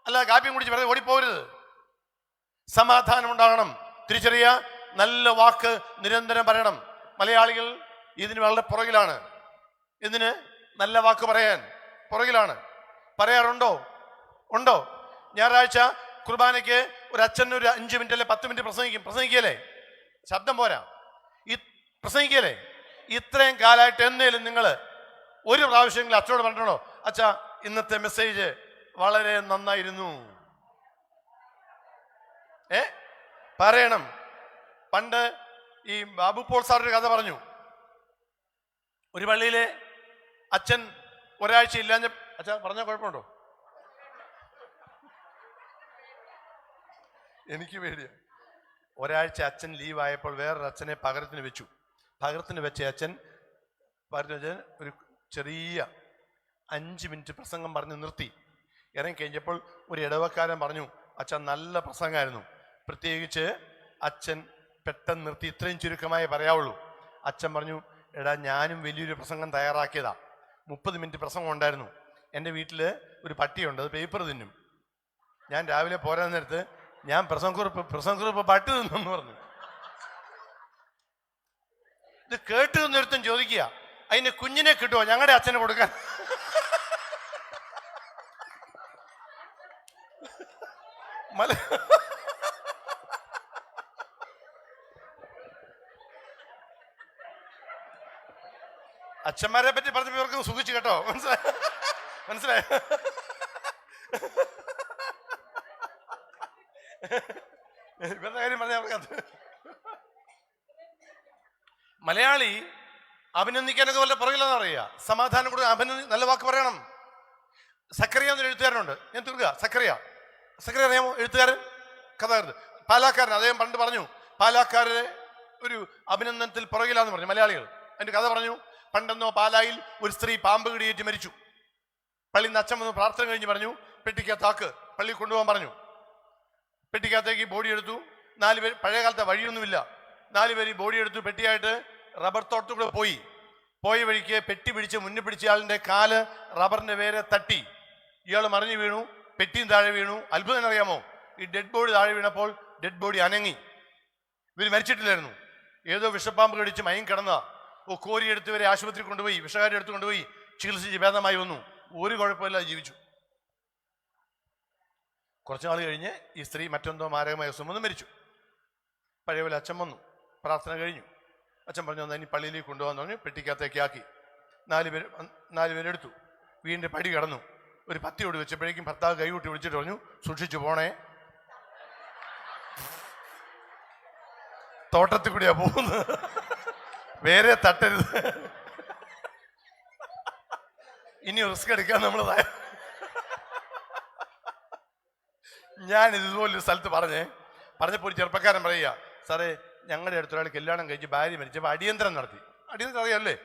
അല്ല കാപ്പിയും കുടിച്ച് വെറുതെ ഓടിപ്പോകരുത്. സമാധാനം ഉണ്ടാകണം. തിരിച്ചറിയുക, നല്ല വാക്ക് നിരന്തരം പറയണം. മലയാളികൾ ഇതിന് വളരെ പുറകിലാണ്. ഇതിന് നല്ല വാക്ക് പറയാൻ പുറകിലാണ്. പറയാറുണ്ടോ? ഉണ്ടോ? ഞായറാഴ്ച കുർബാനയ്ക്ക് ഒരു അച്ഛൻ ഒരു 5 മിനിറ്റ് അല്ലെ 10 മിനിറ്റ് പ്രസംഗിക്കല്ലേ? ശബ്ദം പോരാ, പ്രസംഗിക്കല്ലേ? ഇത്രയും കാലമായിട്ട് എന്നേലും നിങ്ങൾ ഒരു പ്രാവശ്യമെങ്കിലും അച്ഛനോട് പറഞ്ഞിട്ടുണ്ടോ, അച്ഛാ ഇന്നത്തെ മെസ്സേജ് വളരെ നന്നായിരുന്നു? പറയണം. പണ്ട് ഈ ബാബു പോൾ സാറൊരു കഥ പറഞ്ഞു. ഒരു പള്ളിയിലെ അച്ഛൻ ഒരാഴ്ച ഇല്ലാഞ്ഞ, അച്ഛാ പറഞ്ഞാൽ കുഴപ്പമുണ്ടോ? എനിക്ക് പേടിയാ. ഒരാഴ്ച അച്ഛൻ ലീവായപ്പോൾ വേറൊരു അച്ഛനെ പകരത്തിന് വെച്ചു. പകരത്തിന് വെച്ച അച്ഛൻ ഒരു ചെറിയ 5 മിനിറ്റ് പ്രസംഗം പറഞ്ഞ് നിർത്തി. ഇറങ്ങിക്കഴിഞ്ഞപ്പോൾ ഒരു ഇടവക്കാരൻ പറഞ്ഞു, അച്ഛൻ നല്ല പ്രസംഗമായിരുന്നു. പ്രത്യേകിച്ച് അച്ഛൻ പെട്ടെന്ന് നിർത്തി, ഇത്രയും ചുരുക്കമായി പറയാവുള്ളൂ. അച്ഛൻ പറഞ്ഞു, എടാ ഞാനും വലിയൊരു പ്രസംഗം തയ്യാറാക്കിയതാ. 30 മിനിറ്റ് പ്രസംഗം ഉണ്ടായിരുന്നു. എൻ്റെ വീട്ടിൽ ഒരു പട്ടിയുണ്ട്, അത് പേപ്പർ തിന്നും. ഞാൻ രാവിലെ പോരാൻ നേരത്ത് ഞാൻ പ്രസംഗക്കുറിപ്പ് പട്ടി തിന്നെന്ന് പറഞ്ഞു. ഇത് കേട്ട് നിന്നൊരുത്തം ചോദിക്കുക, അതിന് കുഞ്ഞിനെ കിട്ടുമോ ഞങ്ങളുടെ അച്ഛന് കൊടുക്കാൻ? അച്ഛന്മാരെ പറ്റി പറഞ്ഞപ്പോൾ ഇവർക്ക് സുഖിച്ചു കേട്ടോ. മനസ്സിലായ ഇവരുടെ കാര്യം പറഞ്ഞ അവർക്കത്. മലയാളി അഭിനന്ദിക്കാനൊക്കെ വല്ല പുറകില്ലെന്ന് പറയുക. സമാധാനം കൊടുക്കുക, നല്ല വാക്ക് പറയണം. സക്കറിയ എന്നൊരു എഴുത്തുകാരനുണ്ട്. ഞാൻ തീർക്കുക. സക്കറിയ അറിയാമോ? എഴുത്തുകാരൻ, കഥാകൃത്ത്, പാലാക്കാരൻ. അദ്ദേഹം പണ്ട് പറഞ്ഞു, പാലാക്കാരെ ഒരു അഭിനന്ദനത്തിൽ പുറകിലാന്ന് പറഞ്ഞു മലയാളികൾ. അതിന്റെ കഥ പറഞ്ഞു. പണ്ടെന്നോ പാലായിൽ ഒരു സ്ത്രീ പാമ്പ് കടിയേറ്റ് മരിച്ചു. പള്ളിയിൽ നിന്ന് അച്ഛൻ വന്ന് പ്രാർത്ഥന കഴിഞ്ഞ് പറഞ്ഞു, പെട്ടിക്കകത്താക്ക്, പള്ളി കൊണ്ടുപോകാൻ പറഞ്ഞു. പെട്ടിക്കകത്തേക്ക് ബോഡി എടുത്തു. 4 പേര്, പഴയ കാലത്തെ വഴിയൊന്നുമില്ല, 4 പേര് ബോഡി എടുത്തു. പെട്ടിയായിട്ട് റബ്ബർ തോട്ടത്തിൽ കൂടെ പോയ വഴിക്ക് പെട്ടി പിടിച്ച് മുന്നിൽ പിടിച്ച ആളിന്റെ കാല് റബ്ബറിന്റെ വേരെ തട്ടി. ഇയാൾ മറിഞ്ഞു വീണു, പെട്ടിയും താഴെ വീണു. അത്ഭുതം അറിയാമോ? ഈ ഡെഡ് ബോഡി താഴെ വീണപ്പോൾ ഡെഡ് ബോഡി അനങ്ങി. ഇവർ മരിച്ചിട്ടില്ലായിരുന്നു. ഏതോ വിഷപ്പാമ്പ് കടിച്ച് മയം കിടന്നതാ. കോരിയെടുത്ത് ഇവരെ ആശുപത്രി കൊണ്ടുപോയി, വിഷകാരി എടുത്ത് കൊണ്ടുപോയി ചികിത്സിച്ച് ഭേദമായി വന്നു. ഒരു കുഴപ്പമില്ല, ജീവിച്ചു. കുറച്ചു നാൾ കഴിഞ്ഞ് ഈ സ്ത്രീ മറ്റെന്തോ മാരകമായ അസുഖം മരിച്ചു. പഴയ പോലെ അച്ഛൻ വന്നു, പ്രാർത്ഥന കഴിഞ്ഞു. അച്ഛൻ പറഞ്ഞു, എന്നാൽ ഇനി പള്ളിയിലേക്ക് കൊണ്ടുപോകാന്ന് പറഞ്ഞു. പെട്ടിക്കകത്തേക്ക് ആക്കി. 4 പേരെടുത്തു. വീണ്ടും പടി കടന്നു. ഒരു പത്തിയോട് വെച്ചപ്പോഴേക്കും ഭർത്താവ് കൈകൂട്ടി വിളിച്ചിട്ട് പറഞ്ഞു, സൂക്ഷിച്ചു പോണേ, തോട്ടത്തിൽ കൂടിയാ പോകുന്നത്, വേറെ തട്ടരുത്, ഇനി റിസ്ക് എടുക്കാൻ നമ്മൾ. ഞാൻ ഇതുപോലൊരു സ്ഥലത്ത് പറഞ്ഞപ്പോൾ ഒരു ചെറുപ്പക്കാരൻ പറയുക, സാറേ ഞങ്ങളുടെ അടുത്തൊരാൾ കല്യാണം കഴിച്ച് ഭാര്യ മരിച്ചപ്പോൾ അടിയന്തരം നടത്തി. അടിയന്തരം അറിയാമല്ലേ?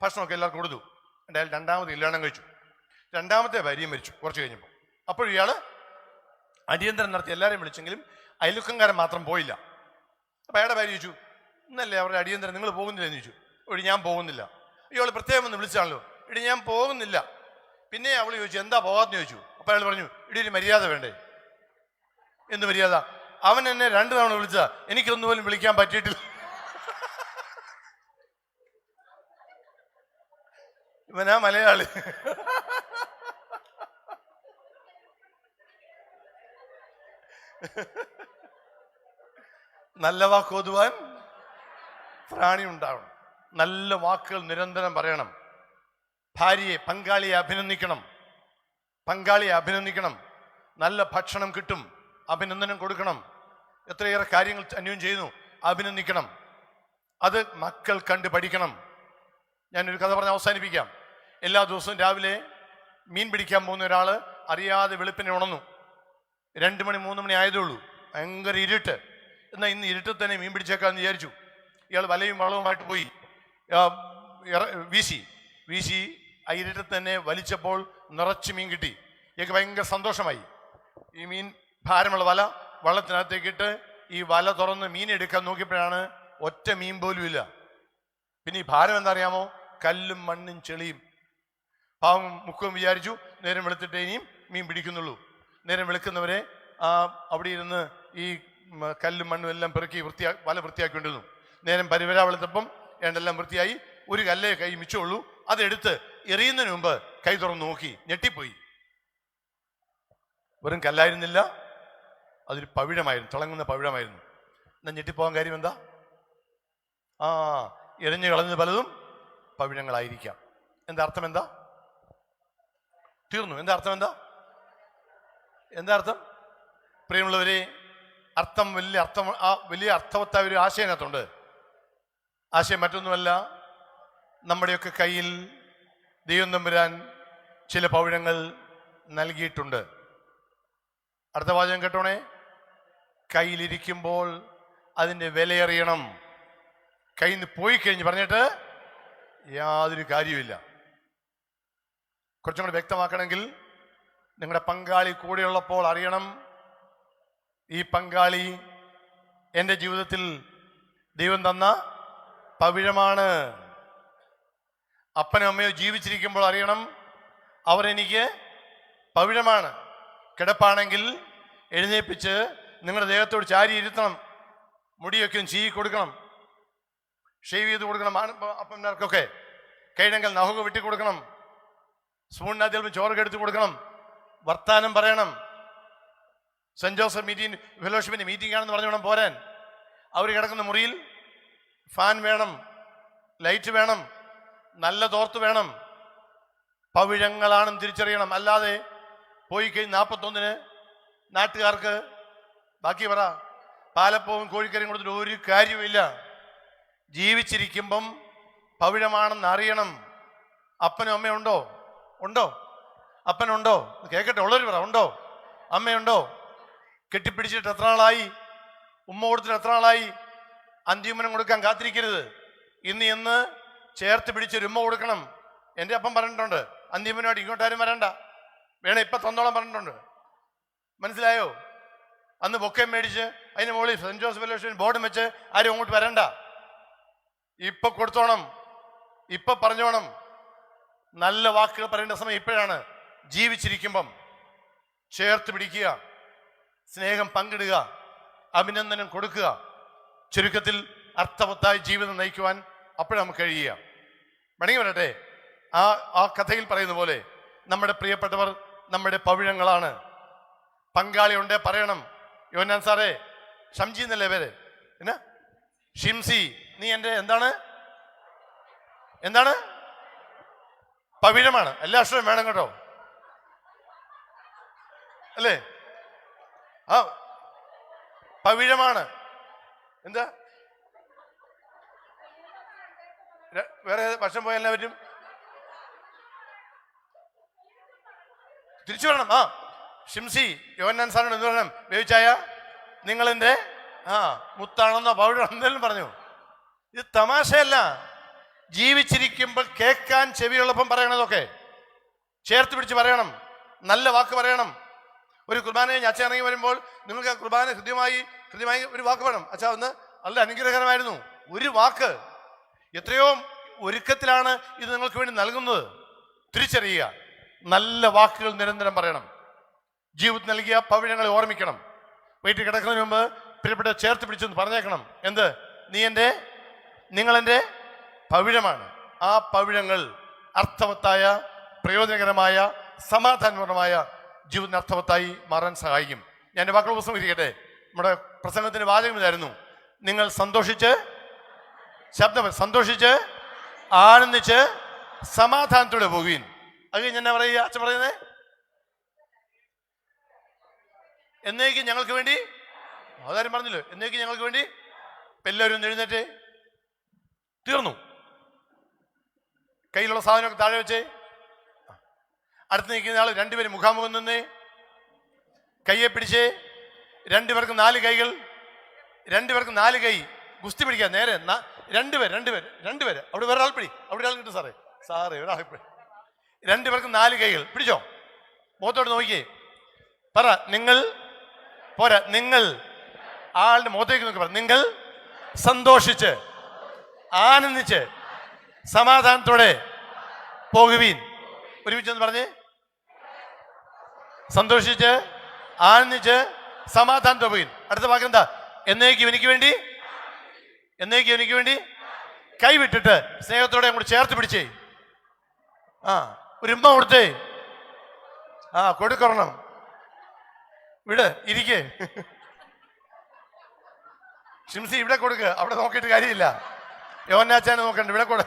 ഭക്ഷണമൊക്കെ എല്ലാവർക്കും കൊടുത്തു. എൻ്റെ അയാൾ 2ാമത് കല്യാണം കഴിച്ചു. 2ാമത്തെ ഭാര്യയും മരിച്ചു കുറച്ച് കഴിഞ്ഞപ്പോൾ. അപ്പോഴും ഇയാൾ അടിയന്തരം നടത്തി എല്ലാവരെയും വിളിച്ചെങ്കിലും അയൽവക്കംകാരൻ മാത്രം പോയില്ല. അപ്പം അയാളുടെ ഭാര്യ ചോദിച്ചു, ഇന്നല്ലേ അവരുടെ അടിയന്തരം, നിങ്ങൾ പോകുന്നില്ലെന്ന് ചോദിച്ചു. ഇവിടെ ഞാൻ പോകുന്നില്ല. ഇയാൾ പ്രത്യേകം ഒന്ന് വിളിച്ചാണല്ലോ, ഇവിടെ ഞാൻ പോകുന്നില്ല. പിന്നെ അവൾ ചോദിച്ചു, എന്താ പോകാമെന്ന് ചോദിച്ചു. അപ്പം അയാൾ പറഞ്ഞു, ഇവിടെ ഒരു മര്യാദ വേണ്ടേ? എന്ത് മര്യാദ? അവൻ എന്നെ 2 തവണ വിളിച്ചതാ, എനിക്കൊന്നുപോലും വിളിക്കാൻ പറ്റിയിട്ടില്ല. ഇവനാ മലയാളി. നല്ല വാക്കോതുവാൻ പ്രാണി ഉണ്ടാവണം. നല്ല വാക്കുകൾ നിരന്തരം പറയണം. ഭാര്യയെ, പങ്കാളിയെ അഭിനന്ദിക്കണം. പങ്കാളിയെ അഭിനന്ദിക്കണം. നല്ല ഭക്ഷണം കിട്ടും, അഭിനന്ദനം കൊടുക്കണം. എത്രയേറെ കാര്യങ്ങൾ അന്യോന്യം ചെയ്യുന്നു, അഭിനന്ദിക്കണം. അത് മക്കൾ കണ്ട് പഠിക്കണം. ഞാനൊരു കഥ പറഞ്ഞ് അവസാനിപ്പിക്കാം. എല്ലാ ദിവസവും രാവിലെ മീൻ പിടിക്കാൻ പോകുന്ന ഒരാൾ അറിയാതെ വെളുപ്പിനെ ഉണർന്നു. 2 മണി 3 മണി ആയതേ ഉള്ളൂ. ഭയങ്കര ഇരുട്ട്. എന്നാൽ ഇന്ന് ഇരുട്ടിൽ തന്നെ മീൻ പിടിച്ചേക്കാന്ന് വിചാരിച്ചു. ഇയാൾ വലയും വളവുമായിട്ട് പോയി വീശി ആ ഇരുട്ടിൽ തന്നെ വലിച്ചപ്പോൾ നിറച്ച് മീൻ കിട്ടി. ഇയാൾക്ക് ഭയങ്കര സന്തോഷമായി. ഈ മീൻ ഭാരമുള്ള വല വള്ളത്തിനകത്തേക്കിട്ട് ഈ വല തുറന്ന് മീൻ എടുക്കാൻ നോക്കിയപ്പോഴാണ് ഒറ്റ മീൻ പോലും ഇല്ല. പിന്നെ ഈ ഭാരം എന്താ അറിയാമോ? കല്ലും മണ്ണും ചെളിയും. പാവം മുക്കും വിചാരിച്ചു നേരം വെളുത്തിട്ടേ ഇനിയും മീൻ പിടിക്കുന്നുള്ളൂ. നേരം വെളുക്കുന്നവരെ അവിടെ ഇരുന്ന് ഈ കല്ലും മണ്ണും എല്ലാം പെറുക്കി വല വൃത്തിയാക്കിക്കൊണ്ടിരുന്നു. നേരം പരിവരാ വെളുത്തപ്പം എല്ലാം വൃത്തിയായി. ഒരു കല്ലേ കൈ മിച്ചമുള്ളൂ. അതെടുത്ത് എറിയുന്നതിന് മുമ്പ് കൈ തുറന്ന് നോക്കി, ഞെട്ടിപ്പോയി. വെറും കല്ലായിരുന്നില്ല, അതൊരു പവിഴമായിരുന്നു, തിളങ്ങുന്ന പവിഴമായിരുന്നു. എന്നാ ഞെട്ടിപ്പോകാൻ കാര്യം എന്താ? എറിഞ്ഞു കളഞ്ഞത് പലതും പവിഴങ്ങളായിരിക്കാം. എന്താ അർത്ഥം? എന്താ തീർന്നു? എന്താ അർത്ഥം? എന്താ അർത്ഥം? പ്രിയമുള്ളവരെ, അർത്ഥം വലിയ അർത്ഥവത്തായ ഒരു ആശയത്തിനകത്തുണ്ട്. ആശയം മറ്റൊന്നുമല്ല, നമ്മുടെയൊക്കെ കയ്യിൽ ദൈവം തമ്പുരാൻ ചില പവിഴങ്ങൾ നൽകിയിട്ടുണ്ട്. അടുത്ത വാചകം കേട്ടോണേ. കയ്യിലിരിക്കുമ്പോൾ അതിൻ്റെ വിലയറിയണം. കയ്യിൽ നിന്ന് പോയി കഴിഞ്ഞ് പറഞ്ഞിട്ട് യാതൊരു കാര്യമില്ല. കുറച്ചും കൂടെ വ്യക്തമാക്കണമെങ്കിൽ, നിങ്ങളുടെ പങ്കാളി കൂടെയുള്ളപ്പോൾ അറിയണം, ഈ പങ്കാളി എൻ്റെ ജീവിതത്തിൽ ദൈവം തന്ന പവിഴമാണ്. അപ്പനോ അമ്മയോ ജീവിച്ചിരിക്കുമ്പോൾ അറിയണം, അവരെനിക്ക് പവിഴമാണ്. കിടപ്പാണെങ്കിൽ എഴുന്നേൽപ്പിച്ച് നിങ്ങളുടെ ദേഹത്തോട് ചാരി ഇരുത്തണം. മുടിയൊക്കെ ചീകി കൊടുക്കണം, ഷേവ് ചെയ്ത് കൊടുക്കണം. അപ്പന്മാർക്കൊക്കെ കൈഴങ്കൽ നഹുക വെട്ടി കൊടുക്കണം. സ്പൂണിനകത്ത് ചിലപ്പോൾ ചോറൊക്കെ എടുത്ത് കൊടുക്കണം. വർത്താനം പറയണം. സെന്റ് ജോസഫ് ഫെലോഷിപ്പിന്റെ മീറ്റിംഗ് ആണെന്ന് പറഞ്ഞു വേണം പോരാൻ. അവർ കിടക്കുന്ന മുറിയിൽ ഫാൻ വേണം, ലൈറ്റ് വേണം, നല്ല തോർത്ത് വേണം. പവിഴങ്ങളാണെന്ന് തിരിച്ചറിയണം. അല്ലാതെ പോയി കഴിഞ്ഞ് 41 നാട്ടുകാർക്ക് ബാക്കി പറ പാലപ്പവും കോഴിക്കറിയും കൊടുത്തിട്ട് ഒരു കാര്യമില്ല. ജീവിച്ചിരിക്കുമ്പം പവിഴമാണെന്ന് അറിയണം. അപ്പനും അമ്മയുണ്ടോ? ഉണ്ടോ? അപ്പനുണ്ടോ? കേൾക്കട്ടെ, ഉള്ളവർ പറ. ഉണ്ടോ? അമ്മയുണ്ടോ? കെട്ടിപ്പിടിച്ചിട്ട് എത്ര നാളായി? ഉമ്മ കൊടുത്തിട്ട് എത്ര നാളായി? അന്തിമനം കൊടുക്കാൻ കാത്തിരിക്കരുത്. ഇന്ന് ചേർത്ത് പിടിച്ചൊരു ഉമ്മ കൊടുക്കണം. എൻ്റെ അപ്പം പറഞ്ഞിട്ടുണ്ട്, അന്തിമനോട് ഇങ്ങോട്ടാരും വരണ്ട, വേണേ ഇപ്പം തന്നോളം പറഞ്ഞിട്ടുണ്ട്. മനസ്സിലായോ? അന്ന് ബൊക്കെ മേടിച്ച് അതിന് മുകളിൽ സെന്റ് ജോസഫ് ഫെലോഷിപ്പിന് ബോർഡും വെച്ച് ആരും അങ്ങോട്ട് വരണ്ട. ഇപ്പൊ കൊടുത്തോണം, ഇപ്പൊ പറഞ്ഞോണം. നല്ല വാക്കുകൾ പറയേണ്ട സമയം ഇപ്പോഴാണ്. ജീവിച്ചിരിക്കുമ്പം ചേർത്ത് പിടിക്കുക, സ്നേഹം പങ്കിടുക, അഭിനന്ദനം കൊടുക്കുക. ചുരുക്കത്തിൽ അർത്ഥവത്തായ ജീവിതം നയിക്കുവാൻ അപ്പോഴും നമുക്ക് കഴിയുക. മടങ്ങി വരട്ടെ. ആ കഥയിൽ പറയുന്ന പോലെ നമ്മുടെ പ്രിയപ്പെട്ടവർ നമ്മുടെ പവിഴങ്ങളാണ്. പങ്കാളി ഉണ്ടേ പറയണം, യോഹന്നാൻ സാറേ, ഷംജി എന്നല്ലേ പേര്, എന്നാ ഷിംസി, നീ എൻ്റെ എന്താണ് പവിഴമാണ്. എല്ലാ അക്ഷരവും വേണം കേട്ടോ, അല്ലേ? പവിഴമാണ്. എന്താ വേറെ വർഷം പോയാൽ എന്നാ പറ്റും? തിരിച്ചു വരണം. ഷിംസി, യോഹന്നാൻ സാറിനോട് എന്ത് പറയണം? വേവിച്ചായ നിങ്ങളെന്റെ മുത്താണെന്നോ പവിഴം എന്തെങ്കിലും പറഞ്ഞു. ഇത് തമാശയല്ല. ജീവിച്ചിരിക്കുമ്പോൾ കേൾക്കാൻ ചെവിയുള്ളപ്പം പറയണതൊക്കെ ചേർത്ത് പിടിച്ച് പറയണം. നല്ല വാക്ക് പറയണം. ഒരു കുർബാന കഴിഞ്ഞ് അച്ഛൻ ഇറങ്ങി വരുമ്പോൾ നിങ്ങൾക്ക് കുർബാന ഹൃദ്യമായി ഒരു വാക്ക് വേണം. അച്ഛാ ഒന്ന് നല്ല അനുഗ്രഹകരമായിരുന്നു, ഒരു വാക്ക്. എത്രയോ ഒരുക്കത്തിലാണ് ഇത് നിങ്ങൾക്ക് വേണ്ടി നൽകുന്നത്. തിരിച്ചറിയുക. നല്ല വാക്കുകൾ നിരന്തരം പറയണം. ജീവിതത്തിൽ നൽകിയ പവിഴങ്ങളെ ഓർമ്മിക്കണം. വീട്ടിൽ കിടക്കുന്നതിന് മുമ്പ് പ്രിയപ്പെട്ട ചേർത്ത് പിടിച്ചെന്ന് പറഞ്ഞേക്കണം. എന്ത്? നിങ്ങളെൻ്റെ പവിഴമാണ്. ആ പവിഴങ്ങൾ അർത്ഥവത്തായ, പ്രയോജനകരമായ, സമാധാനപൂർണമായ ജീവിതത്തിന് അർത്ഥവത്തായി മാറാൻ സഹായിക്കും. ഞാൻ എൻ്റെ വാക്കുകൾ ഉപസംഹരിക്കട്ടെ. നമ്മുടെ പ്രസംഗത്തിന്റെ വാചകം ഇതായിരുന്നു: നിങ്ങൾ സന്തോഷിച്ച് ആനന്ദിച്ച് സമാധാനത്തോടെ പോകുവീൻ. അത് കഴിഞ്ഞ് എന്നാ പറയുക അച്ഛൻ പറയുന്നത്? എന്നേക്കും ഞങ്ങൾക്ക് വേണ്ടി, അതാരും പറഞ്ഞല്ലോ, എന്നേക്കും ഞങ്ങൾക്ക് വേണ്ടി. എല്ലാവരും ഒന്ന് എഴുന്നേറ്റേ. തീർന്നു. കയ്യിലുള്ള സാധനമൊക്കെ താഴെ വെച്ചേ. അടുത്ത് നിൽക്കുന്ന ആൾ രണ്ടുപേരും മുഖാമുഖം നിന്നേ. കയ്യെ പിടിച്ചേ. രണ്ടുപേർക്ക് 4 കൈകൾ. രണ്ടുപേർക്ക് 4 കൈ. ഗുസ്തി പിടിക്കാം നേരെ. രണ്ടുപേര്. അവിടെ വേറെ ആൾ പിടി. അവിടെ ഒരാൾ കിട്ടും സാറേ ഒരാൾ പിടി. രണ്ടുപേർക്ക് 4 കൈകൾ. പിടിച്ചോ. മുഖത്തോട്ട് നോക്കിയേ. പറ നിങ്ങൾ. പോരാ, നിങ്ങൾ. ആളുടെ മുഖത്തേക്ക് നോക്കി പറ. നിങ്ങൾ സന്തോഷിച്ച് ആനന്ദിച്ച് സമാധാനത്തോടെ പോകുവീൻ. ഒരുമിച്ചൊന്ന് പറഞ്ഞേ. സന്തോഷിച്ച് ആനന്ദിച്ച് സമാധാനത്തോടെ പോകുവീൻ. അടുത്ത വാക്കെന്താ? എന്നേക്കും എനിക്ക് വേണ്ടി. എന്നേക്കും എനിക്ക് വേണ്ടി. കൈവിട്ടിട്ട് സ്നേഹത്തോടെ അങ്ങോട്ട് ചേർത്ത് പിടിച്ചേ. ഒരു ഉമ്മ കൊടുത്തേ. കൊടുക്കണം. വിട്, ഇരിക്കേ. ഷിംസി ഇവിടെ കൊടുക്ക്. അവിടെ നോക്കിയിട്ട് കാര്യമില്ല. യോന്നാച്ചാനെ നോക്കണ്ട, ഇവിടെ കൊടു.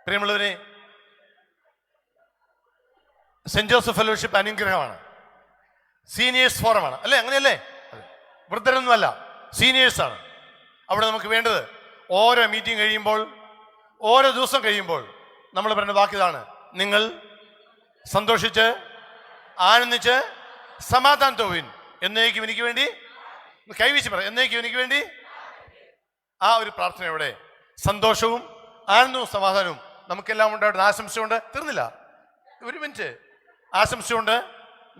പ്രിയമുള്ളവരെ, സെന്റ് ജോസഫ് ഫെലോഷിപ്പ് അനുഗ്രഹമാണ്. സീനിയേഴ്സ് ഫോറമാണ് അല്ലേ? അങ്ങനെയല്ലേ? വൃദ്ധരൊന്നുമല്ല, സീനിയേഴ്സാണ്. അവിടെ നമുക്ക് വേണ്ടത് ഓരോ മീറ്റിംഗ് കഴിയുമ്പോൾ, ഓരോ ദിവസം കഴിയുമ്പോൾ നമ്മൾ പറയുന്ന വാക്കിതാണ്: നിങ്ങൾ സന്തോഷിച്ച് ആനന്ദിച്ച് സമാധാനത്തോവിൻ. എന്നേക്കും എനിക്ക് വേണ്ടി. കൈവീശി പറ. എന്നേക്കും എനിക്ക് വേണ്ടി. ആ ഒരു പ്രാർത്ഥനയോടെ സന്തോഷവും ആനന്ദവും സമാധാനവും നമുക്കെല്ലാം ഉണ്ടായിട്ട് ആശംസയുണ്ട്. തീർന്നില്ല, ഒരു മിനിറ്റ്. ആശംസയുണ്ട്,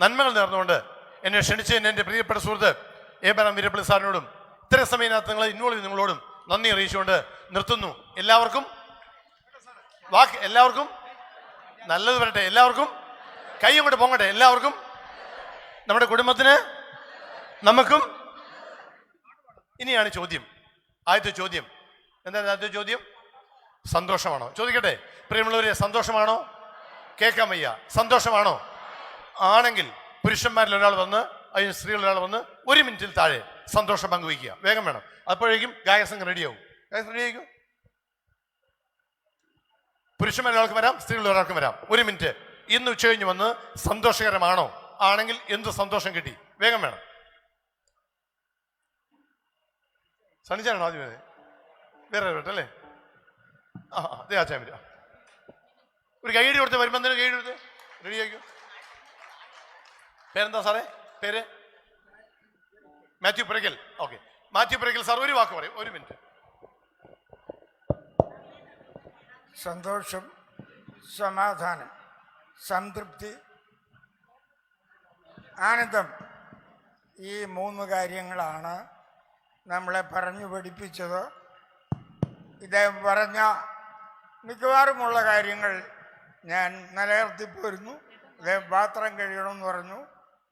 നന്മകൾ നേർന്നുകൊണ്ട് എന്നെ ക്ഷണിച്ചതിന് എൻ്റെ പ്രിയപ്പെട്ട സുഹൃത്ത് ഏബരാം വീരപ്പള്ളി സാറിനോടും ഇത്തരം സമയത്ത് നിങ്ങൾ ഇൻവോൾവ് ചെയ്ത് നിങ്ങളോടും നന്ദി അറിയിച്ചുകൊണ്ട് നിർത്തുന്നു. എല്ലാവർക്കും എല്ലാവർക്കും നല്ലത് വരട്ടെ. എല്ലാവർക്കും കൈയും കൊണ്ട് പോകട്ടെ. എല്ലാവർക്കും, നമ്മുടെ കുടുംബത്തിന്, നമുക്കും. ഇനിയാണ് ചോദ്യം. ആദ്യത്തെ ചോദ്യം എന്താണ്? ആദ്യത്തെ ചോദ്യം സന്തോഷമാണോ? ചോദിക്കട്ടെ പ്രിയമുള്ളവരെ, സന്തോഷമാണോ? കേൾക്കാൻ വയ്യ. സന്തോഷമാണോ? ആണെങ്കിൽ പുരുഷന്മാരിൽ ഒരാൾ വന്ന്, അതിന് സ്ത്രീകളിൽ ഒരാൾ വന്ന് 1 മിനിറ്റിൽ താഴെ സന്തോഷം പങ്കുവയ്ക്കുക. വേഗം വേണം. അപ്പോഴേക്കും ഗായകസംഘം റെഡിയാവും. റെഡിയായിരിക്കും. പുരുഷന്മാരിൽ ഒരാൾക്ക് വരാം, സ്ത്രീകളിൽ ഒരാൾക്കും വരാം. 1 മിനിറ്റ്. ഇന്ന് ഉച്ച കഴിഞ്ഞ് വന്ന് സന്തോഷകരമാണോ? ആണെങ്കിൽ എന്ത് സന്തോഷം കിട്ടി? വേഗം വേണം. സണിച്ചാണോ ആദ്യം? വേറെ വരട്ടെ. അതെ ആച്ചാൻ വരിക. ഒരു ഗൈഡ് കൊടുത്ത് വരുമ്പോൾ തന്നെ ഗൈഡ് കൊടുത്ത് റെഡിയാക്കും. പേരെന്താ സാറേ? പേര് മാത്യു പുരയ്ക്കൽ. ഓക്കെ, മാത്യു പുരയ്ക്കൽ സാർ ഒരു വാക്ക് പറയും. 1 മിനിറ്റ്. സന്തോഷം, സമാധാനം, സംതൃപ്തി, ആനന്ദം. ഈ 3 കാര്യങ്ങളാണ് നമ്മളെ പറഞ്ഞു പഠിപ്പിച്ചത്. ഇദ്ദേഹം പറഞ്ഞ മിക്കവാറുമുള്ള കാര്യങ്ങൾ ഞാൻ നിലനിർത്തിപ്പോരുന്നു. ഇദ്ദേഹം പാത്രം കഴിയണമെന്ന് പറഞ്ഞു.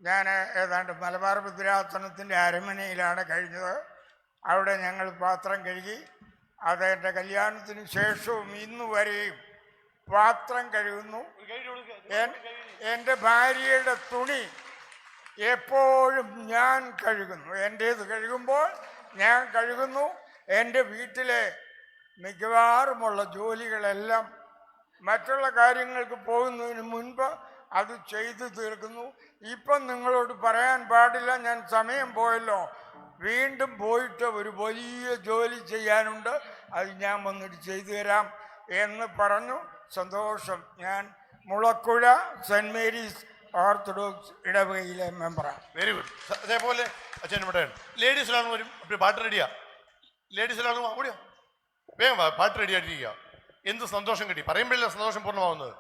ഞാൻ ഏതാണ്ട് മലബാർ ഭദ്രാസനത്തിൻ്റെ അരമനയിലാണ് കഴിഞ്ഞത്. അവിടെ ഞങ്ങൾ പാത്രം കഴുകി. അതെൻ്റെ കല്യാണത്തിന് ശേഷവും ഇന്നു വരെയും പാത്രം കഴുകുന്നു. എൻ്റെ ഭാര്യയുടെ തുണി എപ്പോഴും ഞാൻ കഴുകുന്നു. എൻ്റേത് കഴുകുമ്പോൾ ഞാൻ കഴുകുന്നു. എൻ്റെ വീട്ടിലെ മിക്കവാറുമുള്ള ജോലികളെല്ലാം മറ്റുള്ള കാര്യങ്ങൾക്ക് പോകുന്നതിന് മുൻപ് അത് ചെയ്തു തീർക്കുന്നു. ഇപ്പം നിങ്ങളോട് പറയാൻ പാടില്ല, ഞാൻ സമയം പോയല്ലോ. വീണ്ടും പോയിട്ട് ഒരു വലിയ ജോലി ചെയ്യാനുണ്ട്, അത് ഞാൻ വന്നിട്ട് ചെയ്തു തരാം എന്ന് പറഞ്ഞു. സന്തോഷം. ഞാൻ മുളക്കുഴ സെൻറ് മേരീസ് ഓർത്തഡോക്സ് ഇടവകയിലെ മെമ്പറാണ്. Very good. അതേപോലെ അച്ഛൻ ഇവിടെ ലേഡീസിലാണ് വരും. പാട്ട് റെഡിയാ. ലേഡീസിലാണ് ഓടിയോ? വേഗം പാട്ട് റെഡി ആയിട്ടിരിക്കുക. എന്ത് സന്തോഷം കിട്ടി പറയുമ്പോഴല്ലേ സന്തോഷം പൂർണ്ണമാവുന്നത്.